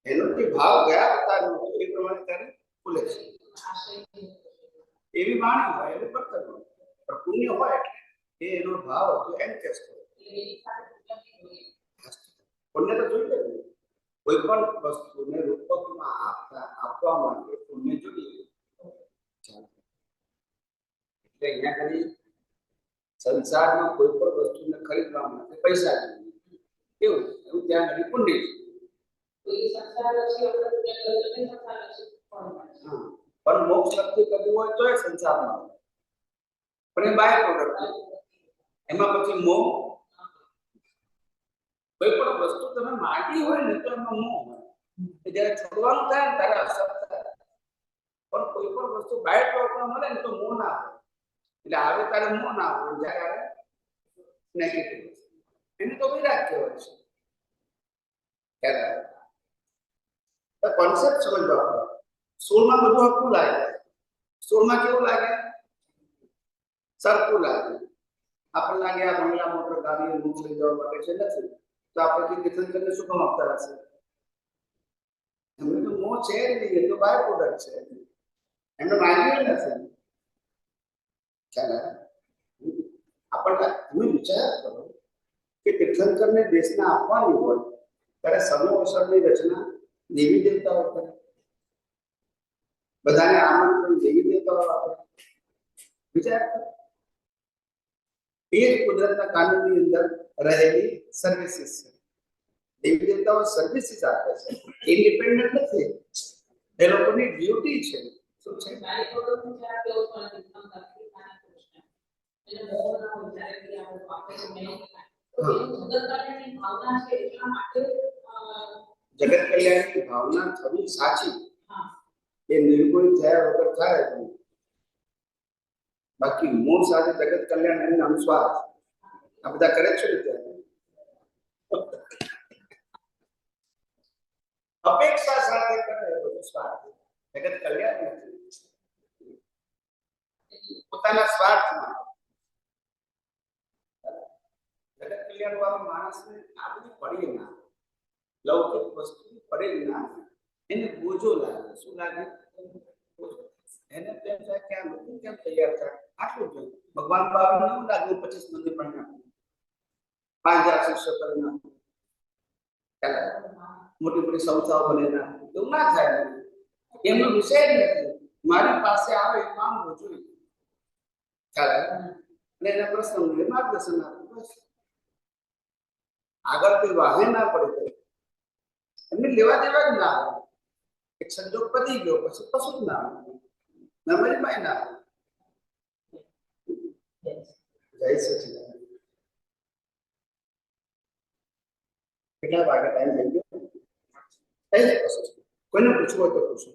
એનો જે ભાવ ગયા અવતારનો એ પ્રમાણે ત્યારે ખુલે છે એવી વાણી હોય એવી વર્તન હોય પણ પુણ્ય હોય એટલે એનો ભાવ હતો એમ કેસ કરો પુણ્ય તો જોઈએ કોઈ પણ વસ્તુને રૂપકમાં આપવા માટે પુણ્ય જોઈએ એટલે અહીંયા ખાલી સંસારમાં કોઈ પણ વસ્તુને ખરીદવા માટે પૈસા જોઈએ કેવું એવું ત્યાં ખાલી પુણ્ય તો એ સંસારલક્ષી આપણે પુણ્ય કર્યું તો સંસારલક્ષી ફળ મળે. પણ મોક્ષ લક્ષી કરવું હોય તો એ સંસારમાં પણ એ બાય પ્રોડક્ટ એમાં પછી મોહ કોઈ પણ વસ્તુ તમે માગી હોય ને તો એમાં મોહ હોય જ્યારે છોડવાનું થાય ને ત્યારે અસર થાય પણ કોઈ પણ વસ્તુ બાય પ્રોડક્ટમાં મળે ને તો મોહ ના હોય એટલે આવે ત્યારે મોહ ના હોય જ્યારે આવે નેગેટિવ એને તો વિરાગ કહેવાય છે ખ્યાલ કોન્સેપ્ટ સમજવા પડે સોળમાં બધું હકું લાગે સોળમાં કેવું લાગે સરખું લાગે આપણને લાગે આ બંગલા મોટર ગાડી મૂક લઈ જવા માટે છે નથી તો આપણે તીર્થન કરીને શું કામ આપતા હશે એમને તો મોહ છે જ નહીં એ તો બાય પ્રોડક્ટ છે એમને માંગ્યું નથી ખ્યાલ આપણને તમે વિચાર કરો કે તીર્થંકરને દેશને આપવાની હોય ત્યારે સમૂહ અવસરની રચના દેવી દેવતાઓ કરે બધાને આમંત્રણ દેવી દેવતાઓ આપે વિચાર કરો એ જ કુદરતના કાનૂનની અંદર રહેલી સર્વિસીસ છે દેવી દેવતાઓ સર્વિસીસ આપે છે ઇન્ડિપેન્ડન્ટ નથી એ લોકોની ડ્યુટી છે શું છે બાય પ્રોડક્ટનું ચાર્જ કેવો પણ એકદમ તકલીફ ના પ્રશ્ન એટલે મોહ ના હોય જ્યારે બી આપણે તો મેં તો એનું જગત કલ્યાણની ભાવના છે એટલા માટે જગત કલ્યાણની ભાવના થવી સાચી હા એ નિર્ગુણ થયા વગર થાય નહીં બાકી મૂળ સાથે જગત કલ્યાણ એમને અનુસ્વાર્થ આ બધા કરે છે ને ત્યાં અપેક્ષા સાથે કરે બધું સ્વાર્થ જગત કલ્યાણ નથી પોતાના સ્વાર્થમાં જગત કલ્યાણ વાળો માણસને આ બધી પડી ના લૌકિક વસ્તુ પડી ના એને બોજો લાગે શું લાગે એને તેમ થાય કે આ લોકો કેમ તૈયાર થાય આટલું જ ભગવાન બાબા એવું લાગે 25 મંદિર પણ નાખું 5000 શિષ્ય કરી નાખું મોટી મોટી સંસ્થાઓ બને નાખું એવું ના થાય એમનો વિષય જ નથી મારી પાસે આવે એ માંગવું જોઈએ ખ્યાલ અને એના પ્રશ્ન માર્ગદર્શન આપવું બસ આગળ કોઈ વાહે ના પડે એમને લેવા દેવા જ ના હોય એક સંજોગ પતી ગયો પછી કશું જ ના હોય મેમરીમાં ના હોય જય સચિદાનંદ કેટલા વાગે ટાઈમ થઈ ગયો કઈ કશું કોઈને પૂછવું હોય તો પૂછો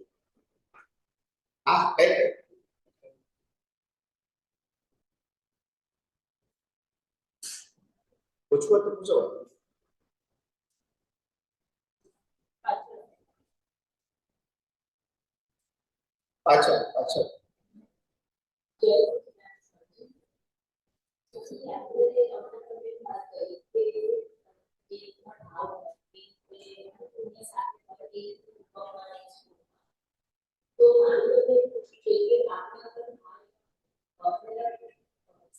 હા કઈ પૂછવું હોય તો પૂછો પાછળ પાછળ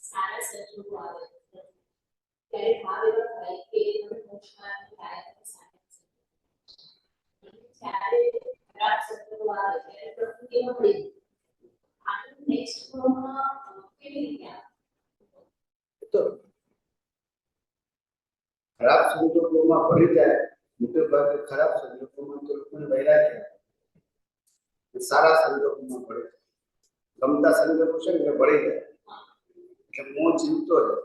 સારા સંજોગો આવે ત્યારે ભાવ એવા થાય કે તમે મોક્ષમાં લાયક ત્યારે ખરાબ સંજોગો આવે ત્યારે પ્રકૃતિમાં મળી આનું નેક્સ્ટ ફોર્મમાં કેવી રીતે આવે તો ખરાબ સંજોગોમાં પડી જાય મોટે ભાગે ખરાબ સંજોગોમાં તો લોકોને વૈરાગ્ય સારા સંજોગોમાં પડે ગમતા સંજોગો છે ને પડી જાય એટલે મોં જીવતો રહે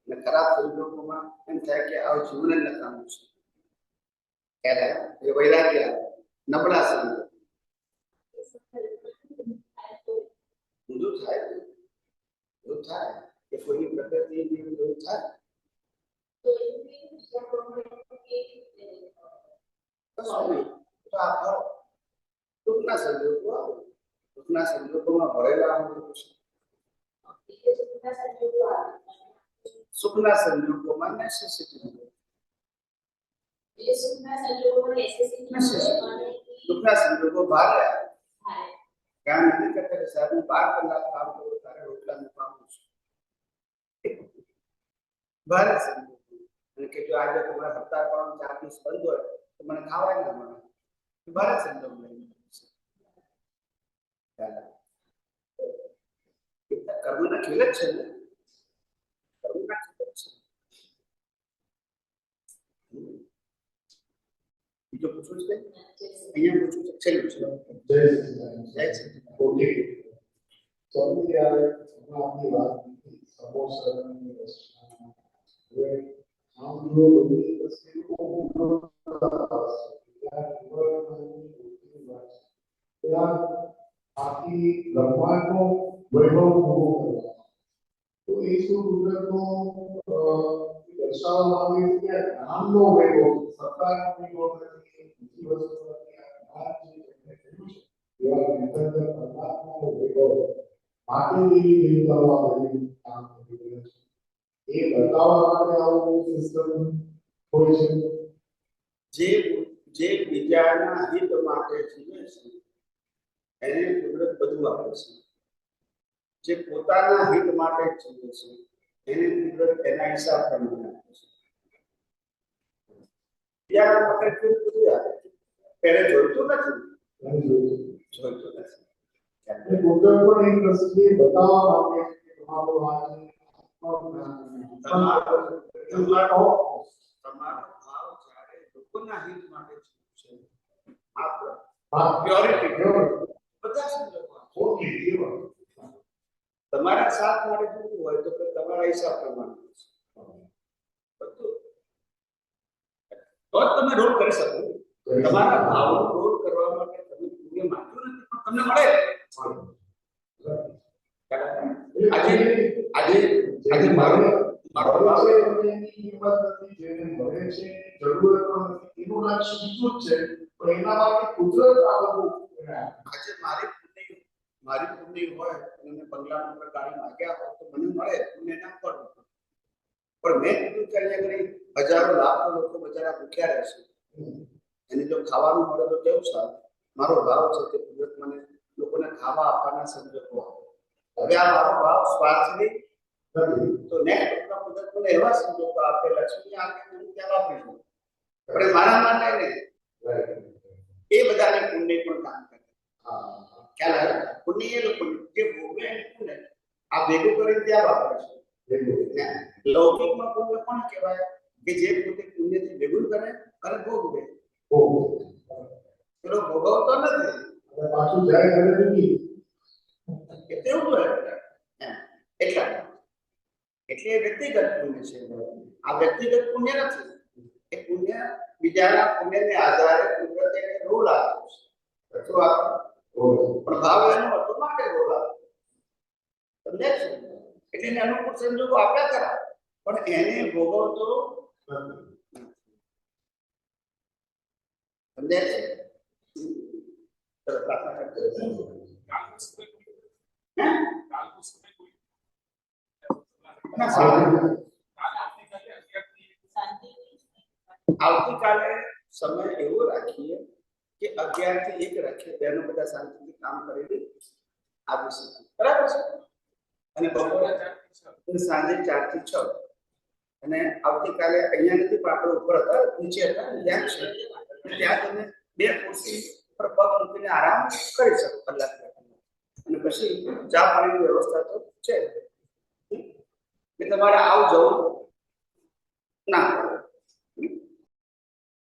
અને ખરાબ સંજોગોમાં એમ થાય કે આ જીવન જ નકામું છે ત્યારે એ વૈરાગ્ય આવે નબળા સંજોગો બધું થાય કે કોઈની પ્રકૃતિ એવું થાય તો એવું બીજા પ્રમાણે કેવી રીતે તો આ ભાવ ટૂંકના સંજોગો આવે ટૂંકના સંજોગોમાં ભરેલા સુખના સંજોગોમાં નેસેસિટી દુઃખના સંજોગો ભારે કારણ નથી કરતા કે સાહેબ હું 12 કલાક કામ કરું તારે રોટલાનું પામું છું ભારે સંજોગો અને કે જો આજે તમારે હપ્તા પણ 4 દિવસ બંધ હોય તો મને ખાવાય ના મળે ભારે સંજોગ લઈને કર્મના ખેલ જ છે ને કર્મના ખેલ જ છે બીજો પૂછવું છે અહીંયા પૂછવું છે છેલ્લું છે જય શ્રી ઓકે સૌથી યારે આપની વાત સમોસરની રચના હવે આમ જો બધી તસવીરો ત્યાં આખી બ્રહ્માંડનો વૈભવ ઉભો કર્યો તો એ શું ગુજરાતનો દર્શાવવામાં આવે છે કે જ્ઞાનનો વૈભવ સત્તાનો વૈભવ નથી બીજી વસ્તુ નથી આ જ્ઞાન જે એવા નિરંતર પરમાત્માનો વૈભવ માટે એવી દેવતાઓ આપણે કામ કરી રહ્યા છે એ બતાવવા માટે આવું સિસ્ટમ હોય છે જે બીજાના હિત માટે જીવે છે એને કુદરત બધું આપે છે જે પોતાના હિત માટે જીવે છે એને કુદરત એના હિસાબ પ્રમાણે આપે છે બીજાના માટે બધું આપે છે એને જોઈતું નથી જોઈતું નથી એટલે કુદરત પણ એક દ્રષ્ટિએ બતાવવા માટે કે તમારો તમારો ભાવ જ્યારે લોકોના હિત માટે છે માત્ર પ્યોરિટી બધા સંજોગો ઓકે જીવન તમારા સાથ માટે જોવું હોય તો તમારા હિસાબ પ્રમાણે બધું તો જ તમે રોલ કરી શકો તમારા ભાવનો રોલ કરવા માટે તમે પુણ્ય માંગ્યું નથી પણ તમને મળે આજે આજે આજે મારો ભાવ એની કિંમત નથી જેને મળે છે જરૂરત પણ નથી એનું લક્ષ્ય બીજું જ છે પણ એના માટે કુદરત આ બધું આજે મારી પુણ્ય હોય અને મેં બંગલામાં પર ગાડી માંગ્યા હોય તો મને મળે પુણ્ય ના પડે પણ મેં કીધું કે અહીંયા આગળ હજારો લાખો લોકો બચારા ભૂખ્યા રહેશે એને જો ખાવાનું મળે તો કેવું સારું મારો ભાવ છે કે કુદરત મને લોકોને ખાવા આપવાના સંજોગો હવે આ મારો ભાવ સ્વાર્થની નથી તો નેક્સ્ટ કુદરત મને એવા સંજોગો આપે લક્ષ્મી આપે હું ત્યાં વાપરીશું પણ મારા માટે નહીં એ બધાને પુણ્ય પણ કામ કરે ખ્યાલ આવે પુણ્ય એ લોકો જે ભોગવે ને આ ભેગું કરીને ત્યાં વાપરે છે લૌકિકમાં પુણ્ય કોણ કહેવાય કે જે પોતે પુણ્યથી ભેગું કરે અને ભોગવે પેલો ભોગવતો નથી પાછું જાય ઘરે નથી તેવું હોય એટલા એટલે વ્યક્તિગત પુણ્ય છે આ વ્યક્તિગત પુણ્ય નથી એ પુણ્ય બીજાના પુણ્યને આધારે કુદરતે રોલ આપ્યો છે તો પણ ભાવ એનો હતો માટે રોલ આપ્યો સમજે છે એટલે એને અનુકૂળ સંજોગો આપ્યા ખરા પણ એને ભોગવતો સમજે છે પ્રાર્થના કરતો ના આવતીકાલે સમય એવો રાખીએ કે 11 થી 1 રાખીએ, બહેનો બધા શાંતિથી કામ કરીને આવી શકે, બરાબર છે? અને બપોરે સાંજે 4 થી 6. અને આવતીકાલે અહીંયા નથી પણ આપણે ઉપર હતા, નીચે હતા, ત્યાં છે, ત્યાં તમે 2 ખુરશી પર પગ મૂકીને આરામ કરી શકો કલાક. અને પછી ચા પાણીની વ્યવસ્થા તો છે કે તમારે આવ જવું ના પડે.